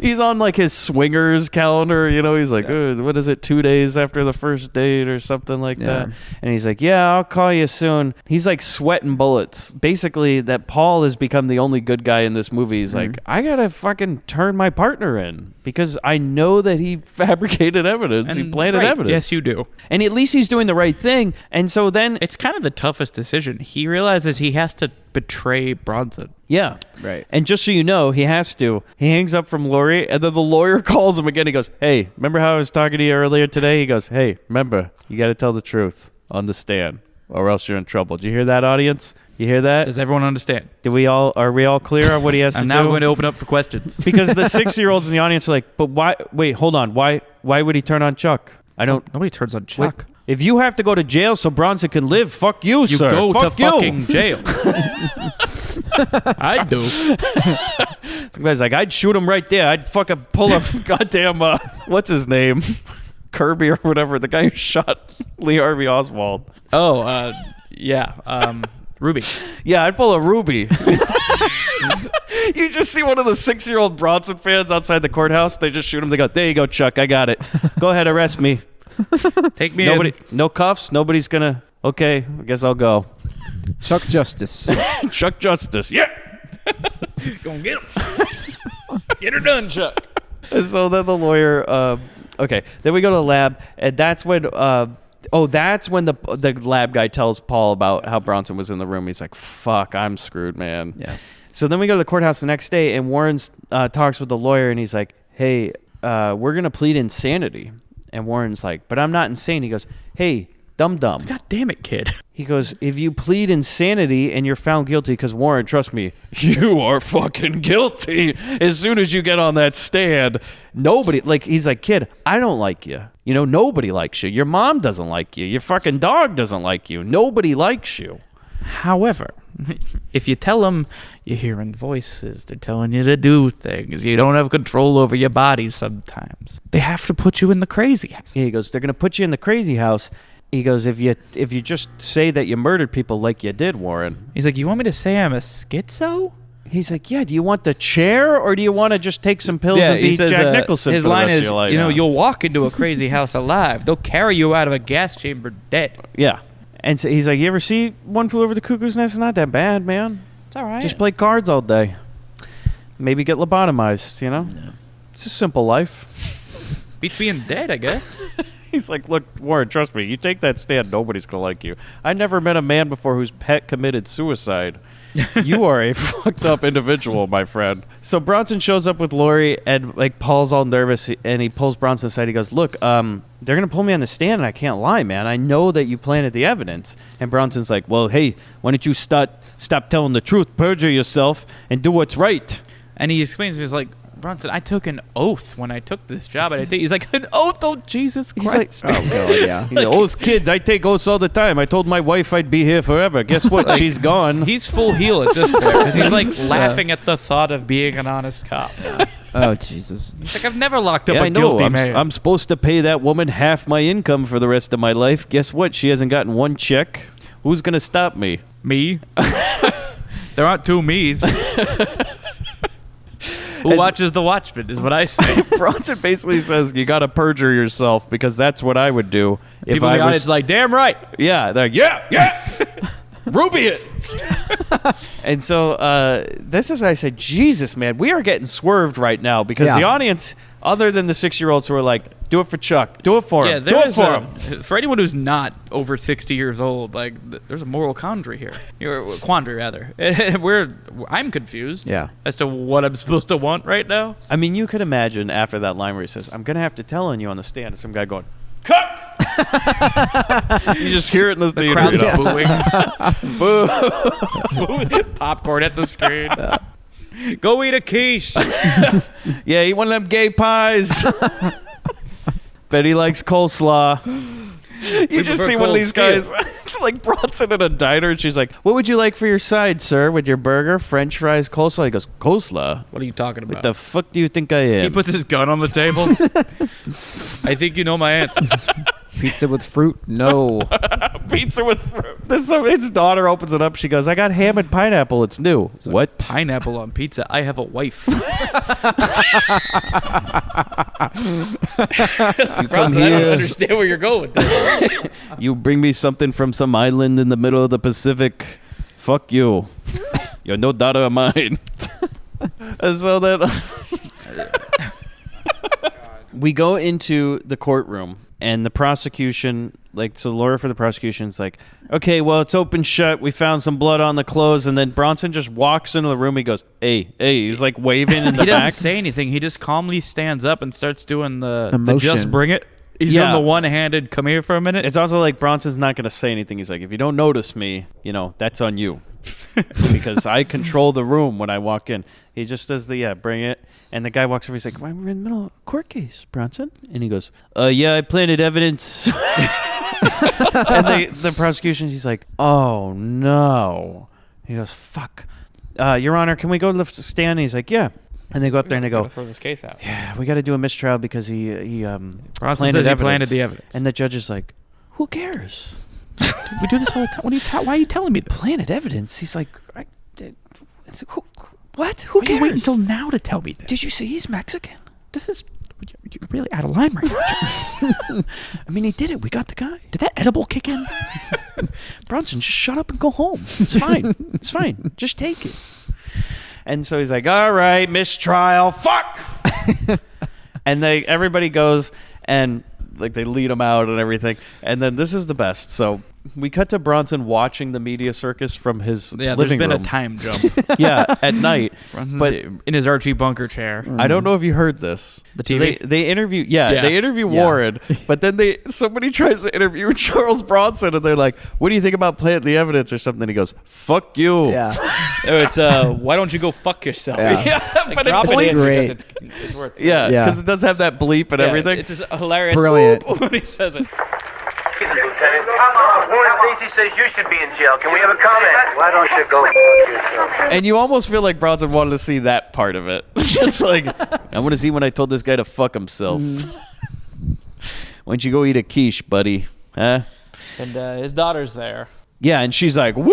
He's on like his swingers calendar. You know, he's like, what is it, 2 days days after the first date or something like that. And he's like, yeah, I'll call you soon. He's like sweating bullets. Basically, that Paul has become the only good guy in this movie. He's like, I gotta fucking turn my partner in because I know that he fabricated evidence. He planted evidence. Yes, you do. And at least he's doing the right thing. And so then It's kind of the toughest decision. He realizes he has to betray Bronson. yeah. Right. And just so you know, he has to. He hangs up from Lori, and then the lawyer calls him again. He goes, hey, remember how I was talking to you earlier today? He goes, hey, remember, you got to tell the truth on the stand, or else you're in trouble. Did you hear that, audience? You hear that? Does everyone understand? Are we all clear on what he has to do? I'm now going to open up for questions. Because the 6-year-olds in the audience are like, but why? Wait, hold on. Why would he turn on Chuck? I don't. Nobody turns on Chuck. Wait, if you have to go to jail so Bronson can live, fuck you, sir. You go fuck to fucking jail. I do. Some guy's like, I'd shoot him right there. I'd fucking pull a goddamn, what's his name? Kirby or whatever. The guy who shot Lee Harvey Oswald. Oh, yeah. Ruby. Yeah, I'd pull a Ruby. You just see one of the 6-year-old Bronson fans outside the courthouse. They just shoot him. They go, there you go, Chuck. I got it. Go ahead, arrest me. Take me in. No cuffs. Nobody's gonna. Okay, I guess I'll go. Chuck Justice. Chuck Justice. Yeah. Gonna get him. Get her done, Chuck. And so then the lawyer. Okay, then we go to the lab, and that's when. That's when the lab guy tells Paul about how Bronson was in the room. He's like, "Fuck, I'm screwed, man." Yeah. So then we go to the courthouse the next day, and Warren talks with the lawyer, and he's like, "Hey, we're gonna plead insanity." And Warren's like, but I'm not insane. He goes, hey, dum-dum. God damn it, kid. He goes, if you plead insanity and you're found guilty, because Warren, trust me, you are fucking guilty. As soon as you get on that stand, he's like, kid, I don't like you. You know, nobody likes you. Your mom doesn't like you. Your fucking dog doesn't like you. Nobody likes you. However, if you tell them you're hearing voices, they're telling you to do things, you don't have control over your body sometimes, they have to put you in the crazy house. He goes, they're going to put you in the crazy house. He goes, if you just say that you murdered people like you did, Warren. He's like, you want me to say I'm a schizo? He's like, yeah, do you want the chair or do you want to just take some pills and be Jack Nicholson his for the line rest is, of your life? you know, you'll walk into a crazy house alive. They'll carry you out of a gas chamber dead. Yeah. And so he's like, you ever see One Flew Over the Cuckoo's Nest? It's not that bad, man. It's all right. Just play cards all day. Maybe get lobotomized, you know? No. It's a simple life. Beats being dead, I guess. He's like, look, Warren, trust me. You take that stand, nobody's going to like you. I never met a man before whose pet committed suicide. You are a fucked up individual, my friend. So Bronson shows up with Lori, and like Paul's all nervous, and he pulls Bronson aside. He goes, look, they're going to pull me on the stand, and I can't lie, man. I know that you planted the evidence. And Bronson's like, well, hey, why don't you stop telling the truth, perjure yourself, and do what's right? And he explains to me, he's like, Bronson, I took an oath when I took this job. And he's like, an oath? Oh, Jesus Christ. He's like, oh, God, yeah. He's like, oath, kids, I take oaths all the time. I told my wife I'd be here forever. Guess what? Like, she's gone. He's full heel at this point because he's like laughing at the thought of being an honest cop. Oh, Jesus. He's like, I've never locked up a guilty man. I'm supposed to pay that woman half my income for the rest of my life. Guess what? She hasn't gotten one check. Who's going to stop me? Me? There aren't two me's. Who watches The Watchmen is what I say. Bronson basically says you got to perjure yourself because that's what I would do. If People in the audience like, damn right. Yeah, they're like, yeah. Ruby it. And so this is why I said, Jesus, man, we are getting swerved right now because the audience, other than the 6-year-olds who are like, do it for Chuck, do it for him, do it for him. For anyone who's not over 60 years old, like there's a moral quandary here. Quandary, rather. I'm confused as to what I'm supposed to want right now. I mean, you could imagine after that line where he says, I'm going to have to tell on you on the stand, and some guy going, cut! You just hear it in the theater. Crowd's booing. Boo. Popcorn at the screen. Go eat a quiche. Yeah, eat one of them gay pies. Betty likes coleslaw. You just see one of these guys, it's like Bronson in a diner, and she's like, what would you like for your side, sir, with your burger, french fries, coleslaw? He goes, coleslaw? What are you talking about? What the fuck do you think I am? He puts his gun on the table. I think you know my answer. Pizza with fruit? No. pizza with fruit. His daughter opens it up. She goes, I got ham and pineapple. It's new. What? Pineapple on pizza? I have a wife. You come I don't here. understand where you're going with this. You bring me something from some island in the middle of the Pacific. Fuck you. You're no daughter of mine. And so then we go into the courtroom, and the prosecution, like, so the lawyer for the prosecution is like, okay, well, it's open shut. We found some blood on the clothes. And then Bronson just walks into the room. He goes, hey. He's like waving in the He doesn't back. say anything. He just calmly stands up and starts doing the motion. just bring it. He's doing the one-handed come here for a minute. It's also like Bronson's not going to say anything. He's like, if you don't notice me, that's on you. Because I control the room when I walk in. He just does the, bring it. And the guy walks over. He's like, we're in the middle of a court case, Bronson. And he goes, yeah, I planted evidence. And the prosecution, he's like, oh, no. He goes, fuck. Your Honor, can we go to the stand? And he's like, yeah. And they go up there and they go, throw this case out. yeah, we got to do a mistrial because he Bronson says he planted the evidence. And the judge is like, who cares? We do this all the time. Why are you telling me this? Planted evidence? He's like, what? Who Why you cares? wait until now to tell me this? Did you see he's Mexican? This is... You're really out of line right now. I mean, he did it. We got the guy. Did that edible kick in? Bronson, just shut up and go home. It's fine. It's fine. Just take it. And so he's like, all right, mistrial. Fuck! And everybody goes and like they lead him out and everything. And then this is the best. So we cut to Bronson watching the media circus from his Yeah, there's living been room. a time jump. Yeah, at night. Bronson's But in his Archie Bunker chair. I don't know if you heard this. The So TV? they interview. Yeah. They interview Warren, but then somebody tries to interview Charles Bronson, and they're like, "What do you think about planting the evidence or something?" And he goes, "Fuck you." Yeah. It's why don't you go fuck yourself? Yeah. Like, but drop it it in bleeps. because it's worth it. Yeah, Yeah. because it does have that bleep and everything. It's just hilarious. Brilliant. Boop when he says it. Lieutenant, come on. Warren Stacy says you should be in jail. Can we have a comment? Why don't you go fuck yourself? And you almost feel like Bronson wanted to see that part of it. Just like, I want to see when I told this guy to fuck himself. Why don't you go eat a quiche, buddy? Huh? And his daughter's there. Yeah, and she's like, woo,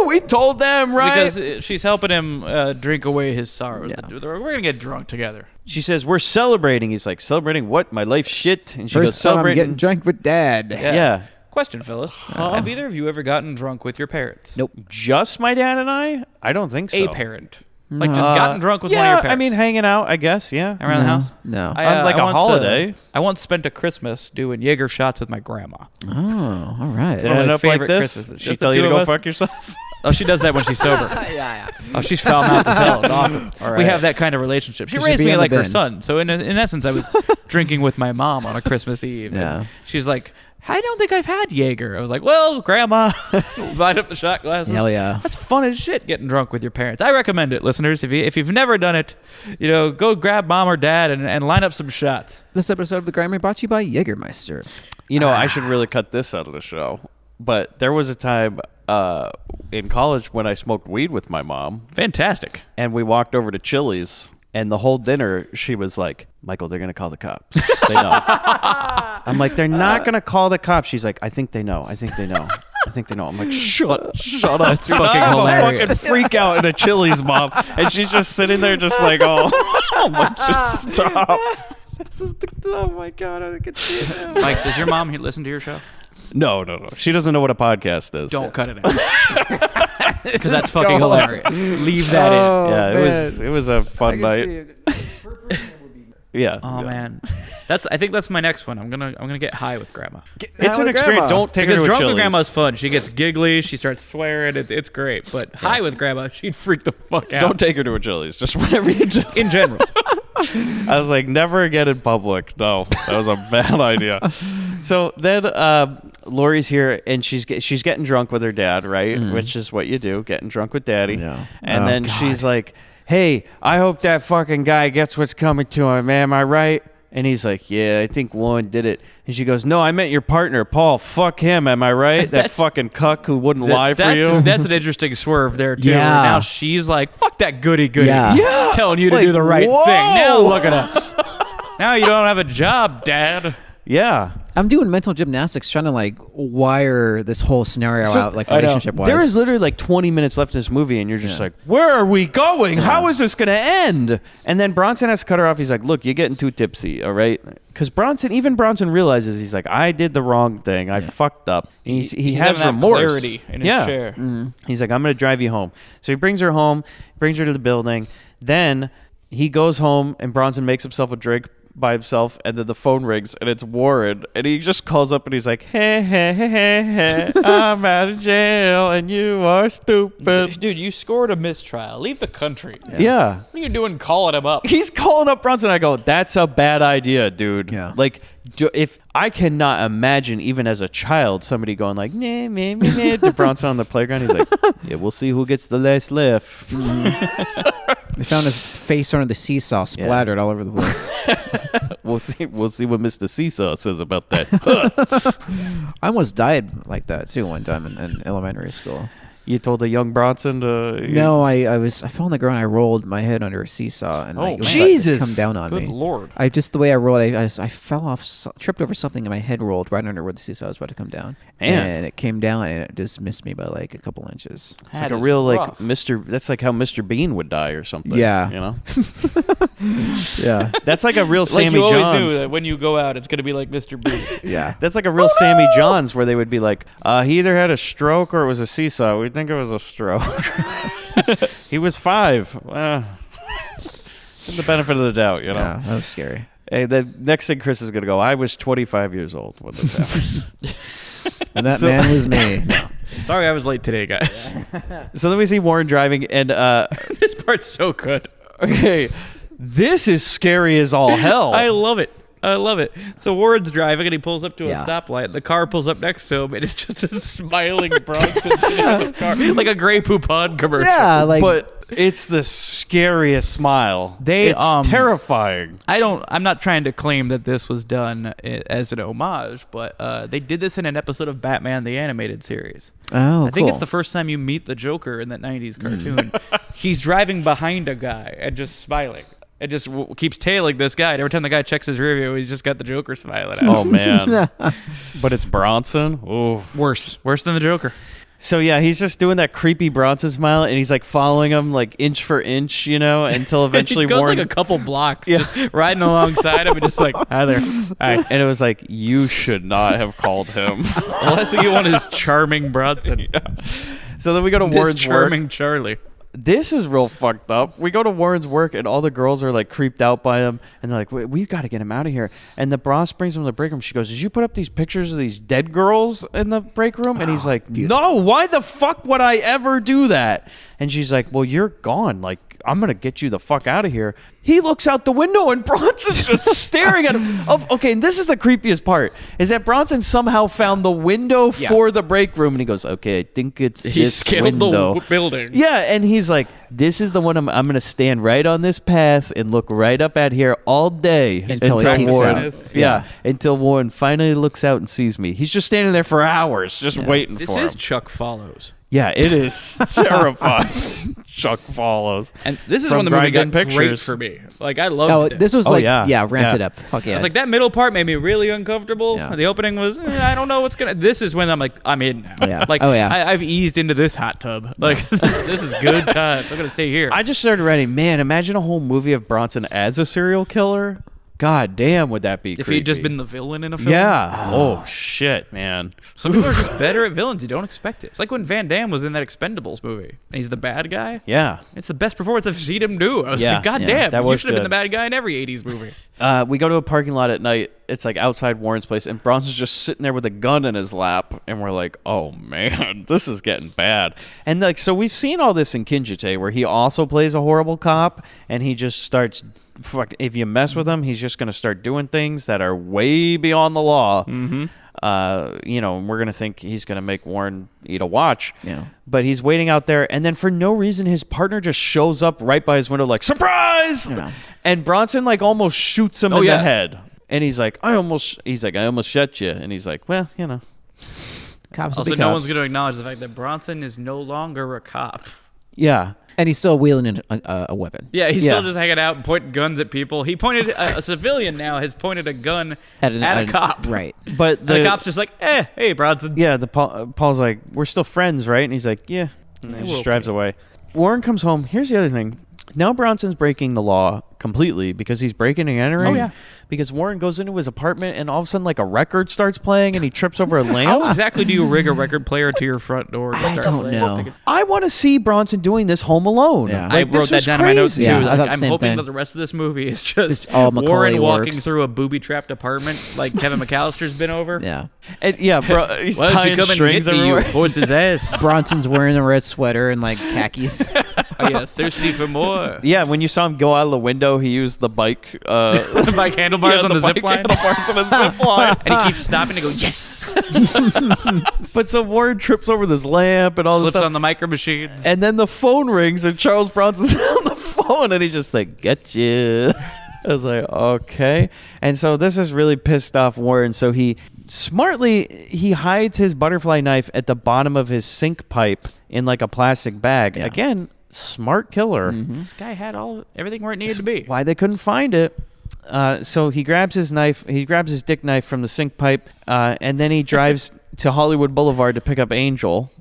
we told them, right? Because she's helping him drink away his sorrows. Yeah. We're going to get drunk together. She says, we're celebrating. He's like, celebrating what? My life's shit? And she goes, First time I'm celebrating. getting drunk with Dad. Yeah. Question, Phyllis. Have either of you ever gotten drunk with your parents? Nope. Just my dad and I? I don't think so. A parent. Like just gotten drunk with one of Yeah, your parents. I mean, hanging out, I guess, yeah. around the house? No. On like a once, holiday. I once spent a Christmas doing Jaeger shots with my grandma. Oh, all right. Did it one of end my up like favorite this? Christmases. She Just the tell you two to of go us? fuck yourself? Oh, she does that when she's sober. Yeah. Oh, she's foul mouthed as hell. It's awesome. All We right. have that kind of relationship. She She should raised be me in the like her bin. son. So in essence, I was drinking with my mom on a Christmas Eve. Yeah. And she's like, I don't think I've had Jaeger. I was like, well, Grandma, light up the shot glasses. Hell yeah. That's fun as shit, getting drunk with your parents. I recommend it, listeners. If you've never done it, go grab mom or dad and line up some shots. This episode of The Grindbin brought to you by Jägermeister. I should really cut this out of the show. But there was a time in college when I smoked weed with my mom. Fantastic. And we walked over to Chili's. And the whole dinner, she was like, Michael, they're going to call the cops. They know. I'm like, they're not going to call the cops. She's like, I think they know. I think they know. I think they know. I'm like, shut up. That's fucking I'm hilarious. a fucking freak out in a Chili's, Mom. And she's just sitting there just like, I'm like, just stop. Oh, my God. I can see it now. Mike, does your mom listen to your show? No. She doesn't know what a podcast is. Don't cut it out. Because that's fucking hilarious. Leave that in. Yeah, it was a fun night. Yeah. Oh man, I think that's my next one. I'm gonna get high with Grandma. It's an experience. Don't take her Because to a drunk with Chili's. Grandma's fun. She gets giggly. She starts swearing. It's great. But high with Grandma, she'd freak the fuck out. Don't take her to a Chili's. Just whatever you do. In general. I was like, never again in public. No, that was a bad idea. So then Lori's here, and she's getting drunk with her dad, right? Which is what you do, getting drunk with daddy. Yeah. And Oh, then God. she's like, hey, I hope that fucking guy gets what's coming to him. Am I right? And he's like, yeah, I think Warren did it. And she goes, no, I meant your partner, Paul. Fuck him. Am I right? That fucking cuck who wouldn't lie for you. That's an interesting swerve there, too. Yeah. Where now she's like, fuck that goody. Yeah. Telling you to Like, do the right whoa. thing. Now look at us. Now you don't have a job, Dad. Yeah. I'm doing mental gymnastics trying to like wire this whole scenario out, like relationship wise. There is literally like 20 minutes left in this movie, and you're just like, where are we going? How is this going to end? And then Bronson has to cut her off. He's like, look, you're getting too tipsy, all right? Because Bronson realizes, he's like, I did the wrong thing. I fucked up. And he has remorse. Clarity in his chair. He's like, I'm going to drive you home. So he brings her home, brings her to the building. Then he goes home, and Bronson makes himself a drink by himself, and then the phone rings, and it's Warren, and he just calls up and he's like, hey, I'm out of jail and you are stupid. Dude, you scored a mistrial. Leave the country. Yeah. What are you doing calling him up? He's calling up Bronson. I go, that's a bad idea, dude. Yeah. Like, if I cannot imagine, even as a child, somebody going like, nah, to Bronson on the playground. He's like, yeah, we'll see who gets the last laugh. They found his face under the seesaw, splattered all over the place. We'll see what Mr. Seesaw says about that. I almost died like that too one time in elementary school. You told a young Bronson to... No, I fell on the ground. I rolled my head under a seesaw and like, Jesus! come down on me. Good Lord. The way I rolled, I fell off, tripped over something, and my head rolled right under where the seesaw was about to come down. Man. And it came down, and it just missed me by like a couple inches. It's like a real like Mr. That's like how Mr. Bean would die or something. Yeah. You know. Yeah. That's like a real Sammy you Johns. always knew that when you go out, it's gonna be like Mr. Bean. Yeah. That's like a real Sammy Johns where they would be like, he either had a stroke or it was a seesaw. We think it was a stroke. He was 5. The benefit of the doubt, you know. Yeah, that was scary. Hey, the next thing Chris is gonna go, I was 25 years old when this happened. And that man was me. No. Sorry I was late today, guys. So then we see Warren driving, and This part's so good. okay, this is scary as all hell. I love it. So Warren's driving and he pulls up to a Yeah. stoplight. The car pulls up next to him and it's just a smiling Bronson sitting in the car, like a Grey Poupon commercial. Yeah, like But it's the scariest smile. It's terrifying. I'm not trying to claim that this was done as an homage, but they did this in an episode of Batman the Animated Series. oh, I think it's cool. the first time you meet the Joker in that 90s cartoon. He's driving behind a guy and just smiling. It just keeps tailing this guy. And every time the guy checks his rear view, he's just got the Joker smiling at him. Oh, man. But it's Bronson. Oh, Worse than the Joker. So, yeah, he's just doing that creepy Bronson smile, and he's, like, following him, like, inch for inch, you know, until eventually he goes Warren... like a couple blocks, just riding alongside him and just like, hi there. Hi. And it was like, you should not have called him. The last thing you want is charming Bronson. So then we go to This Warren's charming work. Charlie. This is real fucked up. We go to Warren's work, and all the girls are like creeped out by him, and they're like, we got to get him out of here. And the boss brings him to the break room. She goes, did you put up these pictures of these dead girls in the break room? And he's like, no, why the fuck would I ever do that? And she's like, well, you're gone. Like, I'm going to get you the fuck out of here. He looks out the window and Bronson's just staring at him. Okay, and this is the creepiest part, is that Bronson somehow found the window for the break room, and he goes, okay, I think it's He this scaled window. the building. Yeah, and he's like, this is the one I'm going to stand right on this path and look right up at here all day Until he peeks Warren, out. yeah, until Warren finally looks out and sees me. He's just standing there for hours, just waiting This for him. is Chuck Follows. Yeah, it is terrifying. Chuck Follows. And this is From when the movie got Grindbin great Pictures. for me. Like, I loved Oh, it. this was Oh, like, yeah. ramped Yeah. it up. Fuck yeah. It's like that middle part made me really uncomfortable. Yeah. The opening was, I don't know what's gonna. This is when I'm like, I'm in now. Yeah. Like, Oh, yeah. I've eased into this hot tub. Like, this is good times. I'm gonna stay here. I just started writing, man, imagine a whole movie of Bronson as a serial killer. God damn, would that be if creepy. he'd just been the villain in a film. Yeah. Oh, shit, man. Some people are just better at villains. You don't expect it. It's like when Van Damme was in that Expendables movie, and he's the bad guy. Yeah. It's the best performance I've seen him do. I was Yeah. like, God Yeah, damn, that you was should have been good. the bad guy in every 80s movie. We go to a parking lot at night. It's like outside Warren's place, and Bronson's just sitting there with a gun in his lap, and we're like, "Oh man, this is getting bad." And like, so we've seen all this in Kinjite, where he also plays a horrible cop, and he just starts. If you mess with him, he's just going to start doing things that are way beyond the law. Mm-hmm. We're going to think he's going to make Warren eat a watch. Yeah. But he's waiting out there, and then for no reason, his partner just shows up right by his window, like, surprise! Yeah. And Bronson, like, almost shoots him in the head. And he's like, I almost shot you. And he's like, well, you know. Cops will Also, be no cops. one's going to acknowledge the fact that Bronson is no longer a cop. Yeah. And he's still wheeling in a weapon. Yeah, he's still just hanging out and pointing guns at people. He pointed a civilian now has pointed a gun at a cop. Right. But the cop's just like, hey, Bronson. Yeah, Paul's like, we're still friends, right? And he's like, yeah. And he just drives away. Warren comes home. Here's the other thing. Now Bronson's breaking the law completely because he's breaking and entering. Oh, yeah. Because Warren goes into his apartment and all of a sudden like a record starts playing and he trips over a lamp. How exactly do you rig a record player to your front door? I don't know. I want to see Bronson doing this Home Alone. Yeah. I wrote that down in my notes too. Yeah, Like, I thought the I'm same hoping thing. that the rest of this movie is just all Macaulay Warren walking works. through a booby-trapped apartment like Kevin McAllister's been over. Yeah. And, bro, he's Why don't you tying come and strings get me, you everywhere. horse's ass? Bronson's wearing a red sweater and like khakis. Are you thirsty for more? Yeah, when you saw him go out of the window, he used the bike. The bike handlebars on the zip line. Handlebars on the zip line. And he keeps stopping to go, yes! But so Warren trips over this lamp and all this Slips stuff. on the micro machines. And then the phone rings and Charles Bronson's on the phone and he's just like, "Getcha." I was like, okay. And so this is really pissed off Warren. So he hides his butterfly knife at the bottom of his sink pipe in like a plastic bag. Yeah. Again, smart killer. This guy had everything where it needed to be. Why they couldn't find it. So he grabs his knife. He grabs his dick knife from the sink pipe, and then he drives to Hollywood Boulevard to pick up Angel.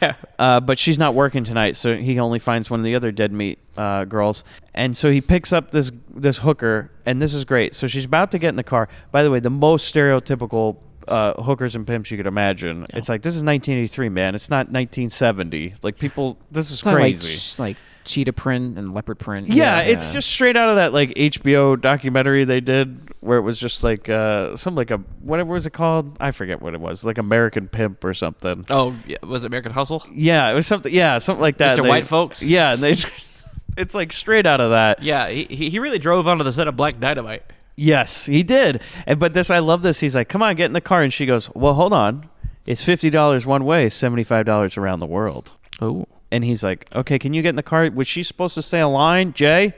Yeah. But she's not working tonight, so he only finds one of the other dead meat girls. And so he picks up this hooker, and this is great. So she's about to get in the car. By the way, the most stereotypical hookers and pimps you could imagine. Yeah. It's like, this is 1983, man. It's not 1970. Like, people, this is crazy. Like cheetah print and leopard print. Yeah, it's just straight out of that like HBO documentary they did where it was just like some like a whatever was it called? I forget what it was. Like American Pimp or something. Oh, yeah. Was it American Hustle? Yeah, it was something. Yeah, something like that. Mr. White Folks. Yeah, and they. It's like straight out of that. Yeah, he really drove onto the set of Black Dynamite. Yes, he did. But I love this. He's like, "Come on, get in the car," and she goes, "Well, hold on. It's $50 one way, $75 around the world." Oh. And he's like, "Okay, can you get in the car?" Was she supposed to say a line? Jay?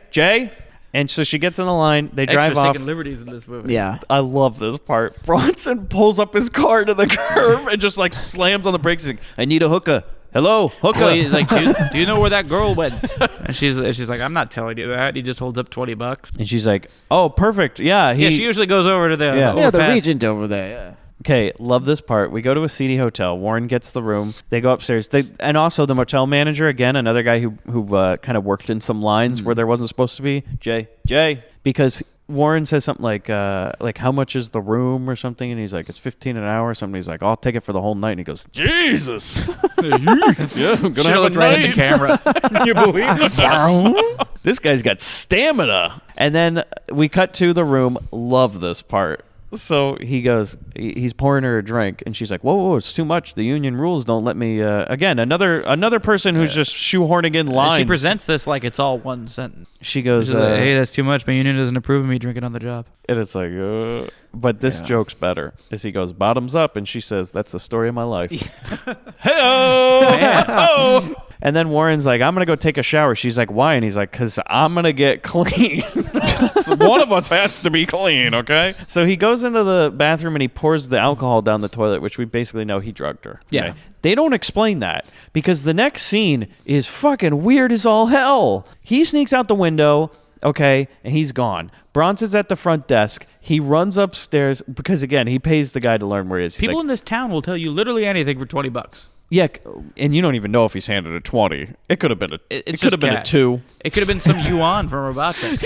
And so she gets in the line. They drive Extras off. taking liberties in this movie. Yeah. I love this part. Bronson pulls up his car to the curb and just like slams on the brakes. He's like, "I need a hooker. Hello, hooker." Well, he's like, do you know where that girl went? And she's like, "I'm not telling you that." He just holds up $20. And she's like, "Oh, perfect. Yeah." Yeah, she usually goes over to the Yeah. Yeah, the overpass. regent over there. Yeah. Okay, love this part. We go to a seedy hotel. Warren gets the room. They go upstairs. And also the motel manager, again, another guy who kind of worked in some lines where there wasn't supposed to be. Jay. Because Warren says something like how much is the room or something? And he's like, it's $15 an hour or something. He's like, I'll take it for the whole night. And he goes, Jesus. Yeah, I'm going to have a right at the night. camera. You believe it? This guy's got stamina. And then we cut to the room. Love this part. So he goes, he's pouring her a drink, and she's like, whoa, it's too much. The union rules don't let me. Again, another person who's just shoehorning in lines. She presents this like it's all one sentence. She goes, She's like, hey, that's too much. My union doesn't approve of me drinking on the job. and it's like, but this joke's better. As he goes, bottoms up, and she says, that's the story of my life. Hey-oh! And then Warren's like, I'm going to go take a shower. She's like, why? And he's like, because I'm going to get clean. So one of us has to be clean, okay? So he goes into the bathroom and he pours the alcohol down the toilet, which we basically know he drugged her. Yeah. Okay? They don't explain that because the next scene is fucking weird as all hell. He sneaks out the window, okay, and he's gone. Bronson's at the front desk. He runs upstairs because, again, he pays the guy to learn where he is. He's People like, in this town will tell you literally anything for $20. yeah, and you don't even know if he's handed a 20. It could have been It's it could have been cash. a 2. It could have been some yuan from Robotnik.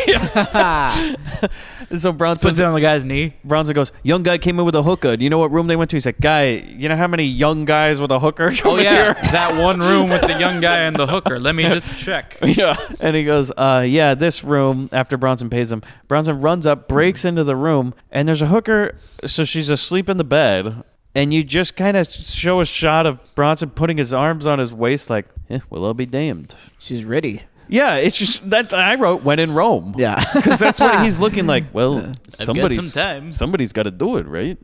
So Bronson Puts it on the guy's knee. Bronson goes, young guy came in with a hooker. Do you know what room they went to? He's like, guy, you know how many young guys with a hooker come Oh, yeah. here? That one room with the young guy and the hooker. Let me just check. Yeah. And he goes, yeah, this room, after Bronson pays him. Bronson runs up, breaks into the room, and there's a hooker, so she's asleep in the bed. And you just kind of show a shot of Bronson putting his arms on his waist like, well, I'll be damned. She's ready. Yeah, it's just that I wrote when in Rome. Yeah. Because that's what he's looking like. Well, I've got some time. somebody's got to do it, right?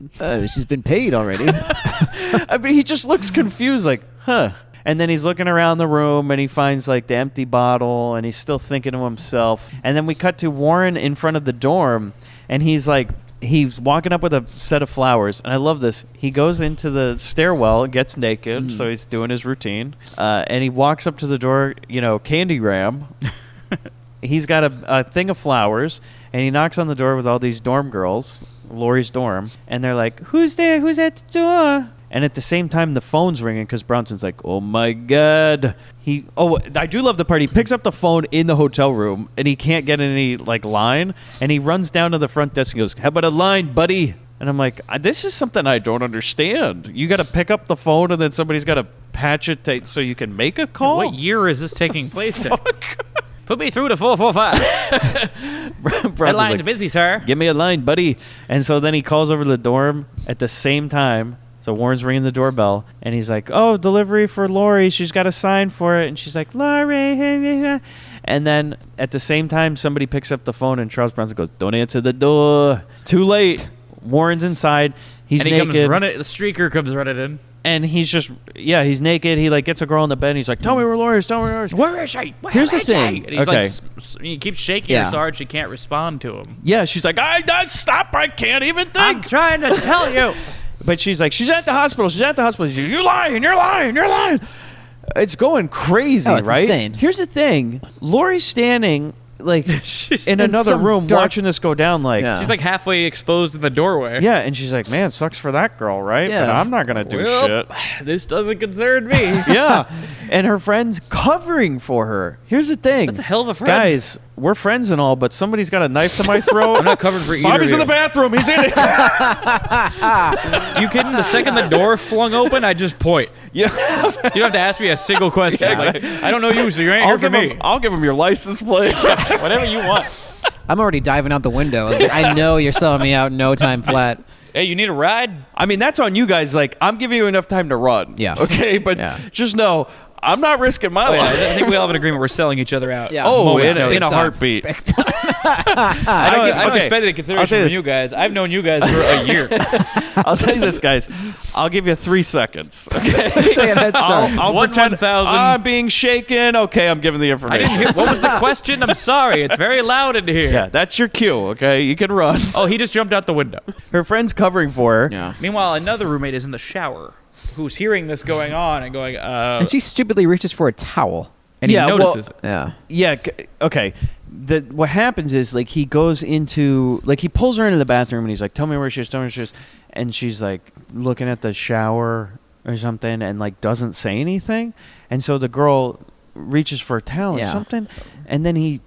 She's been paid already. I mean, he just looks confused like, huh. And then he's looking around the room and he finds like the empty bottle and he's still thinking to himself. And then we cut to Warren in front of the dorm and he's like He's walking up with a set of flowers, and I love this. He goes into the stairwell, gets naked, so he's doing his routine, and he walks up to the door, candygram. He's got a thing of flowers, and he knocks on the door with all these dorm girls, Laurie's dorm, and they're like, "Who's there? Who's at the door?" And at the same time, the phone's ringing because Bronson's like, "Oh my god!" I do love the part. He picks up the phone in the hotel room, and he can't get any line, and he runs down to the front desk and goes, "How about a line, buddy?" And I'm like, "This is something I don't understand. You got to pick up the phone, and then somebody's got to patch it so you can make a call." What year is this taking place in? Put me through to 445. That line's busy, sir. Give me a line, buddy. And so then he calls over to the dorm at the same time. So Warren's ringing the doorbell, and he's like, "Oh, delivery for Laurie. She's got a sign for it." And she's like, "Laurie." And then at the same time, somebody picks up the phone, and Charles Bronson goes, "Don't answer the door." Too late. Warren's inside. He's naked. The streaker comes running in. And he's just, he's naked. He gets a girl in the bed, and he's like, "Tell me where Laurie is. Tell me where Laurie is." Where is she? Here's the thing. And he's he keeps shaking her so hard she can't respond to him. Yeah, she's like, stop. I can't even think. I'm trying to tell you. But she's like, "She's at the hospital. She's at the hospital." She's like, "You're lying. You're lying. You're lying." It's going crazy, it's right? insane. Here's the thing. Laurie's standing in another room watching this go down. She's halfway exposed in the doorway. Yeah, and she's like, "Man, sucks for that girl, right? Yeah. But I'm not going to do shit." This doesn't concern me. Yeah. And her friend's covering for her. Here's the thing. That's a hell of a friend. Guys, we're friends and all, but somebody's got a knife to my throat. I'm not covered for either Bobby's of in you. the bathroom. He's in it. You kidding? The second the door flung open, I just point. Yeah. You don't have to ask me a single question. I don't know you, so you ain't here for me. I'll give him your license plate. Whatever you want. I'm already diving out the window. I know you're selling me out no time flat. Hey, you need a ride? I mean, that's on you guys. I'm giving you enough time to run. Yeah. Okay, but just know, I'm not risking my life. I think we all have an agreement we're selling each other out. Yeah. Oh, in a heartbeat. I don't expect any consideration from you guys. I've known you guys for a year. I'll tell you this, guys. I'll give you 3 seconds. Okay? I'll One pretend 1,000. I'm being shaken. Okay, I'm giving the I information. didn't hear. What was the question? I'm sorry. It's very loud in here. Yeah, that's your cue. Okay, you can run. Oh, he just jumped out the window. Her friend's covering for her. Yeah. Meanwhile, another roommate is in the shower, who's hearing this going on and going, And she stupidly reaches for a towel. and he notices it. Yeah. Yeah. Okay. What happens is he goes into he pulls her into the bathroom and he's like, "Tell me where she is. Tell me where she is." And she's looking at the shower or something and doesn't say anything. And so the girl reaches for a towel or something, and then he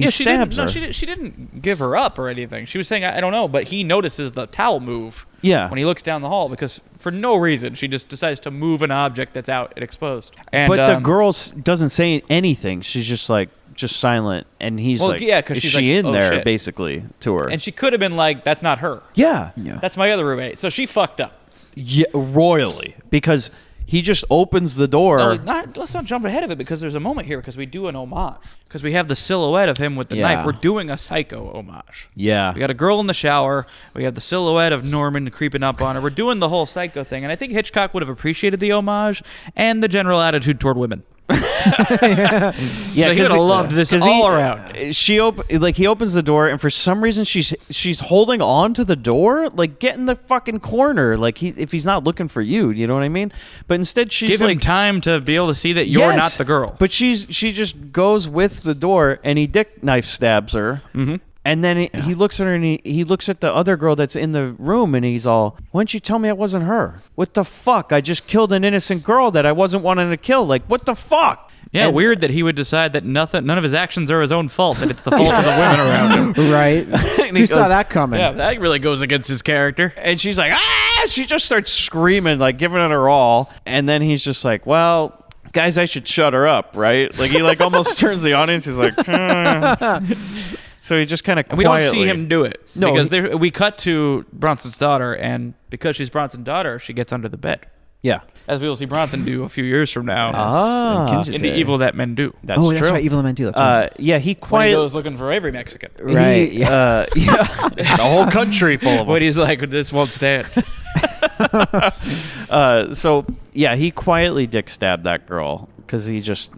stabs her. No, she didn't give her up or anything. She was saying, I don't know, but he notices the towel move. Yeah. When he looks down the hall, because for no reason she just decides to move an object that's out and exposed. But the girl doesn't say anything. She's just just silent, and he's because is she's she in oh, there shit. basically to her? And she could have been like, "That's not her. Yeah. That's my other roommate." So she fucked up. Yeah, royally, because he just opens the door. Let's not jump ahead of it, because there's a moment here, because we do an homage. Because we have the silhouette of him with the knife. We're doing a Psycho homage. Yeah. We got a girl in the shower. We have the silhouette of Norman creeping up on her. We're doing the whole Psycho thing. And I think Hitchcock would have appreciated the homage and the general attitude toward women. Yeah, so he would have loved this all around. He opens the door, and for some reason she's holding on to the door, get in the fucking corner, if he's not looking for you, you know what I mean? But instead she's give him time to be able to see that you're not the girl. But she just goes with the door, and he dick knife stabs her. Mm-hmm. And then he looks at her, and he looks at the other girl that's in the room, and he's all, "Why didn't you tell me it wasn't her? What the fuck? I just killed an innocent girl that I wasn't wanting to kill. What the fuck?" Yeah, weird that he would decide that none of his actions are his own fault, that it's the fault of the women around him. Right. Who saw that coming? Yeah, that really goes against his character. And she's like, "Ah!" She just starts screaming, giving it her all. And then he's just like, "Well, guys, I should shut her up, right?" He almost turns the audience. He's like, So he just kind of quietly... We don't see him do it. No, because we cut to Bronson's daughter, and because she's Bronson's daughter, she gets under the bed. Yeah. As we will see Bronson do a few years from now. In The Evil That Men Do. That's true. That's right. Evil That Men Do. That's right. Yeah, he When he goes looking for every Mexican. Right. The whole country full of them. But he's like, "This won't stand." So, yeah, he quietly dick stabbed that girl because he just...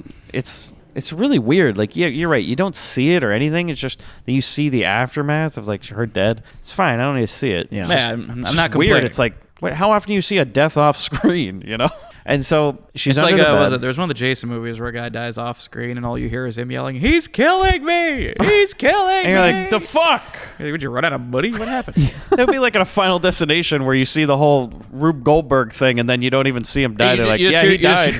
It's really weird. Like, yeah, you're right. You don't see it or anything. It's just that you see the aftermath of like her dead. It's fine. I don't need to see it. Yeah. I'm It's not just weird. complaining. It's like, wait, how often do you see a death off screen? You know. And so she's It's under like the bed. there's one of the Jason movies where a guy dies off screen and all you hear is him yelling, "He's killing me! He's killing and you're me!" like, the fuck? Would you run out of money? What happened? It'll be like in a Final Destination where you see the whole Rube Goldberg thing and then you don't even see him die. They're like, yeah, he died.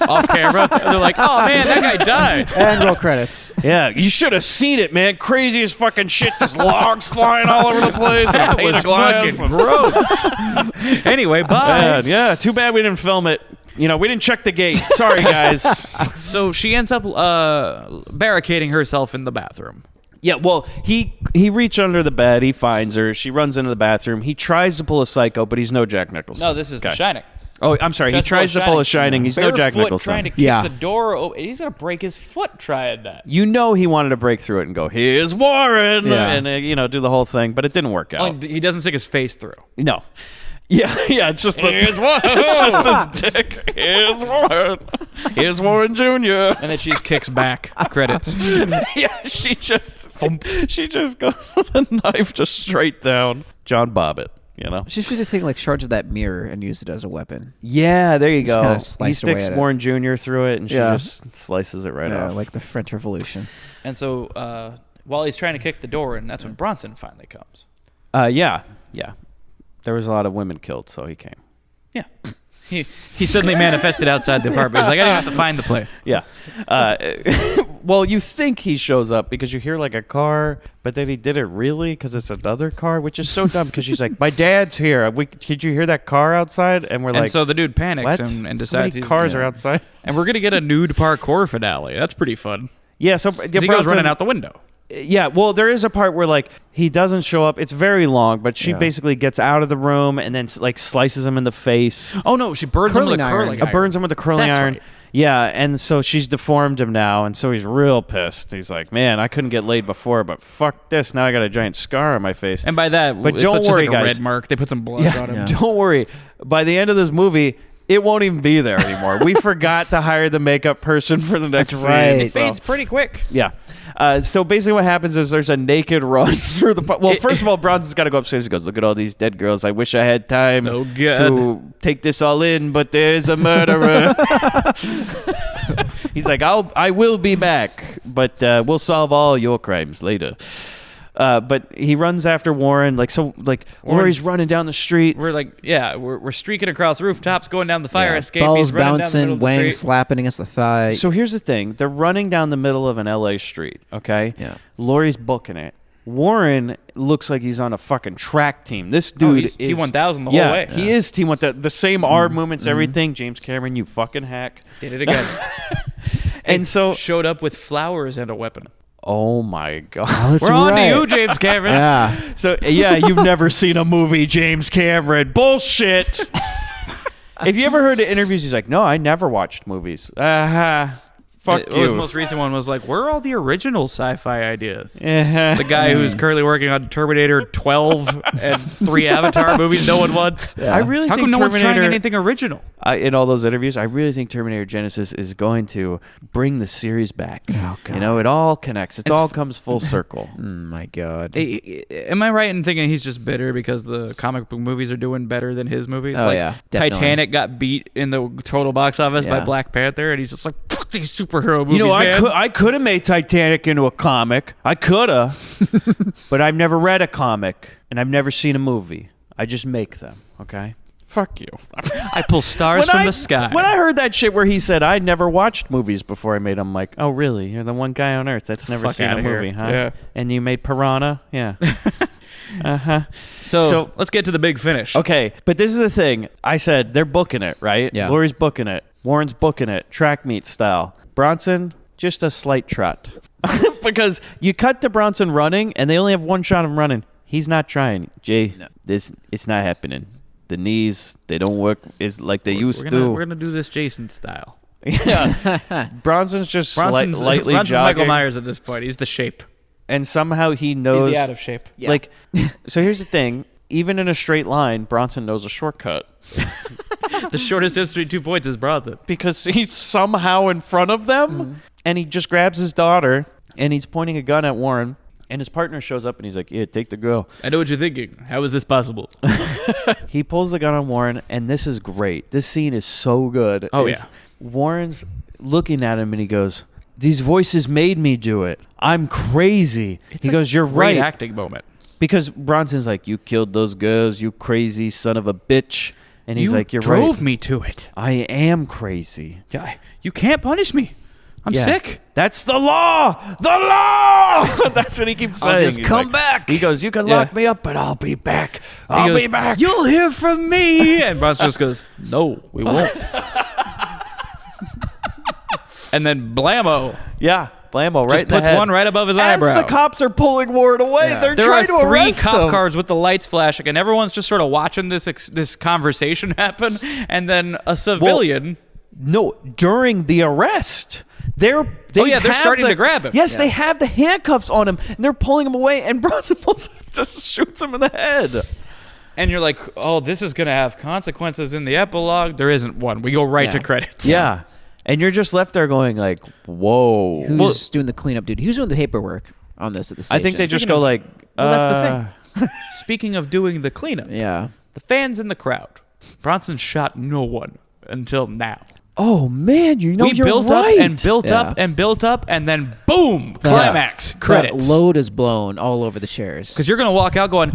Off camera. And they're like, oh man, that guy died. And roll credits. Yeah, you should have seen it, man. Crazy as fucking shit. There's logs flying all over the place. And That a pane was of glass. fucking gross. Anyway, bye. Man, yeah, too bad we didn't film it. You know, we didn't check the gate. Sorry, guys. So she ends up barricading herself in the bathroom. Yeah, well, he reached under the bed. He finds her. She runs into the bathroom. He tries to pull a Psycho, but he's no Jack Nicholson. No, this is The Shining. Oh, I'm sorry. He tries to pull a Shining. He's no Jack Barefoot Nicholson. trying to kick the door open. He's going to break his foot trying that. You know he wanted to break through it and go, here's Warren, and, do the whole thing, but it didn't work out. Oh, he doesn't stick his face through. No. Yeah, it's just here's Warren. It's just this dick. Here's Warren. Here's Warren Jr. And then she just kicks back. Credits. Yeah, she just goes with a knife just straight down John Bobbitt, you know? She should have taken like charge of that mirror and used it as a weapon. Yeah, there you Just go. kinda He sliced away sticks at it. Warren Jr. through it, and she Yeah. just slices it right off. Like the French Revolution. And so while he's trying to kick the door in, that's when Bronson finally comes. Yeah. There was a lot of women killed, so he came. Yeah. He suddenly manifested outside the apartment. He's like, I didn't have to find the place. Yeah. Well, you think he shows up because you hear like a car, but then he did it really because it's another car, which is so dumb because she's like, my dad's here. Did you hear that car outside? And we're And like, so the dude panics what? and How decides many cars are outside? And we're going to get a nude parkour finale. That's pretty fun. Yeah, so He goes running out the window. Yeah, well, there is a part where like he doesn't show up. It's very long, but she basically gets out of the room and then like slices him in the face. Oh no, she burns him with a curling iron. Burns him with the curling That's iron. right. Yeah, and so she's deformed him now, and so he's real pissed. He's like, man, I couldn't get laid before, but fuck this. Now I got a giant scar on my face. And by that, but it's don't just worry, like a guys. red mark. They put some blood on him. Don't worry. By the end of this movie, it won't even be there anymore. We forgot to hire the makeup person for the next scene. right. It fades pretty quick. Yeah. So basically what happens is there's a naked run through the... Well, first of all, Bronson's got to go upstairs. He goes, look at all these dead girls. I wish I had time to take this all in, but there's a murderer. He's like, I will be back, but we'll solve all your crimes later. But he runs after Warren, Laurie's running down the street. We're streaking across rooftops, going down the fire escape. Balls He's running down the middle bouncing, of the wang street. slapping against the thigh. So here's the thing. They're running down the middle of an LA street, okay? Yeah. Laurie's booking it. Warren looks like he's on a fucking track team. This dude he's is T-1000 the whole way. He is T-1000. The same arm movements, everything. James Cameron, you fucking hack. Did it again. And so... Showed up with flowers and a weapon. Oh my God. We're on to you, James Cameron. Yeah. So, yeah, you've never seen a movie, James Cameron. Bullshit. If you ever heard the interviews, he's like, no, I never watched movies. Fuck you. His most recent one was like, where are all the original sci-fi ideas? Uh-huh. The guy who's currently working on Terminator 12 and 3 Avatar movies no one wants. I really How think come no one's trying Terminator- anything original? In all those interviews, I really think Terminator Genesis is going to bring the series back. Oh, God. You know, it all connects. It all comes full circle. My God. Am I right in thinking he's just bitter because the comic book movies are doing better than his movies? Oh, yeah, definitely. Titanic got beat in the total box office by Yeah. Black Panther, and he's just like, fuck these superhero movies, You know, man. I could have made Titanic into a comic. I could have. But I've never read a comic, and I've never seen a movie. I just make them, okay? Fuck you. I pull stars from the sky. When I heard that shit where he said, I never watched movies before I made them, I'm like, oh, really? You're the one guy on earth that's never Fuck seen a outta here. movie, huh? Yeah. And you made Piranha? Yeah. Uh-huh. So let's get to the big finish. Okay, but this is the thing. I said they're booking it, right? Yeah. Laurie's booking it. Warren's booking it. Track meet style. Bronson, just a slight trot. Because you cut to Bronson running, and they only have one shot of him running. He's not trying. Jay, it's not happening. The knees, they don't work like they used to. We're gonna do this Jason style. Yeah. Bronson's just lightly Bronson's jogging. Michael Myers at this point. He's the shape. And somehow he knows. He's the out of shape. Yeah. Like, so here's the thing. Even in a straight line, Bronson knows a shortcut. The shortest distance between 2 points is Bronson. Because he's somehow in front of them. And he just grabs his daughter, and he's pointing a gun at Warren. And his partner shows up, and he's like, yeah, take the girl. I know what you're thinking. How is this possible? He pulls the gun on Warren, and this is great. This scene is so good. Oh, yeah. Warren's looking at him, and he goes, these voices made me do it. I'm crazy. He goes, you're great right. acting moment. Because Bronson's like, you killed those girls, you crazy son of a bitch. And he's like, you're right. You drove me to it. I am crazy. Yeah, you can't punish me. I'm sick. That's the law. The law. That's what he keeps saying. I'll just He's come like- back. He goes, you can lock me up, but I'll be back. He I'll goes, be back. You'll hear from me. And Bronson just goes, no, we won't. And then blammo. Yeah. Blammo right Just in the puts head. one right above his As eyebrow. the cops are pulling Warren away, they're There trying are to 3 arrest cop him. cars with the lights flashing, and everyone's just sort of watching this conversation happen. And then a civilian. No, during the arrest. They're they're starting to grab him. Yes, they have the handcuffs on him, and they're pulling him away, and Bronson just shoots him in the head. And you're like, oh, this is going to have consequences in the epilogue. There isn't one. We go right to credits. Yeah. And you're just left there going like, whoa. Who's doing the cleanup duty? Who's doing the paperwork on this at the station? I think they just go like, Well, that's the thing. Speaking of doing the cleanup, Yeah. the fans in the crowd, Bronson shot no one until now. oh man, you know We you're built right. up and built up and built up, and then boom, climax, credits. That load is blown all over the chairs. Because you're going to walk out going,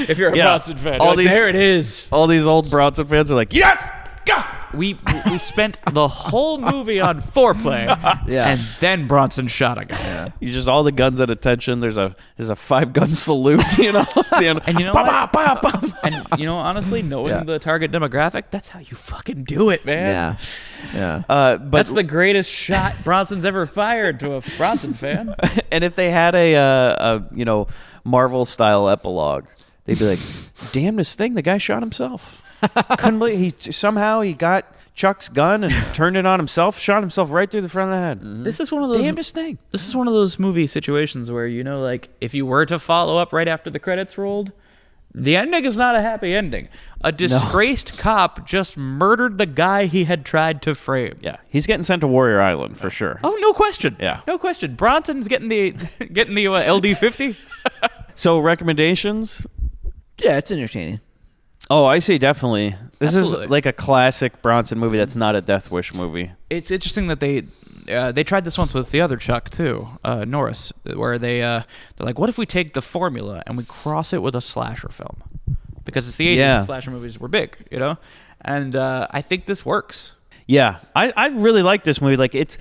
if you're a Bronson fan, All like, there it is. All these old Bronson fans are like, yes! Go! We spent the whole movie on foreplay, and then Bronson shot a guy. He's just all the guns at attention. There's a 5-gun salute, you know. And you know what? And you know, honestly, knowing the target demographic, that's how you fucking do it, man. Yeah. But That's the greatest shot Bronson's ever fired to a Bronson fan. and if they had a Marvel style epilogue, they'd be like, damnedest thing, the guy shot himself. Couldn't believe he got Chuck's gun and turned it on himself, shot himself right through the front of the head. Mm-hmm. This is one of those damnedest thing. This is one of those movie situations where, you know, like, if you were to follow up right after the credits rolled, the ending is not a happy ending. A disgraced cop just murdered the guy he had tried to frame. Yeah, he's getting sent to Warrior Island for sure. Oh, no question. Yeah. No question. Bronson's getting the LD50. So recommendations? Yeah, it's entertaining. Oh, I say definitely. This Absolutely. is like a classic Bronson movie that's not a Death Wish movie. It's interesting that they tried this once with the other Chuck too, Norris, where they're like, what if we take the formula and we cross it with a slasher film? Because it's the 80s, and slasher movies were big, you know? And I think this works. Yeah, I really like this movie. Like it's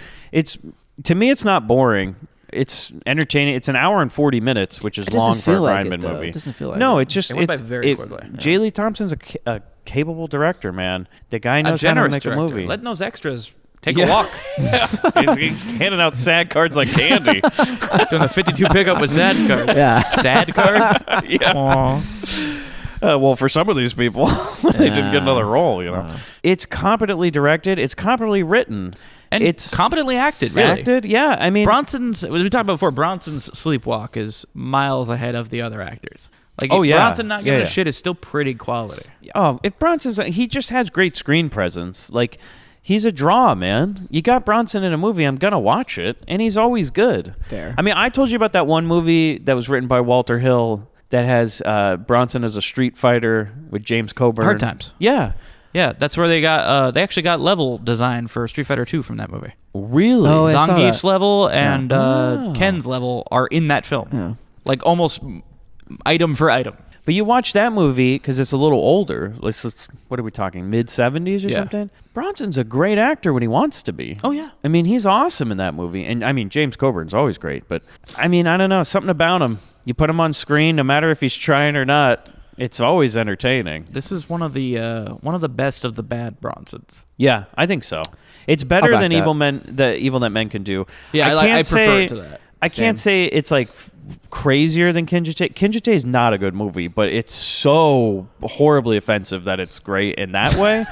to me, it's not boring. It's entertaining. It's an hour and 40 minutes, which is long for a Grindbin movie. It doesn't feel like no, it. it's just It went by very quickly. J. Lee Thompson's a capable director, man. The guy knows A how to generous make director. a movie. Letting those extras take a walk. he's handing out sad cards like candy. Doing the 52 pickup with sad cards. Yeah. Sad cards? Yeah. Well, for some of these people, they didn't get another role, you know. It's competently directed. It's competently written. And it's competently acted, really. acted. Yeah, I mean, Bronson's, as we talked about before, Bronson's sleepwalk is miles ahead of the other actors. Like, Oh, yeah. Bronson not giving Yeah, a yeah. shit is still pretty quality. oh, if Bronson's, he just has great screen presence. Like, he's a draw, man. You got Bronson in a movie, I'm gonna watch it, and he's always good. Fair. I mean, I told you about that one movie that was written by Walter Hill that has Bronson as a street fighter with James Coburn. Hard Times. Yeah. Yeah, that's where they they actually got level design for Street Fighter 2 from that movie. Really? Oh, I saw Zangief's that. level and Oh. Ken's level are in that film. Yeah. Like almost item for item. But you watch that movie because it's a little older. What are we talking? Mid-70s or Yeah. something? Bronson's a great actor when he wants to be. Oh, yeah. I mean, he's awesome in that movie. And I mean, James Coburn's always great. But I mean, I don't know. Something about him. You put him on screen, no matter if he's trying or not, it's always entertaining. This is one of the best of the bad Bronsons. Yeah, I think so. It's better back than that. the Evil That Men Can Do. Yeah, I can't prefer it to that. I can't say it's like crazier than Kinjite. Kinjite is not a good movie, but it's so horribly offensive that it's great in that way.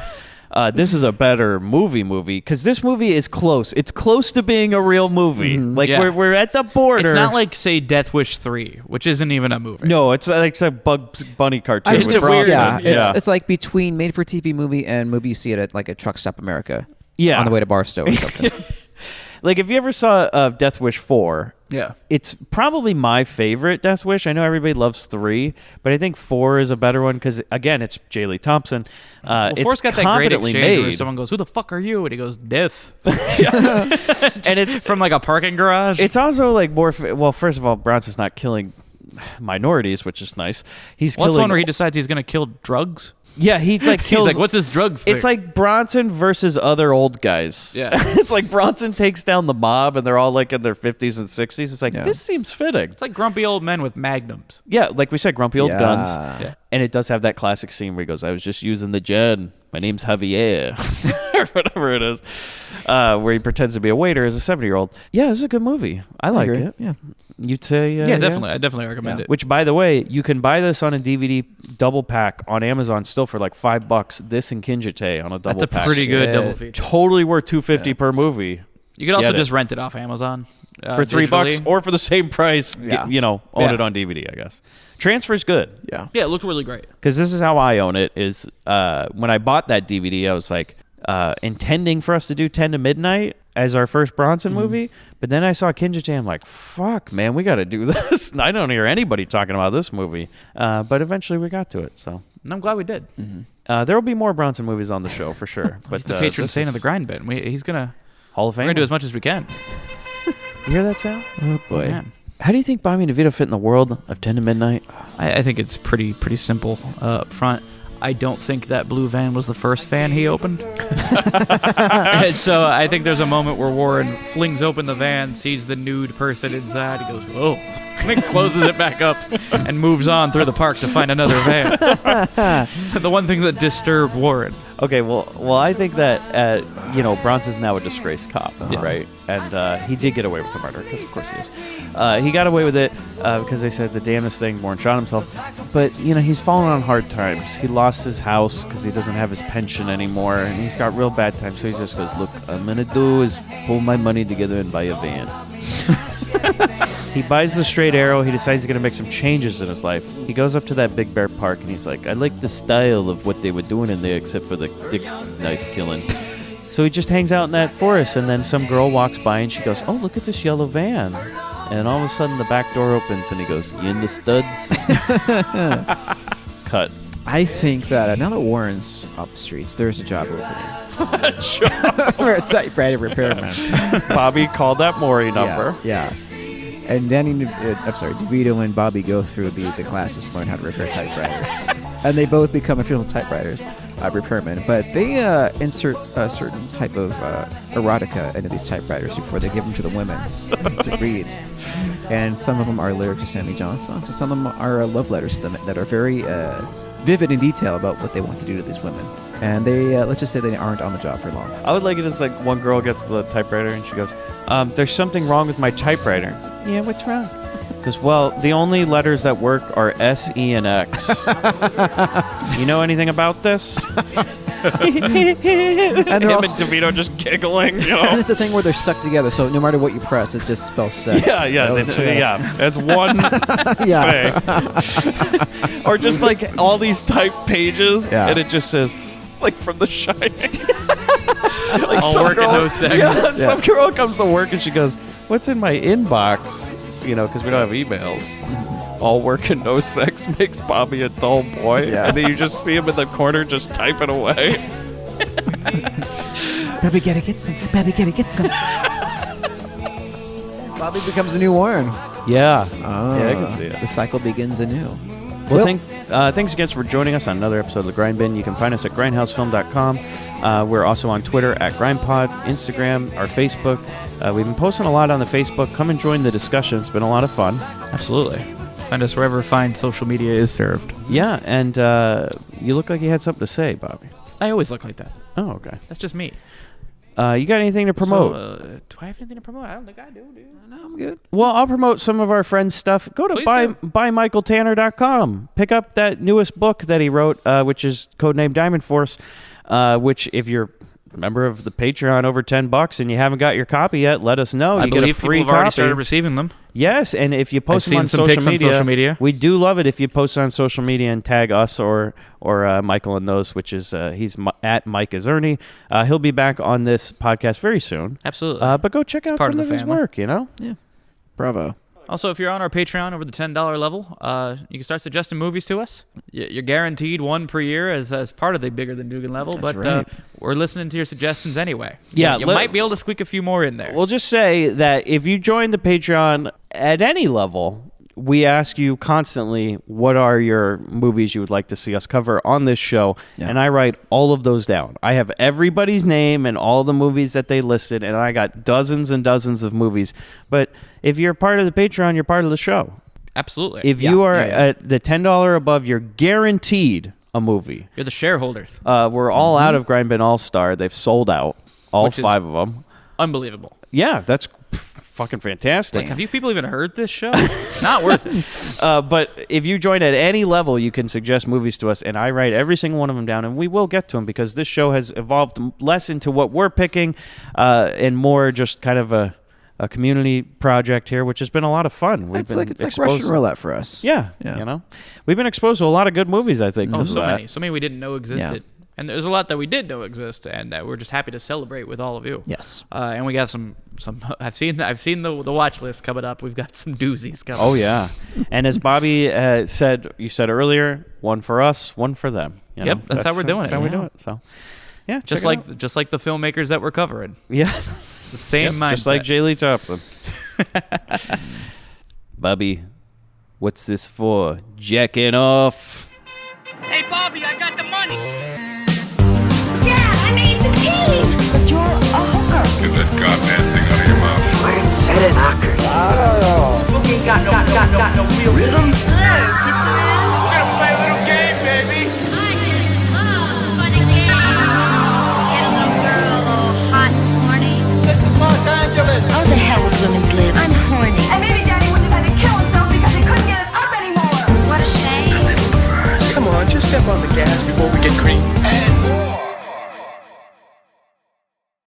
This is a better movie because this movie is close. It's close to being a real movie. Like Yeah. we're at the border. It's not like, say, Death Wish 3, which isn't even a movie. No, it's like a Bugs Bunny cartoon. It's with a weird- Bronson. Yeah, it's like between made-for-TV movie and movie you see it at like a Truck Stop America. Yeah. On the way to Barstow or something. Like, if you ever saw Death Wish 4, Yeah. it's probably my favorite Death Wish. I know everybody loves 3, but I think 4 is a better one because, again, it's J. Lee Thompson. Well, It's 4's got that great competently exchange where made. someone goes, "Who the fuck are you?" And he goes, "Death." And it's from like a parking garage. It's also like more. Well, first of all, Bronson's not killing minorities, which is nice. He's What's killing. one where he decides he's gonna kill drugs? Yeah, he like kills. He's like, "What's this drugs thing?" It's like Bronson versus other old guys. Yeah. It's like Bronson takes down the mob, and they're all like in their 50s and 60s. It's like, this seems fitting. It's like grumpy old men with magnums. Yeah, like we said, grumpy old guns. Yeah. And it does have that classic scene where he goes, "I was just using the gen. My name's Javier," or whatever it is, where he pretends to be a waiter as a 70-year-old. Yeah, this is a good movie. I like agree. it. Yeah. You'd say, Yeah, definitely. I definitely recommend it. Which, by the way, you can buy this on a DVD double pack on Amazon still for like $5. This and Kinjite on a double That's a pack. pretty good double feature. Totally worth $250 per movie. You could also Get it. just rent it off Amazon For $3 or for the same price. Yeah. Own it on DVD, I guess. Transfer's good. Yeah. Yeah, it looked really great. Because this is how I own it. Is when I bought that DVD, I was like intending for us to do 10 to Midnight as our first Bronson movie. But then I saw Kinjite. I'm like, fuck, man, we got to do this. And I don't hear anybody talking about this movie. But eventually we got to it. So And I'm glad we did. there will be more Bronson movies on the show for sure. But He's the patron this saint of is the Grindbin. He's gonna Hall of Fame. We're gonna do as much as we can. You hear that sound? Oh boy. Man. How do you think Bobby DeVito fit in the world of 10 to Midnight? I think it's pretty simple up front. I don't think that blue van was the first van he opened. And so I think there's a moment where Warren flings open the van, sees the nude person inside. He goes, "Whoa." And then closes it back up and moves on through the park to find another van. The one thing that disturbed Warren. Okay, well, I think that Bronson's now a disgraced cop, right? And he did get away with the murder because, of course, he is. He got away with it because they said the damnedest thing. Warren shot himself, but he's fallen on hard times. He lost his house because he doesn't have his pension anymore, and he's got real bad times. So he just goes, "Look, I'm gonna do is pull my money together and buy a van." He buys the straight arrow. He decides he's going to make some changes in his life. He goes up to that Big Bear Park, and he's like, "I like the style of what they were doing in there, except for the dick knife killing." So he just hangs out in that forest, and then some girl walks by, and she goes, "Oh, look at this yellow van." And all of a sudden, the back door opens, and he goes, "You in the studs?" Cut. I think that now that Warren's up the streets, there's a job opening. For a typewriter repairman. Bobby called that Maury number. Yeah. And DeVito and Bobby go through the classes to learn how to repair typewriters. And they both become official typewriters, repairmen. But they insert a certain type of erotica into these typewriters before they give them to the women to read. And some of them are lyrics to Sammy John songs, and some of them are love letters to them that are very vivid in detail about what they want to do to these women. And they, let's just say they aren't on the job for long. I would like it as like one girl gets the typewriter and she goes, "There's something wrong with my typewriter." "Yeah, what's wrong?" Because, well, the only letters that work are S, E, and X. You know anything about this? And him and DeVito just giggling, And it's a thing where they're stuck together, so no matter what you press, it just spells sex. Yeah. That's one thing. Or just like all these typed pages, and it just says, like from The Shining. Like all work and no sex. Yeah, some girl comes to work and she goes, "What's in my inbox?" Because we don't have emails. All work and no sex makes Bobby a dull boy. And then you just see him in the corner just typing away. Bobby, gotta get some. Bobby, gotta get some. Bobby becomes a new Warren. Yeah. Yeah, I can see it. The cycle begins anew. Well, thanks again for joining us on another episode of The Grindbin. You can find us at grindhousefilm.com. We're also on Twitter at GrindPod, Instagram, our Facebook. We've been posting a lot on the Facebook. Come and join the discussion. It's been a lot of fun. Absolutely. Find us wherever fine social media is served. Yeah, and you look like you had something to say, Bobby. I always look like that. Oh, okay. That's just me. You got anything to promote? So, do I have anything to promote? I don't think I do, dude. No, I'm good. Well, I'll promote some of our friends' stuff. Go to buymichaeltanner.com. Pick up that newest book that he wrote, which is codenamed Diamond Force, which if you're member of the Patreon over $10 and you haven't got your copy yet, let us know. I You get a believe free people have already copy. started receiving them. Yes, and if you post I've them on seen some pics on social media. we do love it if you post it on social media and tag us or Michael in those, which is he's at Mike Azerny. He'll be back on this podcast very soon. Absolutely. But go check out part some of of the his family. work, you know? Yeah. Bravo. Also, if you're on our Patreon over the $10 level, you can start suggesting movies to us. You're guaranteed one per year as part of the Bigger Than Dugan level, That's but right. We're listening to your suggestions anyway. Yeah, you might be able to squeak a few more in there. We'll just say that if you join the Patreon at any level, we ask you constantly, what are your movies you would like to see us cover on this show? Yeah. And I write all of those down. I have everybody's name and all the movies that they listed, and I got dozens and dozens of movies. But if you're part of the Patreon, you're part of the show. Absolutely. If you are at the $10 above, you're guaranteed a movie. You're the shareholders. We're all out of Grindbin All-Star. They've sold out, all Which is 5 of them. Unbelievable. Yeah, that's fucking fantastic. Like, have you people even heard this show? It's not worth it. But if you join at any level, you can suggest movies to us, and I write every single one of them down, and we will get to them because this show has evolved less into what we're picking and more just kind of a community project here, which has been a lot of fun. It's like Russian roulette for us. Yeah, you know, we've been exposed to a lot of good movies. I think. Oh, because of that. so many we didn't know existed. Yeah. And there's a lot that we did know exist, and that we're just happy to celebrate with all of you. Yes. And we got some. I've seen the watch list coming up. We've got some doozies coming. Oh yeah, and as Bobby said, you said earlier, one for us, one for them. You Yep, know? that's how we're doing That's it. how we Yeah. do it. So, yeah, just check it like the filmmakers that we're covering. out. Yeah, The same mindset. just like J. Lee Thompson. Bobby, what's this for? Jacking off. Hey, Bobby, I got the money. Yeah, I made the tea. But you're a hooker. Get that goddamn thing out of your mouth. Spooky got no real